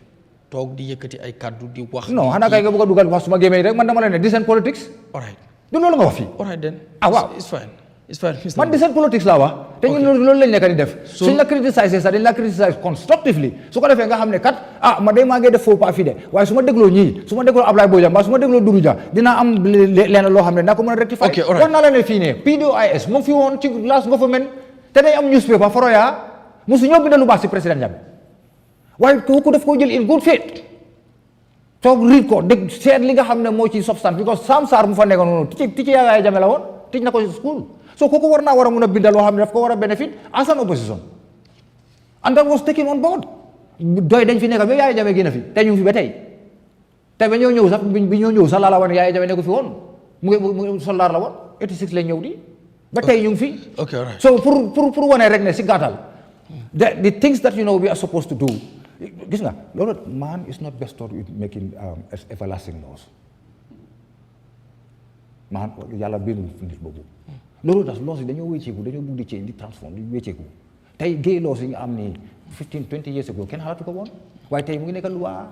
toog di yëkkati ay kàddu di wax. non xanaa kay nga bëgg a dugal wax suma gémee rek man dama leen ne decent politics. all right du loolu nga wax fii. all right then. Ah, waaw. it's fine. Mr. man decent politics laa wax. te ñun loolu lañ nekk di def. suñ la criticiser sax dañ la criticiser constructively su ko defee nga xam ne kat ma day maa ngi def faux pas fii de waaye su ma dégloo ñii su ma dégloo Ablaye Bojang mbaa su ma dégloo Doudou Dia dinaa am leen loo xam ne naa ko mën a rectifier. Ok, all right. wax naa la ne fii ne PDOIS moom fi woon ci last government te day am newspaper Foroyaa mosu ñoo bind lu baax si président Jammeh waaye kooku daf koo jël in good faith toog read ko dégg seet li nga xam ne moo ci substance because Sam Sarr mu fa nekkoon noonu ti ci Yahya Jammeh la woon tij na ko school so kooku war naa war a mun a bindal loo xam ne daf ko war a benefit as an opposition and that was taken on board doy dañ fi nekk ba Yahya Jammeh génn fi te ñu ngi fi ba tey te ba ñoo ñëw sax bi ñoo ñëw sax laa la wax ne Yahya Jammeh nekku fi woon mu ngi soldaar la woon 86 lañ ñëw di ba tey ñu ngi fi. ok all right. so pour wane rek ne si gàttal the things that we are supposed to do gis nga loolu man is not best taught with making everlasting laws man yàlla bindu nit boobu loolu tax laws yi dañoo wécceeku dañoo bugg di change di transform di wécceeku tey gay laws yi nga am ni 15-20 years ago kenn xalaatu ko woon waaye tey mu ngi nekk loi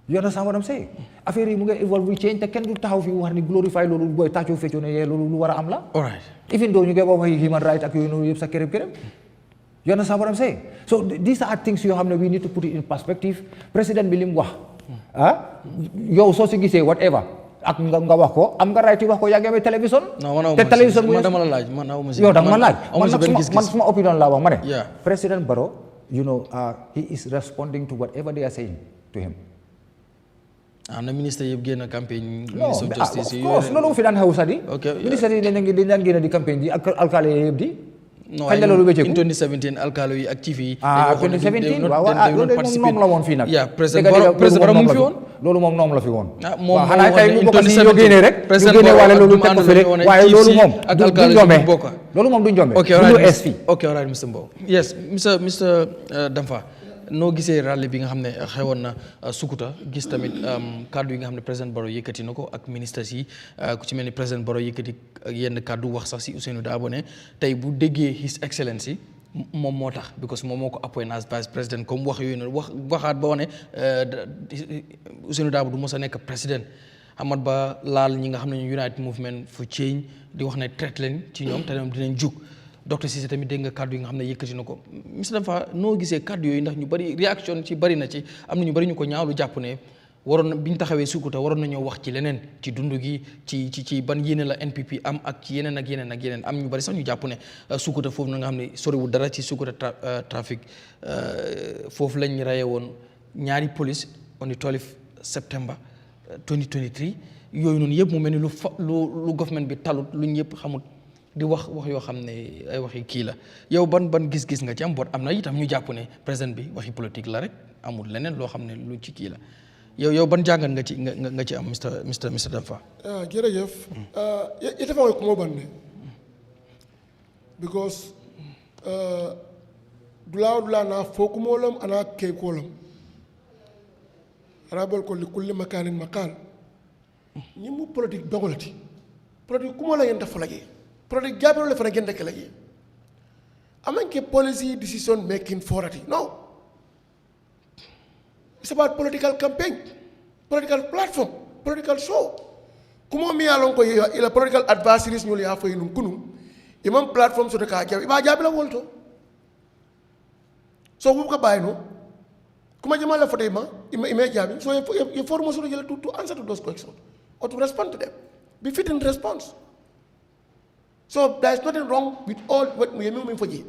you understand what I'm saying affaire yi mu ngi evolve change te kenn du taxaw fi wax ni glorify loolu booy tàccoo feccoo ne loolu lu war a am la all right. even though ñu ngi wax human rights ak yooyu noonu yëpp sa kërëb you understand what I'm saying so these are things yoo xam ne we need to put it in perspective président bi li mu wax yow soo si gisee whatever ak nga wax ko am nga right wax ko yaa ngi amee télévision te télévision man dama la laaj man aw ma si yow dama laaj man man suma opinion laa wax ma ne Yeah. président Barrow he is responding to whatever they are saying to him am na ministre yëpp génn campagne no ministre of justice of course loolu fi daan xew sax di Okay, ministre yi dañ daan génn di campagne di ak alkaali yëpp di non kañ la loolu wécceeku in 2017 alkaalo yi ak chief yi 2017 waaw loolu moom la woon fii nag yeah président Barrow mu ngi fi woon loolu moom noom la fi woon moom waaw xanaa kay ñu bokk si in yoo génnee rek ñu génnee wàlle loolu teg ko fële waaye loolu moom du njombe loolu moom du njombe ok du all lu right es fii ok all right Mr. Mbowe yes Mr. Damfa noo gisee rallye bi nga xam ne xewoon na Sukuta gis tamit kàddu yi nga xam ne président Barrow yëkkati na ko ak ministres yi ku ci mel ni président Barrow yëkkati yenn kàddu wax sax si Ousseynou Dabo ne tey bu déggee his excellency moom moo tax because moom moo ko appoint as vice président comme wax yooyu noonu waxaat ba wane Ousseynou Dabo du mos a nekk président Amat Ba laal ñi nga xam ne ñu United Movement for Change di wax ne traite leen ci ñoom te ñoom dinañ jug docteur Cissé tamit dégg nga kàddu yi nga xam ne yëkkati na ko monsieur Dafa noo gisee kàddu yooyu ndax ñu bari réaction ci bari na ci am na ñu bari ñu ko ñaawlu jàpp ne waroon na bi ñu taxawee Sukuta waroon nañoo wax ci leneen ci dund gi ci ban yéene la NPP am ak ci yeneen ak yeneen ak yeneen am ñu bari sax ñu jàpp ne Sukuta foofu na nga xam ne soriwul dara ci Sukuta trafic foofu lañ reye woon ñaari police on the 12 September 2023 yooyu noonu yëpp mu mel ni lu government bi talut lu ñu yëpp xamul di wax yoo xam ne ay waxi kii la yow ban gis-gis nga ci am boot am na itam ñu jàpp ne président bi waxi politique la rek amul leneen loo xam ne lu ci kii la yow ban jàngat nga ci am Mr Danfa. jërëjëf ite fa ko mo banne because dula na fokumolam ana ke kolam rabol ko likulli makanin makal ni mu politique dogolati politique kumo la yenda falage politique jabiro le fana genda kelage amanke policy decision making forati no. It's about political campaign, political platform, political show. Kumo mi alon ko ila political adversaries nyoli ha fayin kunu imam platform so de ka jabi ba jabi la wolto. So wu ka bayno kuma jama la fote ma ime jabi so you form so to answer to those questions or to respond to them. Be fit in response. So there is nothing wrong with all what we mean for you.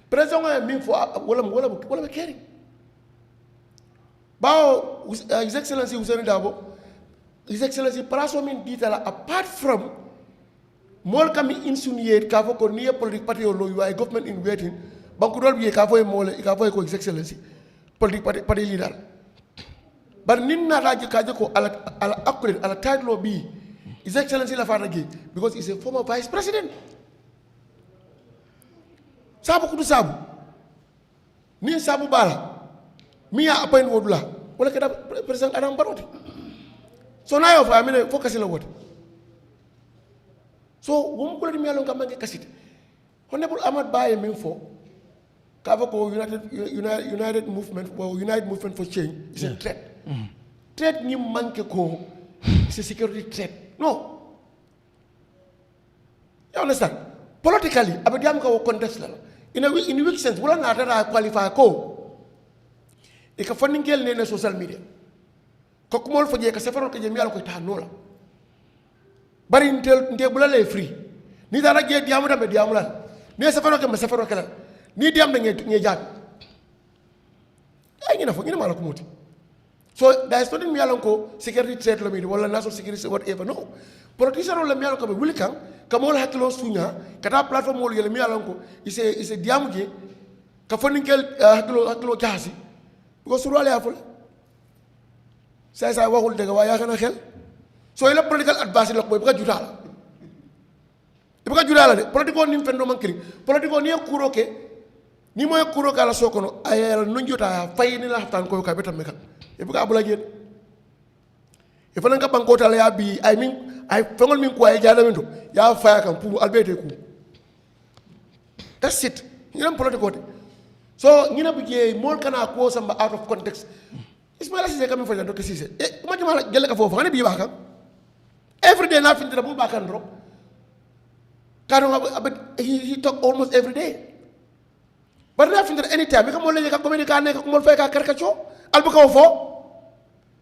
President mean for wala caring. Bao His Excellency Hussein Dabo, His Excellency Parasomin Ditala, apart from more coming insinuate Kavo ko near political party or you are a government in waiting, Bankudol be a Kavo mole, Kavo His Excellency, political party leader. But Nina Raja Kajako ala accurate ala title B, His Excellency La Faragi, because he's a former vice president. Sabu kudu sabu. Ni sabu bala. Mia appoint wodula wala kada president adam baroti so now I mean focus la wot so wum ko di melon kam ngi kasit honorable Ahmad Baye min fo ka ko united movement for change is a threat threat ni manke ko c'est security threat no you understand politically abadiam ka context la in which sense wala na dara qualify ko e ka faningel ne social media ko ko mol faje ka sefaro ko je mi ala ko ta nola bari nte bulale free ni dara ge diamu dambe diamu la ne sefaro ke ma sefaro ke la ni diam da nge jaab ay ngina fo ngina mala ko moti so there is nothing mi ala ko security threat lo mi wala national security whatever no politician la mi ala ko be wulikam ka mol hakilo sunya kata platform mol yele mi ala ko ise diamu je ka faningel hakilo jaasi ko surale aful say waxul dega wa yakana xel so ila political advice la ko buka jurala de politico nim fendo mankri politico ni kuro ke ni moy kuro kala sokono ayel no jota fay ni la tan ko ka betam mekal e buka abula gen e fana nga banko tala ya bi ay fengol min ko ay jadaminto ya faya kam pour albete ku that's it ni lam politico de so ngina bije mol kana ko samba out of context Ismaila Cissé kam fa Dr. Cissé e kuma jama gelle ka fofu ngani bi ba kam every day na fin dara bu ba kan ro kanu he talk almost every day but na fin dara anytime ka mo le ka comedy ka ne ka mo fay ka karkacho albu ka fo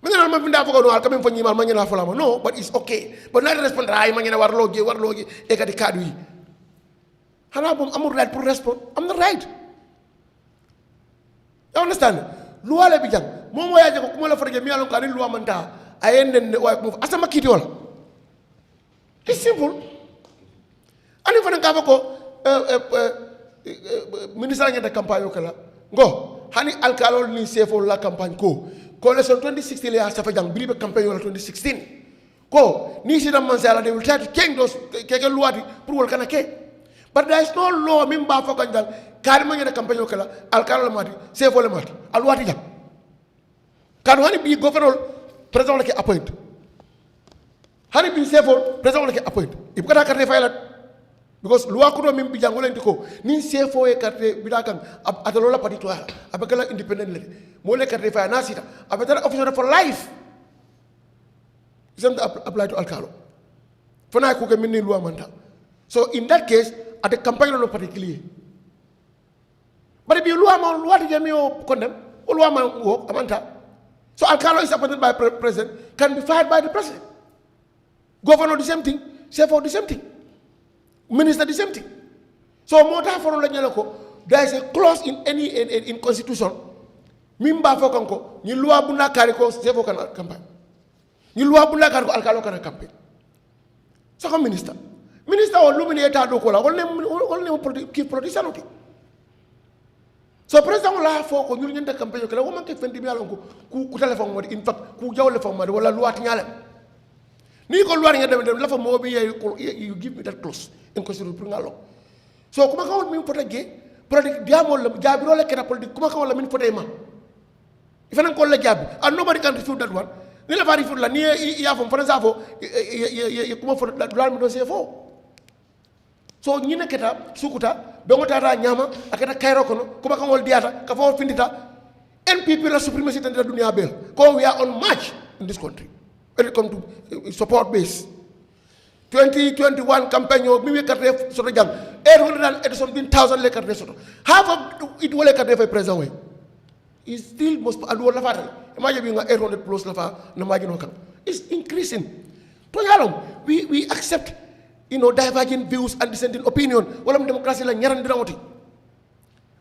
mi ngana ma binda fo ko no al kam fa nyimal ma ngina fo la no but it's okay but na respond ay ma ngina warlogi e ka di kadu yi hala bom amul right pour respond am na right. You understand? Loi le bijang. Momo ya jako kumala farage mi alon kani loi manta. Ayende ne wa move. Asa makiti wala. It's simple. Ani fana ka ko ministre ngata campagne kala. Ngo hani alkalol ni sefo la campagne ko. Ko le son 2016 le sa fa jang bilibe campagne wala 2016. Ko ni si dam man sala they will try to change those keke loi pour wol kana ke. But there is no law mimba for kanjal kari mangena campaign kala alkalo mati sefo le mati alwati jam kan hani bi governor president ke appoint hani bi sefo president ke appoint ibu kata carte fayla because loi ko do mim bi jangol ko ni sefo e carte bi da kan atalo la parti to abakala independent le mo le carte fay na sita abetara officer for life isn't apply to alkalo fana ko ke minni loi manta. So in that case, at the campaign no particularly. But if you what did you condemn? Amanta. So Alcalo is appointed by president, can be fired by the president. Governor the same thing, CFO the same thing, minister the same thing. So more there is a clause in any in constitution. Mimba fokanko, ni loi bunda kariko CFO kana campaign. Ni loi bunda kariko Alcalo kana campaign. So comme minister o lumini eta do kola, on keep politician. So president la fo ko ñu ñënta campagne ko la wo man ke fendi mi alon ko ku téléphone modi in fact ku jawle fo modi wala loi ñala ni ko loi nga dem la fa mo bi you give me that clause in constitution pour ngalo so kuma ka won mi protege politique diamol la jabiro la kena politique kuma ka wala min foté ma ifana ko la jabi and nobody can refute that one ni la fa refute la ni ya fo fa fo kuma fo la mi do fo so ñi nekata sukuta be ngota nyama akata kayro kono kuma kan wol diata ka fo findita NPP la supremacy tan dunia bel ko we are on march in this country when it comes to support base 2021 campaign mi we carte soto jam 800,000 le carte soto half of it wole carte fa president way is still most adu wala fatal imagine bi nga 800 plus la fa na magino kan is increasing to yalom we accept divergent views and dissenting opinion. Wala democracy la ñaran dina woti.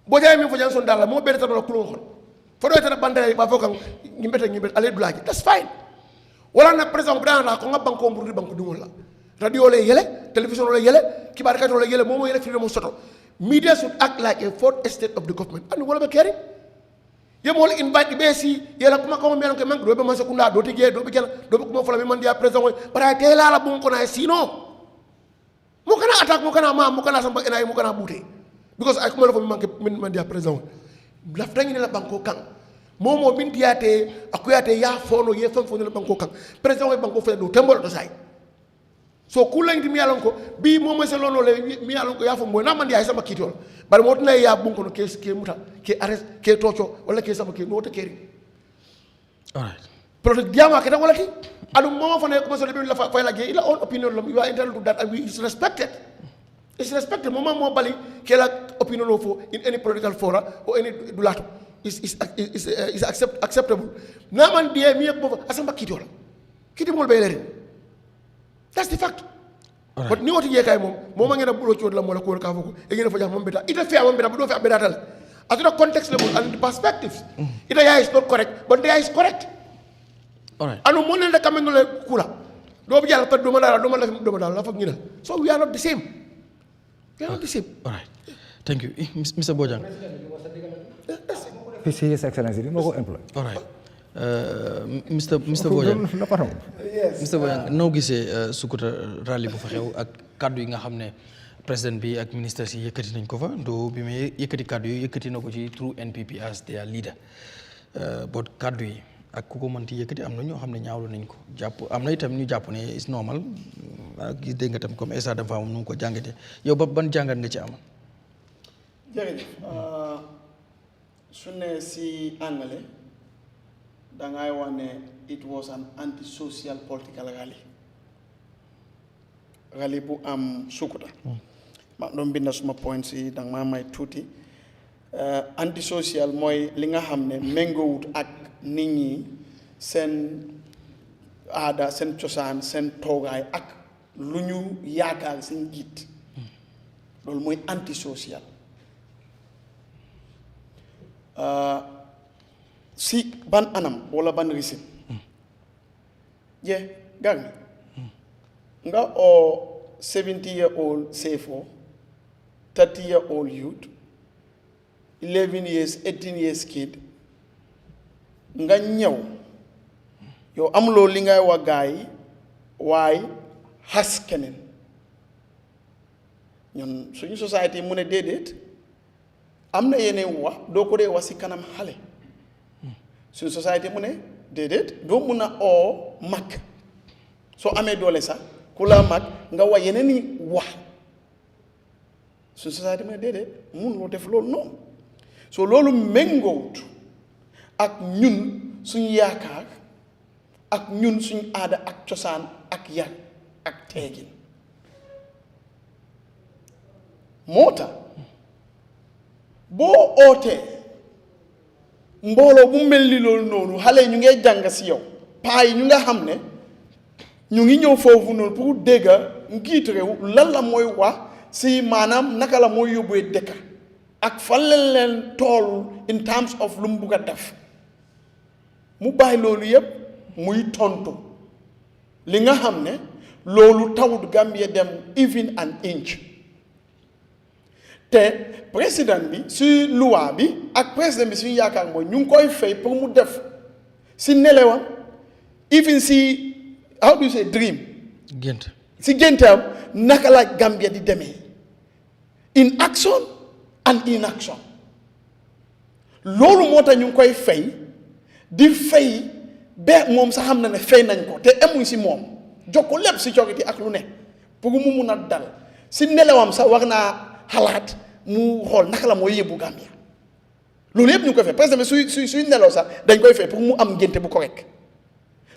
Bo jaay mi fo jang son dala mo bete tan la kulo xol. Fo do tan bandere ba fo kan ñi mbet ale blague. That's fine. Wala na président bran la ko ngabang ko mburu banko dum la. Radio le yele, television le yele, kibar kat le yele momo yele freedom of soto. Media should act like a fourth estate of the government. And wala be caring. Yemol invite the BC yela kuma ko mel ko man do be man sekunda do tije do be jala do be ko mo fola mi man dia président para te la bu ko na sino mo kana attack mo kana ma mo kana samba ena mo kana bouté because ay kuma lo manke man dia président la frangi la banko kan momo min diate akuyate ya fono ye fam fono la banko kan président e banko fe do tembol do say so kulang di mi alon ko bi momo se lono le mi alon ko ya fam mo na man dia sama kitol bar mo tuna ya bunko no ke muta ke arrest ke tocho wala ke sama ke no to keri all right product diama ke wala ti adu mo fa ne ko so le la fa la ge ila own opinion you are entitled to that and it's respected mo bali ke la opinion of in any political fora or any dulato is acceptable na man die mi yeb mo asamba kitol kiti mo be lerin that's the fact right. But ni woti ye kay mom ma ngena bulo ciod la mo la ko ka foko e ngena fa jax mom beta ita fi am beta do fi beta tal at the context level and the perspectives ita ya is not correct but ya is correct. All right. Anu mo ne kameng le kula do bi jall ta do ma dal la fa ngina so we are not the same. All right, thank you Mr. Bojang. His Excellency mo ko employ. All right. Mr. Bojang. Yes. Mr. Bojang no gisee Sukuta rally bu fa xew ak kaddu yi nga xam ne président bi ak ministre si yëkkati nañ ko fa do bi may yëkkati kaddu yi yëkkati na ko ci through NPP as their leader but kaddu yi ak ku ko mënti yëkkati am na ñoo xam ne ñaawlu nañ ko jàpp am na itam ñu jàpp ne is normal gis dégg nga tam comme Essa dafa am nu ko jàngate yow ba ban jàngat nga ci am. jërëjëf su ne si anglais dangay wax ne it was an anti-social political rally bu am Sukuta ma doon bind suma point si danga maa may tuuti anti-social mooy li nga xam ne méngoowut ak nit ñi seen aada seen cosaan seen toogaay ak lu ñu yaakaar seen jiit loolu mooy anti-social si ban anam wala ban risin je gar nga oo 70-year-old CFO 30-year-old youth 11 years 18 years kid nga ñëw yow amuloo li ngay wax gaay waaye xas keneen ñun suñu société mu ne déedéet am na yeneen wax doo ko dee wax si kanam xale suñu société mu ne déedéet doo mun a oo mag soo amee doole sax ku la mag nga wax yeneen i wax suñu société mu ne déedéet mënuloo def loolu noonu soo loolu méngoowut ak ñun suñu yaakaar ak ñun suñu aada ak cosaan ak yar ak teegin moo tax boo ootee mbooloo bu mel ni loolu noonu xale yi ñu ngay jàng si yow paa yi ñu nga xam ne ñu ngi ñëw foofu noonu pour dégg njiit réew lan la mooy wax si maanaam naka la mooy yóbbuwee dëkk ak fan leen tool in terms of lu mu bugg a def mu bàyyi loolu yëpp muy tontu li nga xam ne loolu tawut Gambia dem even an inch te président bi si loi bi ak président bi suñu yaakaar mooy ñu ngi koy fay pour mu def si nelewam even si how do you say dream gént si géntam naka la Gambia di demee in action and inaction loolu moo tax ñu ngi koy fay di fay ba moom sax xam na ne fay nañ ko te emuñ si moom jox ko lépp si cogiti ak lu ne pour mu mun a dal si nelewam sax war naa xalaat mu xool naka la mooy yóbbu Gambia loolu yëpp ñu ngi koy fay parce que suy nelaw sax dañ koy fay pour mu am ngénte bu correct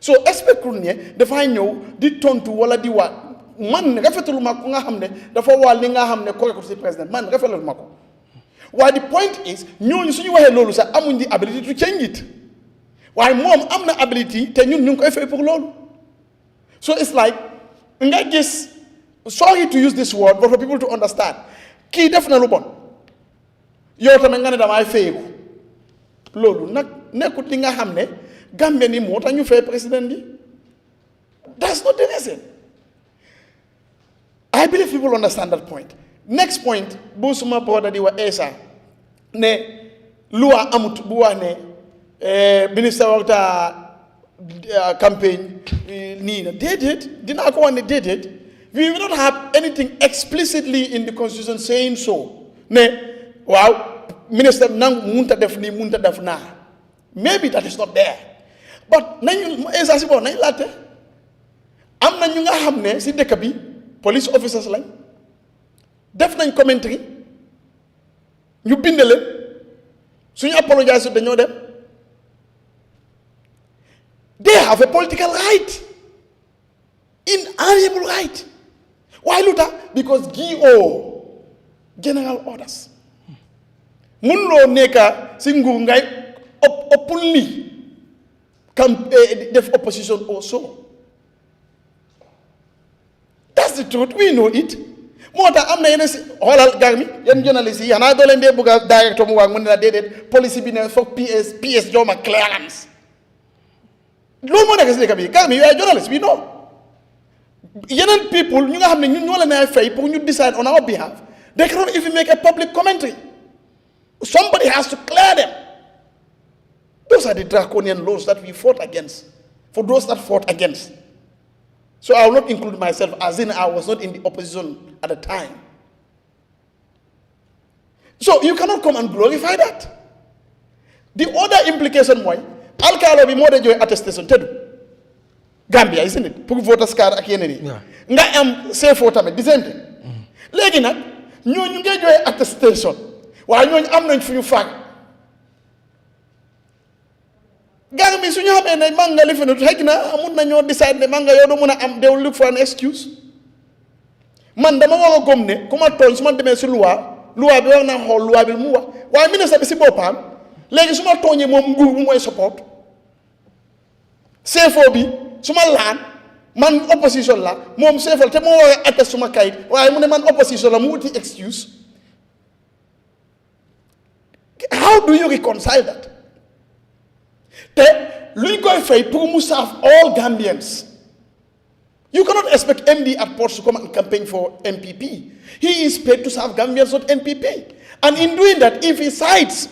so expectul ne dafay ñëw di tontu wala di waat man rafetlu ma ku nga xam ne dafa waal li nga xam ne correct si président man rafetlu ma ko waaye the point is ñooñu suñu waxee loolu sax amuñ di ability to change it waaye moom am na ability te ñun ñu ngi koy fay pour loolu so it's like nga gis sorry to use this word but for people to understand kii def na lu bon yow tamit nga ne damay fayeku loolu nag nekkut li nga xam ne Gambia ni moo tax ñu fay président bi that's not the reason I believe people understand that point next point bu suma brother di wa Esa ne loi amut bu wax ne ministre waxta campaign nii na déedéet dinaa ko wax ne déedéet we will not have anything explicitly in the constitution saying so ne waaw ministre nangu munta def nii munta def naa maybe that is not there but nañu Esa si boobu nañ laajte am na ñu nga xam ne si dëkk bi police officers lañ def nañ commentary ñu bind leen suñu apologize dañoo dem they have a political right inalienable right why lu tax because GO general orders mun loo nekka si nguur ngay openly def opposition also that's the truth we know it moo tax am na yeneen si xoolal gar mi yenn journaliste yi xanaa doo leen dee bëgg a directeur mu waag mu ne la déedéet police bi ne foog PS jox ma clearance loolu moo nekk si dëkk bi gar mi yooyu journaliste bi non yeneen people ñu nga xam ne ñun ñoo leen ay fay pour ñu decide on our behalf they cannot even make a public commentary somebody has to clear them those are the draconian laws that we fought against for those that fought against so I will not include myself as in I was not in the opposition at the time so you cannot come and glorify that the other implication mooy alkaalo bi moo de joxe attestation tëddu Gambia isn't it pour voters card ak yeneen yi nga am CFO tamit the same thing léegi nag ñooñu ngay joxe attestation waaye ñooñu am nañ fu ñu faag gar mi suñu xamee ne man nga li fi ne xëy na mun nañoo decide ne man nga yow doo mun a am they will look for an excuse man dama war a gëm ne ku ma tooñ su ma demee si loi bi war naa xool loi bi mu wax waaye ministre bi si boppam léegi su ma tooñee moom nguur bu mooy support CFO bi su ma laan man opposition la moom CFO te moo war a attest suma kayit waaye mu ne man opposition la mu wuti excuse how do you reconcile that te luñ koy fay pour mu serve all Gambians you cannot expect MD at Port to come and campaign for MPP he is paid to serve Gambians not MPP and in doing that if he sides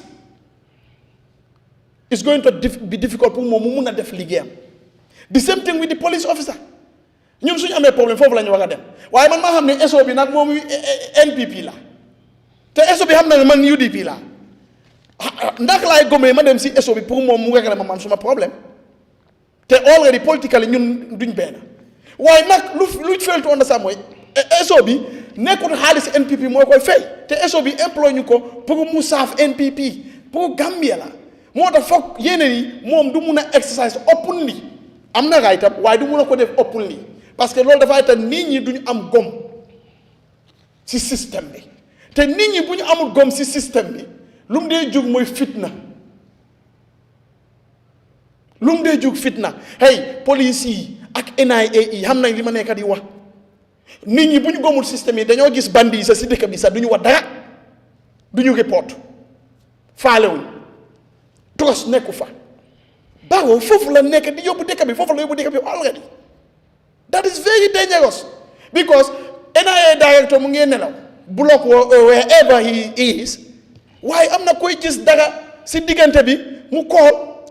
it's going to be difficult pour moom mu mun a def liggéeyam the same thing with the police officer ñun suñu amee problème foofu la ñu war a dem waaye man maa xam ne SO bi nag moom NPP la te SO bi xam na ne man UDP la ndax laay gomee ma dem si SO bi pour moom mu réglé ma man suma problème te already politically ñun duñ benn waaye nag lu fail to understand mooy SO bi nekkul xaalis NPP moo koy fay te SO bi employé ñu ko pour mu saaf NPP pour Gambia la moo tax foog yeneen yi moom du mun a exercise openly am na right tam waaye du mun a ko def openly parce que loolu dafay tax nit ñi duñu am gom si système bi te nit ñi bu ñu amul gom si système bi lu mu dee jug mooy fitna lu mu dee jug fitna hey police yi ak NIA yi xam nañ li ma nekk di wax nit ñi bu ñu gomul système yi dañoo gis bandi yi sa si dëkk bi sax du ñu wax dara du ñu report faalewuñ trust nekku fa Barrow foofu la nekk di yóbbu dëkk bi foofu la yóbbu dëkk bi already that is very dangerous because NIA director mu ngee nelaw block wherever he is waaye am na koy gis dara si diggante bi mu call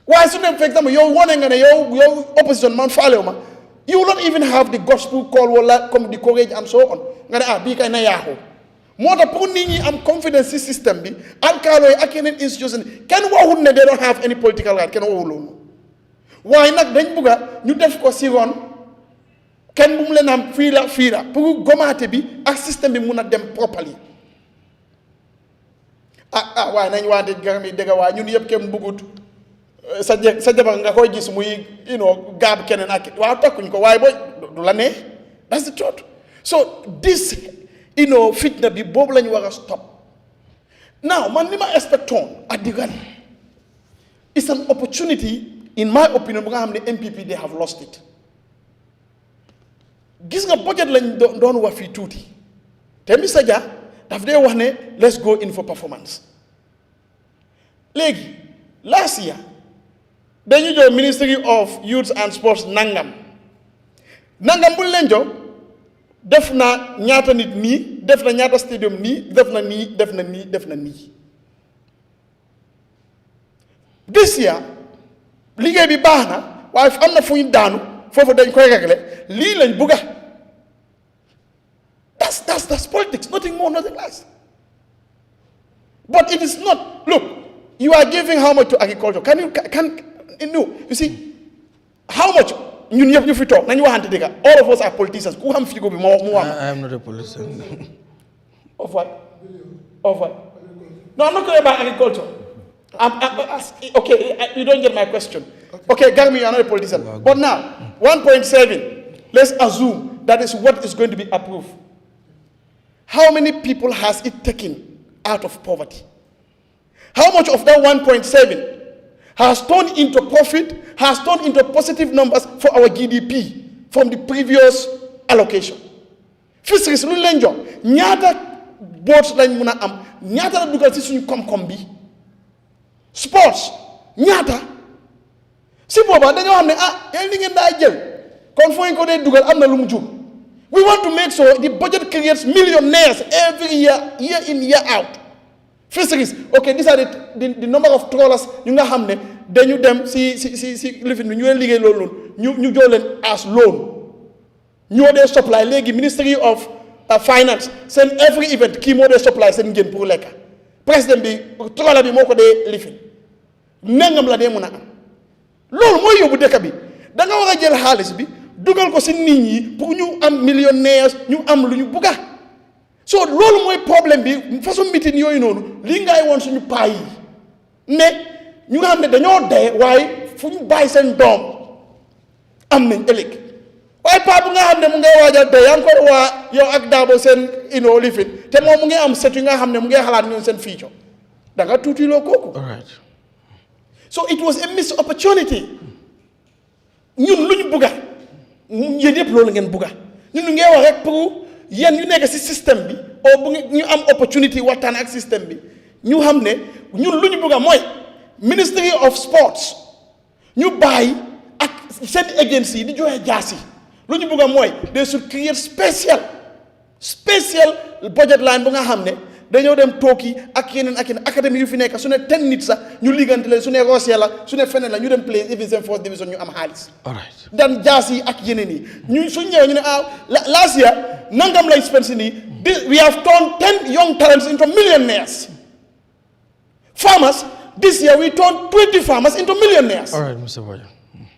waaye su ne for example yow wane nga ne yow opposition man faalew ma you will not even have the gospel call wala comme the courage and so on nga ne bii kay na yaaxu moo tax pour nit ñi am confidence si système bi alkaalo yi ak yeneen institution kenn waxul ne they don't have any political right kenn waxul loolu waaye nag dañ bugga ñu def ko si ron kenn bu mu leen am fii la pour gomaate bi ak système bi mun a dem properly waaye nañ waa de garam yi dëgg waaye ñun yëpp kenn bëggut sa jabar nga koy gis muy gaab keneen ak waaw takkuñ ko waaye booy du la ne that's the truth so this fitna bi boobu la ñu war a stop now man li ma expectoon at the rally it's an opportunity in my opinion bu nga xam ne MPP they have lost it gis nga budget lañ doon wax fii tuuti te Mr Jah daf dee wax ne let's go in for performance léegi last year dañu jox Ministry of Youth and Sports nangam bu leen jox def na ñaata nit nii def na ñaata stadium nii def na nii this year liggéey bi baax na waaye am na fu ñu daanu foofu dañ koy régler lii lañ bugga that's politics, nothing more, nothing less. But it is not. Look, you are giving how much to agriculture? You see, how much? You free talk. All of us are politicians. Who am figure I am not a politician. Of what? Of what? No, I'm not talking about agriculture. Okay, you don't get my question. Okay, Garmi, you are not a politician. But now, 1.7, let's assume that is what is going to be approved. How many people has it taken out of poverty? How much of that 1.7 has turned into profit, has turned into positive numbers for our GDP from the previous allocation? Fisheries, lu leen jox ñaata boats lañ mën a am ñaata la dugal ci suñu koom-koom bi sports ñaata si booba dañoo xam ne yéen li ngeen daa jël kon foo ñu ko dee dugal am na lu mu jur. We want to make sure the budget creates millionaires every year, year in, year out. Fisheries, okay, these are the number of trawlers you nga xam ne dañu dem si lifin bi ñu leen liggéey loolu ñu jox leen as loan ñoo dee supply léegi Ministry of Finance seen every event kii moo dee supply seen ngeen pour lekka président bi trawler bi moo ko dee lifin nangam la dee mun a am loolu mooy yóbbu dëkk bi da nga war a jël xaalis bi dugal ko si nit ñi pour ñu am millionnaires ñu am lu ñu bugga so loolu mooy problème bi façon meeting yooyu noonu lii ngay woon suñu paa yi ne ñu nga xam ne dañoo dee waaye fu ñu bàyyi seen doom am nañ ëllëg waaye paa bu nga xam ne mu ngay waajal dee yaa ngi ko waa yow ak daabo seen lifin te moom mu ngi am set yu nga xam ne mu ngay xalaat ñoom seen future da nga tuuti loo kooku. All right. So it was a missed opportunity ñun lu ñu bugga yéen yëpp loolu ngeen bugga ñun ñu ngee wax rek pour yéen ñu nekk si système bi o bu ñu am opportunity waxtaan ak système bi ñu xam ne ñun lu ñu bugga mooy Ministry of Sports ñu bàyyi ak seen agency yi di joxe jaasi lu ñu bugga mooy they should create special budget line bu nga xam ne dañoo dem tooki ak yeneen académie yu fi nekk su ne 10 nit sax ñu liggante leen su ne Rossia la su ne feneen la ñu dem play division first division ñu am xaalis. All right. dan jaas yi ak yeneen yi ñu suñ ñëwee ñu ne last year nangam lay spend si nii we have turned 10 young talents into millionaires. Farmers, this year we turned 20 farmers into millionaires. All right, Mr. Boya.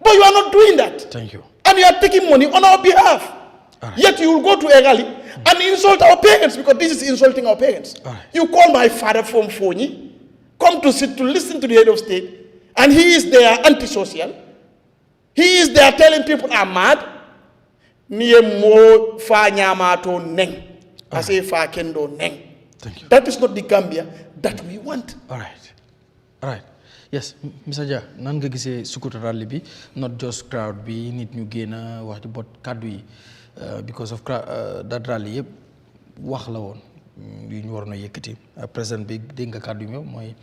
But you are not doing that. Thank you. And you are taking money on our behalf. Right. Yet you will go to a rally and insult our parents because this is insulting our parents. Right. You call my father from Foni, come to sit to listen to the head of state, and he is there antisocial. He is there telling people are mad. Niye mo fa nyamato neng. Ase fa kendo neng. Thank you. That is not the Gambia that we want. All right. Yes, Mr. Jah, nan nga gisee Sukuta rally bi, not just crowd bi, nit ñu génn wax ci bot kaddu yi because of that rally yëpp wax la woon yu ñu waroon a yëkkati président bi dégg nga kaddu yi mooy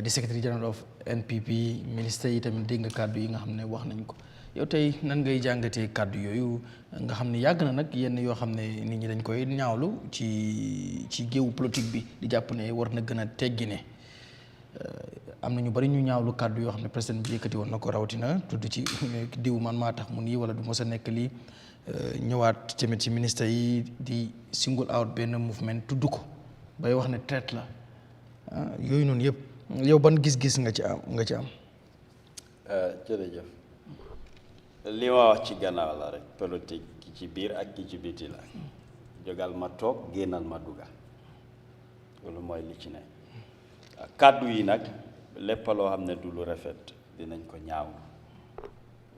di secretary general of NPP ministre yi tamit dégg nga kaddu yi nga xam ne wax nañ ko yow tey nan ngay jàngatee kaddu yooyu nga xam ne yàgg na nag yenn yoo xam ne nit ñi dañ koy ñaawlu ci géewu politique bi di jàpp ne war na gën a teggine am na ñu bari ñu ñaawlu kaddu yoo xam ne président bi yëkkati woon na ko rawatina tudd ci diw man maa tax mu nii wala du mos a nekk lii ñëwaat tamit ci ministre yi di single out benn mouvement tudd ko bay wax ne traite la yooyu noonu yëpp yow ban gis-gis nga ci am. jërëjëf li ma wax ci gannaaw la rek politique ki ci biir ak ki ci biti la jógal ma toog génnal ma dugga loolu mooy li ci ne kàddu yi nag lépp loo xam ne du lu rafet dinañ ko ñaaw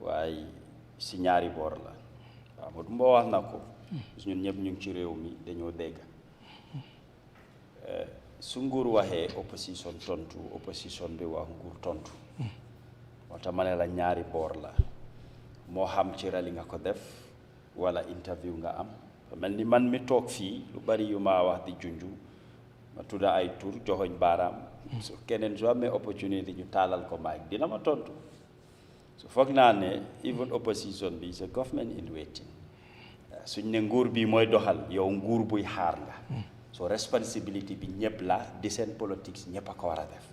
waaye si ñaari boor la waaw Modou Mbowe wax na ko ñun ñëpp ñu ngi ci réew mi dañoo dégg su nguur waxee opposition tontu opposition bi wax nguur tontu moo tax ma ne la ñaari boor la moo xam ci rali nga ko def wala interview nga am mel ni man mi toog fii lu bari yu ma wax di junju ma tudda ay tur joxoñ baaraam su keneen su amee opportunité ñu taalal ko maag dina ma tontu su foog naa ne even opposition bi c'est government in waiting suñ ne nguur bi mooy doxal yow nguur buy xaar nga so responsibility bi ñëpp la di seen politics ñëpp a ko war a def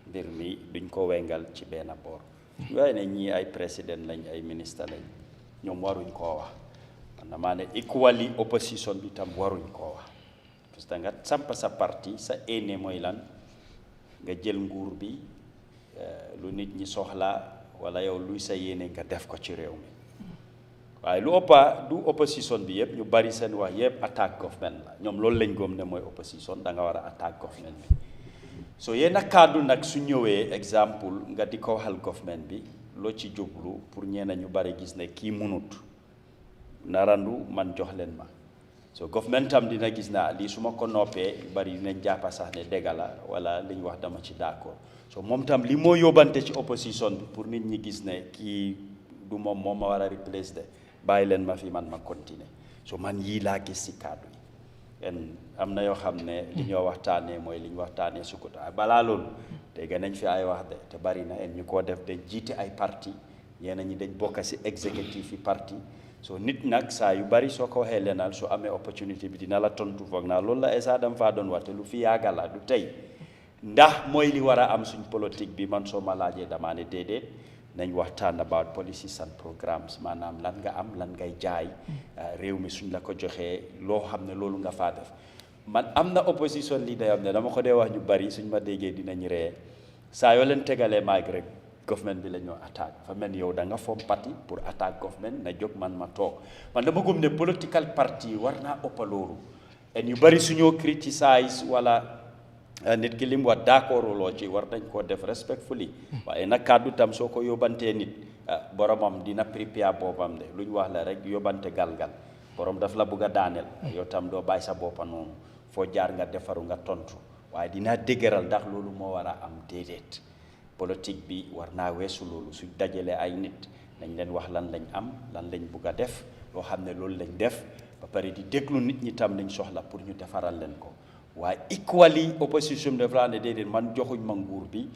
mbir mi duñ ko wengal ci benn boor waaye ne ñii ay président lañ ay ministre lañ ñoom waruñ koo wax man damaa ne equally opposition bi tam waruñ koo wax parce que nga samp sa parti sa aîné mooy lan nga jël nguur bi lu nit ñi soxla wala yow luy sa yéene nga def ko ci réew mi waaye lu ëppa du opposition bi yëpp ñu bari seen wax yëpp attaque government la ñoom loolu lañ gëm ne mooy opposition da nga war a attaque government bi so yenn kàddu nag su ñëwee exemple nga di ko waxal government bi loo ci jublu pour ñeena ñu bari gis ne kii munut narandu man jox leen ma so government tam dina gis naa lii su ma ko noppee bari dinañ jàppa sax ne dégg la wala li ñu wax dama ci d'accord so moom tam li moo yóbbante ci opposition bi pour nit ñi gis ne kii du moom moo ma war a replace de bàyyi leen ma fi man ma continuer so man yii laa gis ci kàddu yi en am na yoo xam ne li ñoo waxtaanee mooy li ñu waxtaanee Sukuta balaa loolu dégg nañ fi ay wax de te bari na en ñu koo def dañ jiite ay parti ñenn ñi dañ bokk ci exécutif yi parti so nit nag saa yu bari soo ko waxee lenal su amee opportunité bi dina la tontu foog naa loolu la esa dam faa doon waxte lu fi yàgga la du tey ndax mooy li war a am suñ politique bi man soo ma laajee damaa ne déedéet nañ waxtaan about policies and programmes maanaam lan nga am lan ngay jaay réew mi suñ la ko joxee loo xam ne loolu nga faa def man am na opposition leader am ne dama ko dee wax ñu bari suñ ma déggee dinañ ree saa yoo leen tegalee maag rek government bi la ñoo attaque fa mel ni yow da nga foom parti pour attaque government na jóg man ma toog man dama gëm ne political party war naa ëppa loolu et ñu bari suñoo criticize wala nit ki li mu wax d'accord loo ci war nañ koo def respectfully waaye nag kàddu tam soo ko yóbbantee nit boromam dina prépare boppam de lu ñu wax la rek yóbbante galgal borom daf la bëgg a daaneel yow tam doo bàyyi sa boppa noonu foo jaar nga defaru nga tontu waaye dina dëgëral ndax loolu moo war a am déedéet politique bi war naa weesu loolu suñ dajalee ay nit nañ leen wax lan lañ am lan lañ bëgg a def loo xam ne loolu lañ def ba pare di déglu nit ñi tam lañ soxla pour ñu defaral leen ko waaye equally opposition bi dafa ne déedéet man joxuñ ma nguur bi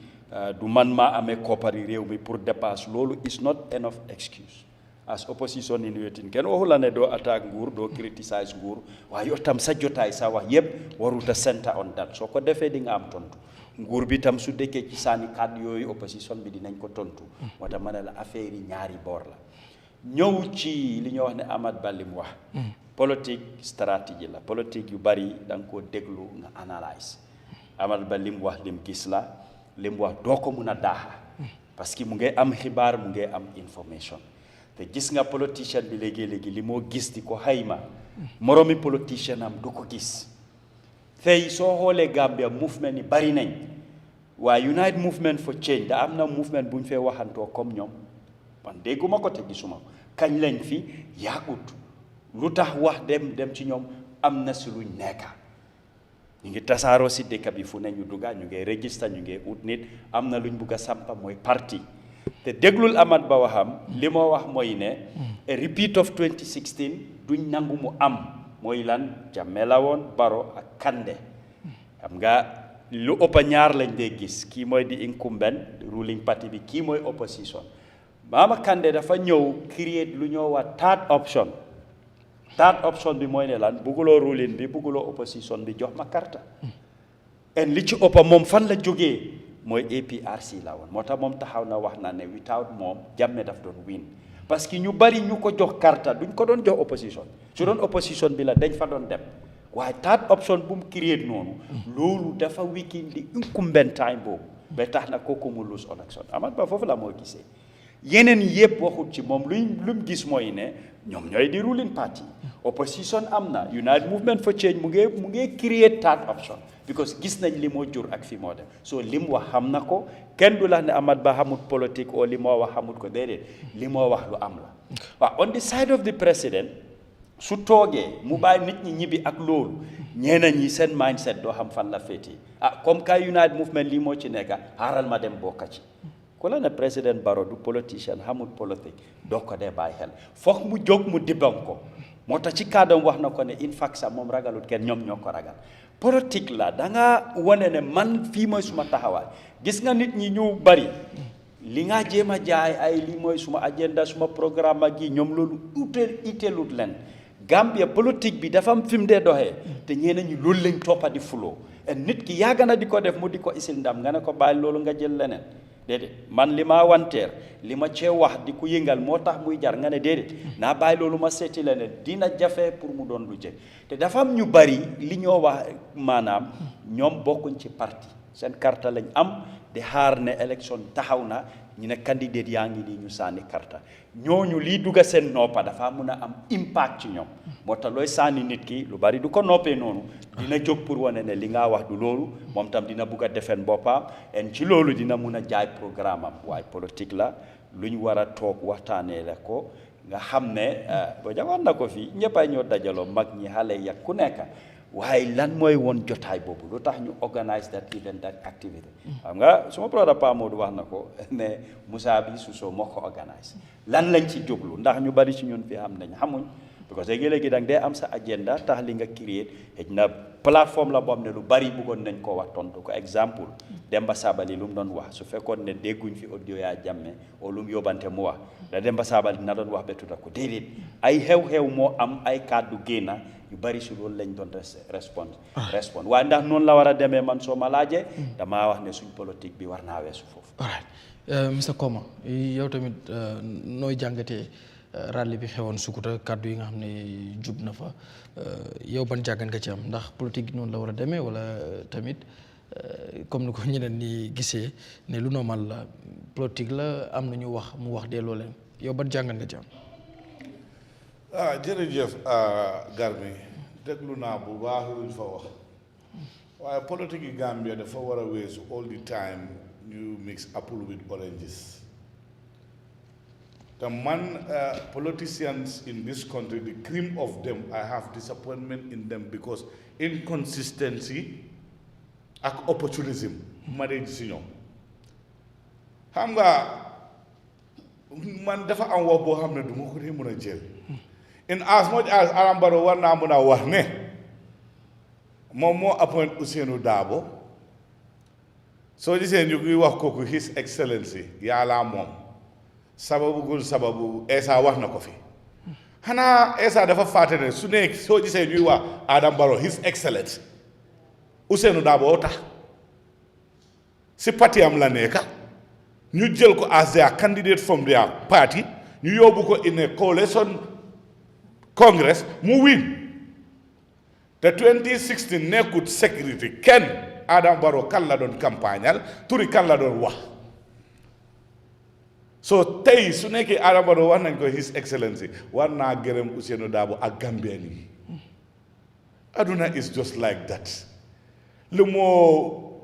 du man maa amee koppari réew mi pour dépasse loolu is not enough excuse as opposition in waiting kenn waxu la ne doo attaque nguur doo criticize nguur waaye yow tam sa jotaay sa wax yépp waruta center on that soo ko defee di nga am tontu nguur bi tam su dëkkee ci sànni kàddu yooyu opposition bi dinañ ko tontu moo tax ma ne la affaire yi ñaari boor la ñëw ci li ñoo wax ne Amat Bah lim wax politique stratégie la politique yu bari da nga koo déglu nga analyse Amat Bah lim wax lim gis la lim wax doo ko mun a daaxa parce que mu ngay am xibaar mu ngay am information te gis nga politicien bi léegi-léegi li moo gis di ko xayma moromi politicien am du ko gis tey soo xoolee Gambia movement yi bari nañ waaye United Movement for Change da am na movement bu ñu fee waxantoo comme ñoom man dégguma ko te gisuma ko kañ lañ fi yaagut lu tax wax dem ci ñoom am na si luñ nekka ñu ngi tasaaroo si dëkk bi fu ne ñu dugga ñu ngi register ñu ngi ut nit am na luñ bugg a sampa mooy parti te déglul Amat Bah waxam li moo wax mooy ne a repeat of 2016 duñ nangu mu am mooy lan Jammeh la woon Barrow ak Kandeh xam nga lu ëpp ñaar lañ dee gis kii mooy di incumbent ruling party bi kii mooy opposition Mama Kandeh dafa ñëw create lu ñoo wax third option bi mooy ne lan bugguloo ruling bi bugguloo opposition bi jox ma karta en li ci ëpp moom fan la jógee mooy APRC la woon moo tax moom taxaw na wax na ne without moom Jammeh daf doon win parce que ñu bari ñu ko jox karta duñ ko doon jox opposition su doon opposition bi la dañ fa doon dem waaye third option bu mu create noonu loolu dafa weaken di incumbent time boobu ba tax na kooku mu lose election Amat Bah foofu la moo gisee yeneen yëpp waxut ci moom lu mu gis mooy ne ñoom ñooy di ruling party opposition am na United Movement for Change mu ngi create third option because gis nañ li moo jur ak fi moo dem so li mu wax xam na ko kenn du la ne Amat Bah xamut politique o li moo wax xamut ko déedéet li moo wax lu am la waaw on the side of the president su toogee mu bàyyi nit ñi ñibbi ak loolu ñeneen ñi seen mindset doo xam fan la féetee comme kay United Movement lii moo ci nekk xaaral ma dem bokka ci ku la ne président Barrow du politicien xamul politique doo ko dee bàyyi xel foog mu jóg mu dibban ko moo tax ci kàddoom wax na ko ne in fact sax moom ragalut kenn ñoom ñoo ko ragal politique la da nga wane ne man fii mooy suma taxawaay gis nga nit ñi ñu bari li nga jéem a jaay ay lii mooy suma agenda suma programme ak yi ñoom loolu iteelut leen Gambia politique bi dafa am fi mu dee doxee te ñeneen ñi loolu lañ toppa di fuloo nit ki yàgg na di ko def mu di ko isil ndam nga ne ko bàyyi loolu nga jël leneen déedéet man li ma wanteer li ma cee wax di ko yëngal moo tax muy jar nga ne déedéet naa bàyyi loolu ma seeti leneen dina jafe pour mu doon lu jëkk te dafa am ñu bari li ñoo wax maanaam ñoom bokkuñ ci parti seen karta lañ am di xaar ne élection taxaw na ñu ne candidate yaa ngi nii ñu sànni karta ñooñu lii dugga seen noppa dafa mun a am impact ci ñoom moo tax looy sànni nit ki lu bari du ko noppee noonu dina jóg pour wane ne li nga wax du loolu moom tam dina bugg a defeen boppam en ci loolu dina mun a jaay programme am waaye politique la lu ñu war a toog waxtaanee la ko nga xam ne boo jagoon na ko fii ñëpp ay ñoo dajaloo mag ñi xale yak ku nekk waaye lan mooy woon jotaay boobu lu tax ñu organise that event that activity xam nga suma brother Pa Modou wax na ko ne Moussa bi Suso moo ko organise lan lañ ci jublu ndax ñu bari ci ñun fi xam nañ xamuñ parce que léegi da nga dee am sa agenda tax li nga créer xëj na plateforme la boo xam ne lu bari bëggoon nañ koo wax tontu ko exemple Demba Sabali lu mu doon wax su fekkoon ne dégguñ fi audio Yahya Jammeh o lu mu yóbbante mu wax da Demba Sabali na doon wax ba tuta ko déedéet ay xew-xew moo am ay kàddu génna yu bari si loolu lañ doon respond waaye ndax noonu la war a demee man soo ma laajee damaa wax ne suñ politique bi war naa weesu foofu. Mr Koma yow tamit nooy jàngatee rallye bi xewoon Sukuta kàddu yi nga xam ne jub na fa yow ban jàngat nga ci am ndax politique noonu la war a demee wala tamit comme ni ko ñeneen ñi gisee ne lu normal la politique la am na ñu wax mu wax delloo leen yow ban jàngat nga ci am. jërëjëf Garmi déglu naa bu baax luñ fa wax waaye politique yi Gambia dafa war a weesu all the time you mix apple with oranges. The politicians in this country, the cream of them, I have disappointment in them because inconsistency and opportunism marriage si ñoom xam nga man dafa am wax boo xam ne du ma ko dee mën a jël in as much as Adama Barrow war naa mën a wax ne moom moo appoint Ousainou Darboe soo gisee ñu ngi wax kooku His Excellency yàlla moom sababu gul sababu Essa wax na ko fi xanaa Essa dafa fàtte ne su nekk soo gisee ñuy wax Adama Barrow His Excellency Ousainou Darboe tax si parti am la nekka ñu jël ko as their candidate from their party ñu yóbbu ko in a coalition congress mu win te 2016 nekkut sécurité kenn Adama Barrow kan la doon campagnal turi kan la doon wax so tey su nekkee Adama Barrow wax nañ ko His Excellency war naa gërëm Ousainou Darboe ak Gambien yi aduna is just like that lu moo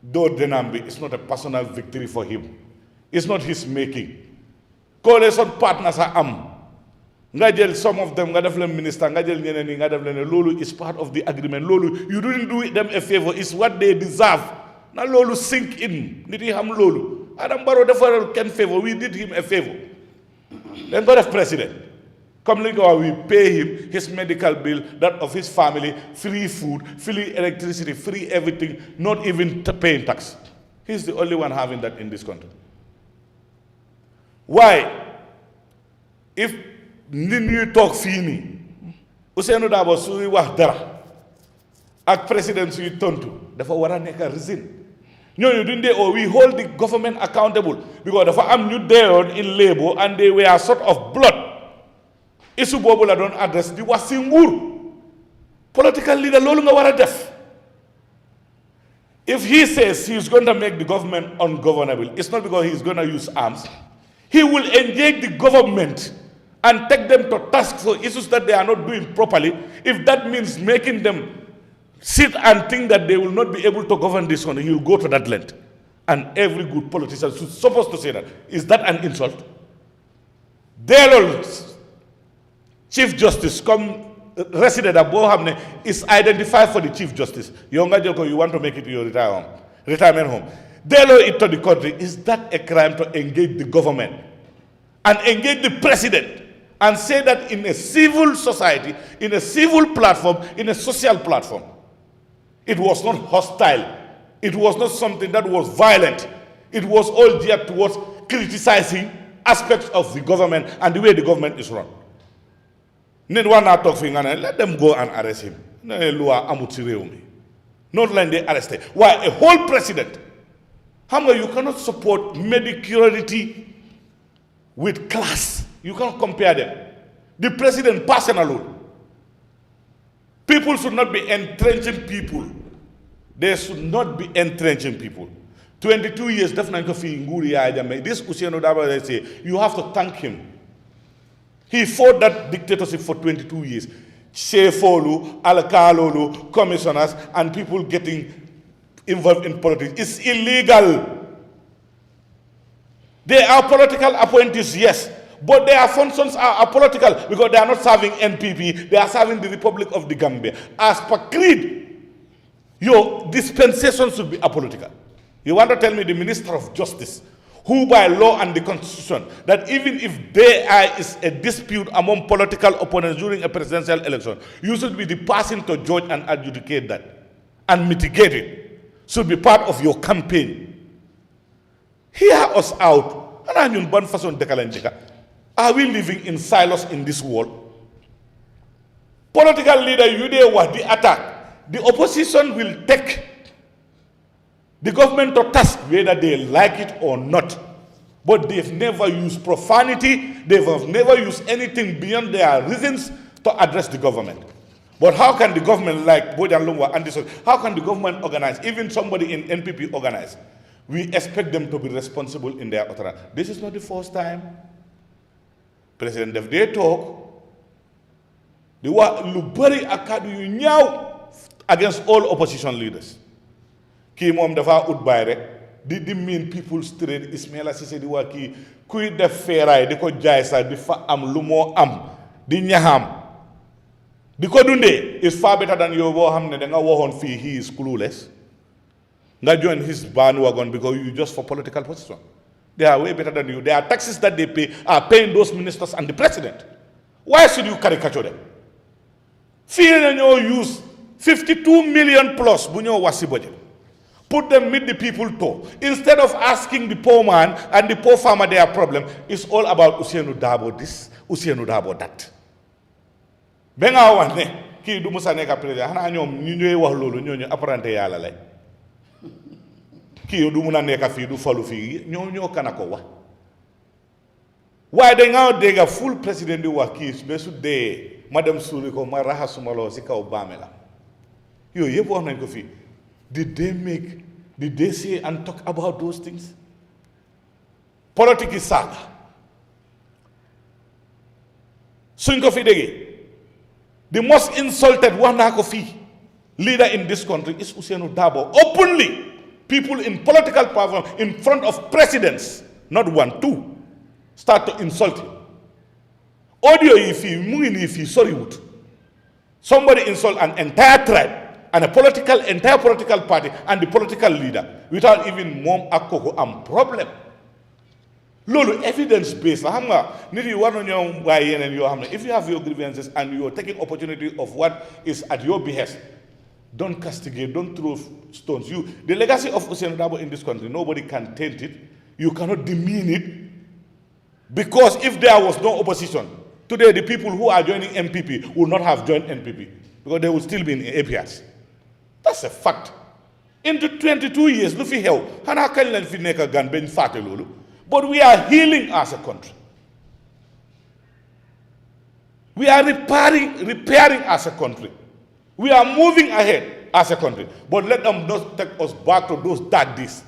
doo denam bi it's not a personal victory for him it's not his making coalition partners are am nga jël some of them nga def leen minister nga jël ñeneen ñi nga def leen loolu is part of the agreement loolu you didn't do them a favor it's what they deserve na loolu sink in nit yi xam loolu Adam Barrow defaral kenn favor we did him a favor dañ ko def président comme li nga wax we pay him his medical bill that of his family free food free electricity free everything not even paying tax he's the only one having that in this country why if nit ñuy toog fii nii Ousseynou Dabo suy wax dara ak président suy tontu dafa war a nekk reason ñooñu duñ dee we hold the government accountable because dafa am ñu deewoon in labor and they were sort of blood issue boobu la doon address di wax si nguur political leader loolu nga war a def if he says he is going to make the government ungovernable it's not because he is going to use arms he will engage the government and take them to task for issues that they are not doing properly, if that means making them sit and think that they will not be able to govern this country, he will go to that length. And every good politician is supposed to say that. Is that an insult? Chief Justice come resident at Bohamne is identified for the Chief Justice. You want to make it your retirement home. Delo it to the country. Is that a crime to engage the government and engage the president? And say that in a civil society, in a civil platform, in a social platform, it was not hostile. It was not something that was violent. It was all geared towards criticizing aspects of the government and the way the government is run. Let them go and arrest him. Not let them arrest him. Why? A whole president. You cannot support mediocrity with class. You can't compare them. The president personally. People should not be entrenching people. They should not be entrenching people. 22 years, definitely Yahya Jammeh. This Ousseynou Dabo, they say, you have to thank him. He fought that dictatorship for 22 years. Shefolu, Alkalolu, commissioners, and people getting involved in politics. It's illegal. They are political appointees, yes. But their functions are apolitical because they are not serving NPP, they are serving the Republic of the Gambia. As per creed, your dispensation should be apolitical. You want to tell me the Minister of Justice, who by law and the Constitution, that even if there is a dispute among political opponents during a presidential election, you should be the person to judge and adjudicate that and mitigate it, should be part of your campaign. Hear us out. Are we living in silos in this world? Political leader, you there what the attack. The opposition will take the government to task whether they like it or not. But they've never used profanity. They've never used anything beyond their reasons to address the government. But how can the government, like Bojan Lungwa and this, how can the government organize, even somebody in NPP organize? We expect them to be responsible in their utterance. This is not the first time. President def dee toog di wax lu bëri ak kàddu yu ñaaw against all opposition leaders. Kii moom dafa ut baay rek di mean people's trade. Ismaila Cissé di wax kii kuy def feeraay di ko jaay sax di fa am lu moo am di ñaxam di ko dundee is far better than yow boo xam ne da nga waxoon fii he is clueless nga join his bandwagon because you just for political position. They are way better than you. Their taxes that they pay are paying those ministers and the president. Why should you caricature them? Fear you use 52 million plus bunyo wasi budget. Put them meet the people to. Instead of asking the poor man and the poor farmer their problem, it's all about Ousseynou Dabo this, Ousseynou Dabo that. Benga wane ki du musa neka president hana ñom ñu ñoy wax lolu ñoñu apprenti yalla lay. Ki du muna neka fi du falu fi ñoo kana ko wax. Why they nga dega full president di wax ki besu de madame Souri ko ma rahasuma lo ci kaw bamela. Yo yep wax nañ ko fi. Did they say and talk about those things? Politics saga. Suñ ko fi dege. The most insulted one leader in this country is Ousseynou Dabo. Openly, people in political power in front of presidents, not one, two, start to insult him. audio yi fii mu ngi nii fii soriwut somebody insult an entire tribe and entire political party and the political leader without even moom ak kooku am problème loolu evidence based la xam nga nit yi war na ñëw waaye yeneen yoo xam ne if you have your grievances and you are taking opportunity of what is at your behest, don't castigate, don't throw stones. The legacy of Ousainou Darboe in this country, nobody can taint it. You cannot demean it, because if there was no opposition today, the people who are joining MPP would not have joined NPP because they would still be in APRs. That's a fact. In the 22 years, lu fi xew xanaa kañ lañ fi nekk gan bañ fàtte loolu. But we are healing as a country. We are repairing as a country. We are moving ahead as a country. But let them not take us back to those dark days.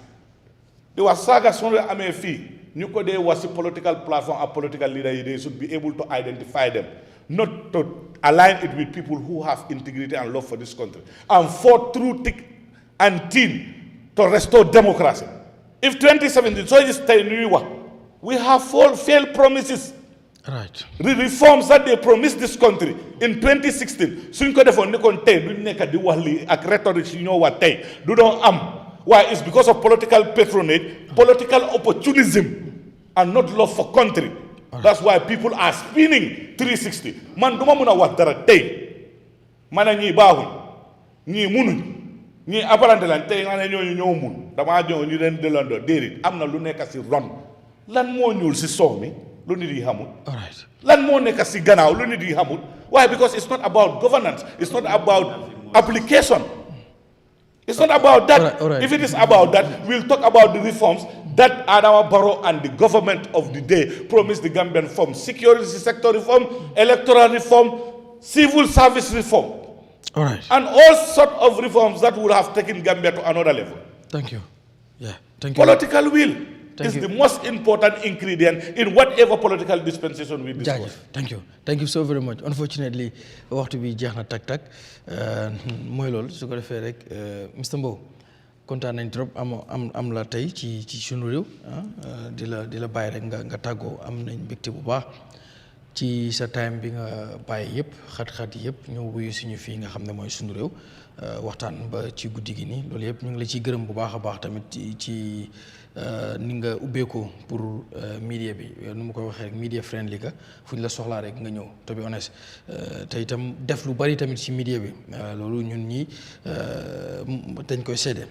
There was saga Sunu Réew. Ñu ko dee was a political platform, a political leader, they should be able to identify them, not to align it with people who have integrity and love for this country, and fought through thick and thin to restore democracy. If 2017, so is we have failed promises. Right. The reforms that they promised this country in 2016, suñ ko defoon ni kon tey duñ nekk di wax li ak rhétorique yi ñoo wax tey du doon am. Why? It's because of political patronage, political opportunism, and not love for country. That's why people are spinning 360. Man duma muna wax dara tey man ñi baaxuñ ñi munuñ ñi apparente lan tey nga ne ñoo mun dama ñoo ñu leen delandoo déedéet am na lu nekk si ron lan moo ñuul si soow mi lu nit yi xamul. Lan moo nekk si gannaaw lu nit yi xamul. Why? Because it's not about governance, it's not about application. It's not about that. All right. If it is about that, we'll talk about the reforms that Adama Barrow and the government of the day promised the Gambian reform: security sector reform, electoral reform, civil service reform. All right. And all sort of reforms that would have taken Gambia to another level. Thank you. Yeah. Thank you. Political will is the most important ingredient in whatever political dispensation we discuss. Thank you. Thank you so very much. Unfortunately, waxtu bi jeex na tak mooy loolu su ko defee rek Mr Mbowe kontaan nañ trop am la tey ci sunu réew di la bàyyi rek nga tàggoo am nañ mbégte bu baax ci sa time bi nga bàyyi yëpp xat-xat yëpp ñëw wuyu suñu fii nga xam ne mooy sunu réew waxtaan ba ci guddi gi nii loolu yëpp ñu ngi la ciy gërëm bu baax a baax tamit ci ni nga ubbeekoo pour media bi nu ma koy waxee rek media friendly ka fu ñu la soxlaa rek nga ñëw to be honest te itam def lu bari tamit ci media bi loolu ñun ñi dañ koy seede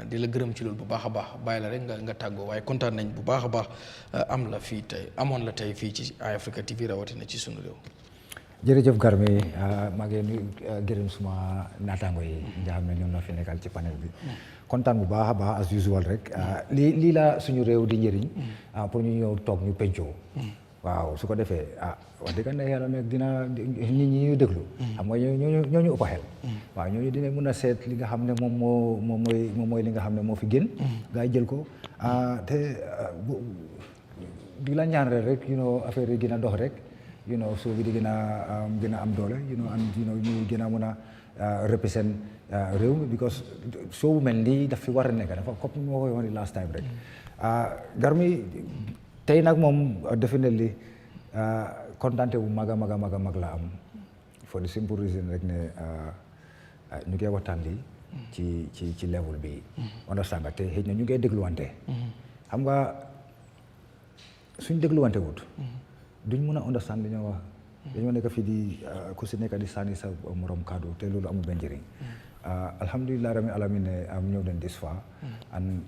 di la gërëm ci loolu bu baax a baax bàyyi la rek nga tàggoo waaye kontaan nañ bu baax a baax amoon la tey fii ci Eyeafrica TV rawatina ci sunu réew. jërëjëf Garmi maa ngi nuyu gërëm suma naataango yi nga xam ne ñoom la fi nekkal ci panel bi kontaan bu baax a baax as usual rek lii la suñu réew di njëriñ pour ñu ñëw toog ñu pencoo waaw su ko defee wax dëgg yàlla nag dina nit ñi ñuy déglu xam nga ñooñu ëpp xel waaw ñooñu dina mën a seet li nga xam ne moom mooy li nga xam ne moo fi gën gaa yi jël ko te di la ñaan rek affaire yi gën a dox rek soo bi di gën a am doole ñu gën a mën a represent réew mi because soo bu mel nii daf fi war a nekk dafa comme moo koy wax last time rek Garmi tey nag moom definitely kontaante bu mag la am for the simple reason rek ne ñu koy waxtaan lii ci level bi understand nga te xëy na ñu ngi dégluwante xam nga suñ dégluwante wut duñ mën a understand li ñoo wax dañoo nekk fii di ku si nekk di sànni sa morom kaddu te loolu amul benn njëriñ alhamdulilah rabbil alamin ne am ñëw nañ this far and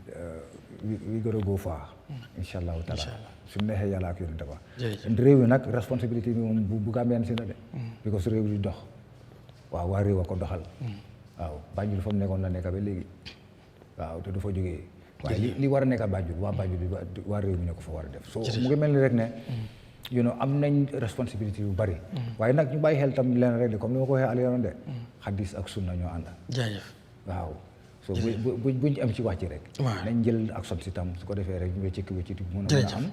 we gotta go far insha allahu taala suñu neexee yàlla ak yonente ba réew yi nag responsabilité bi moom bu Gambien si la de because réew di dox waaw waa réew a ko doxal waaw Banjul fa mu nekkoon la nekk ba léegi waaw te du fa jógee waaye li war a nekk Banjul waa réew mi ne ko fa war a def so mu ngi mel ni rek ne am nañ responsabilité yu bari waaye nag ñu bàyyi xel tam leen rek de comme ni ma ko waxee Aliou de xadis ak sunna ñoo ànd jaajëf waaw so buñ am ci wàcc rek nañ jël action si tam su ko defee rek ñu wéccik mën a am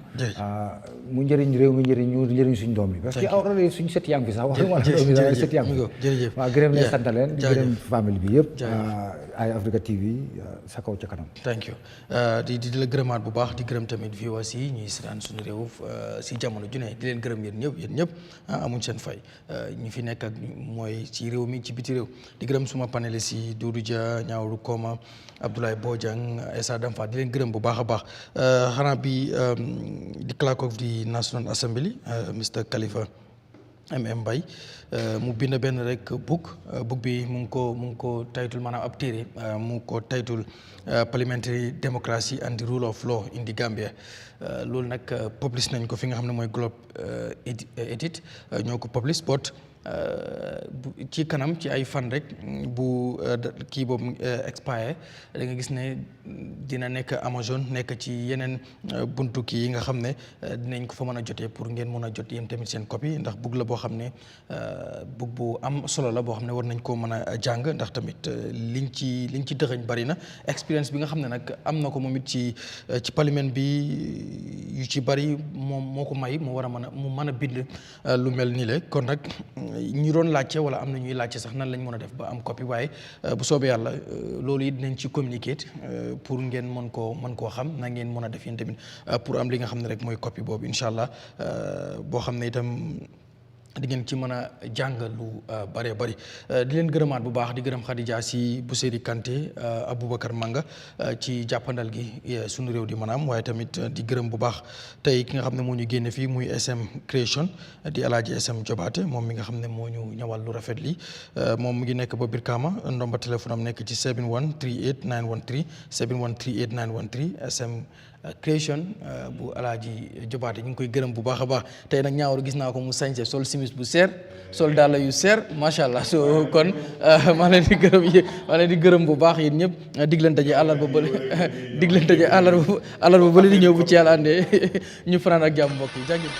mu njëriñ réew mi njëriñ suñ doom yi parce que already suñ set yang bi sax wax ma doom yi sax set yang jërëjëf waaw gërëm leen sant leen di gërëm famille bi yëpp Eyeafrica TV sa kaw ca kanam thank you di la gërëmaat bu baax di gërëm tamit viewers yi ñuy seetaan suñu réew si jamono ju ne di leen gërëm yéen ñëpp amuñ seen fay ñi fi nekk ak mooy ci réew mi ci biti réew di gërëm suma panélistes yi Doudou Dia Ñaawru Koma Abdoulaye Bojang Essa Damfa di leen gërëm bu baax a baax xanaa bi di clerk of the National Assembly Mr Khalifa MM Mbaye mu bind benn rek book bi mu ngi ko title maanaam ab téere mu ko title Parliamentary Democracy and the Rule of Law in the Gambia loolu nag publish nañ ko fi nga xam ne mooy Globe Edit ñoo ko publish but ci kanam ci ay fan rek bu kii boobu expire da nga gis ne dina nekk Amazon nekk ci yeneen buntu kii yi nga xam ne dinañ ko fa mën a jotee pour ngeen mën a jot yéen tamit seen copie ndax bugg la boo xam ne bugg bu am solo la boo xam ne war nañ koo mën a jàng ndax tamit liñ ci dëxëñ bari na expérience bi nga xam ne nag am na ko moom it ci parlement bi yu ci bari moom moo ko may mu war a mën a bind lu mel nii la kon nag ñi doon laajte wala am na ñuy laajte sax nan lañ mën a def ba am copie waaye bu soobee yàlla loolu it dinañ ci communiquer pour ngeen mën koo xam na ngeen mën a def yéen tamit pour am li nga xam ne rek mooy copie boobu incha allah boo xam ne itam di ngeen ci mën a jàng lu bëree bëri di leen gërëmaat bu baax di gërëm Khadija si Buseri Kanté Aboubacar Manga ci jàppandal gi sunu réew di maanaam waaye tamit di gërëm bu baax tey ki nga xam ne moo ñu génne fii muy SM Creation di Alaaji SM Jobaate moom mi nga xam ne moo ñu ñawal lu rafet li moom mu ngi nekk ba Brikama ndomba téléphone am nekk ci 7138913 7138913 SM Creation bu Alaaji Jobaate ñu ngi koy gërëm bu baax a baax tey nag ñaawru gis naa ko mu sañse sol simis bu seer sol dàlla yu seer macha allah so kon maa leen di gërëm bu baax yéen ñëpp dig leen daje àllarba bële di ñëw bu ci yàlla àndee ñu fanaan ak jàmm mbokk yi jàngeen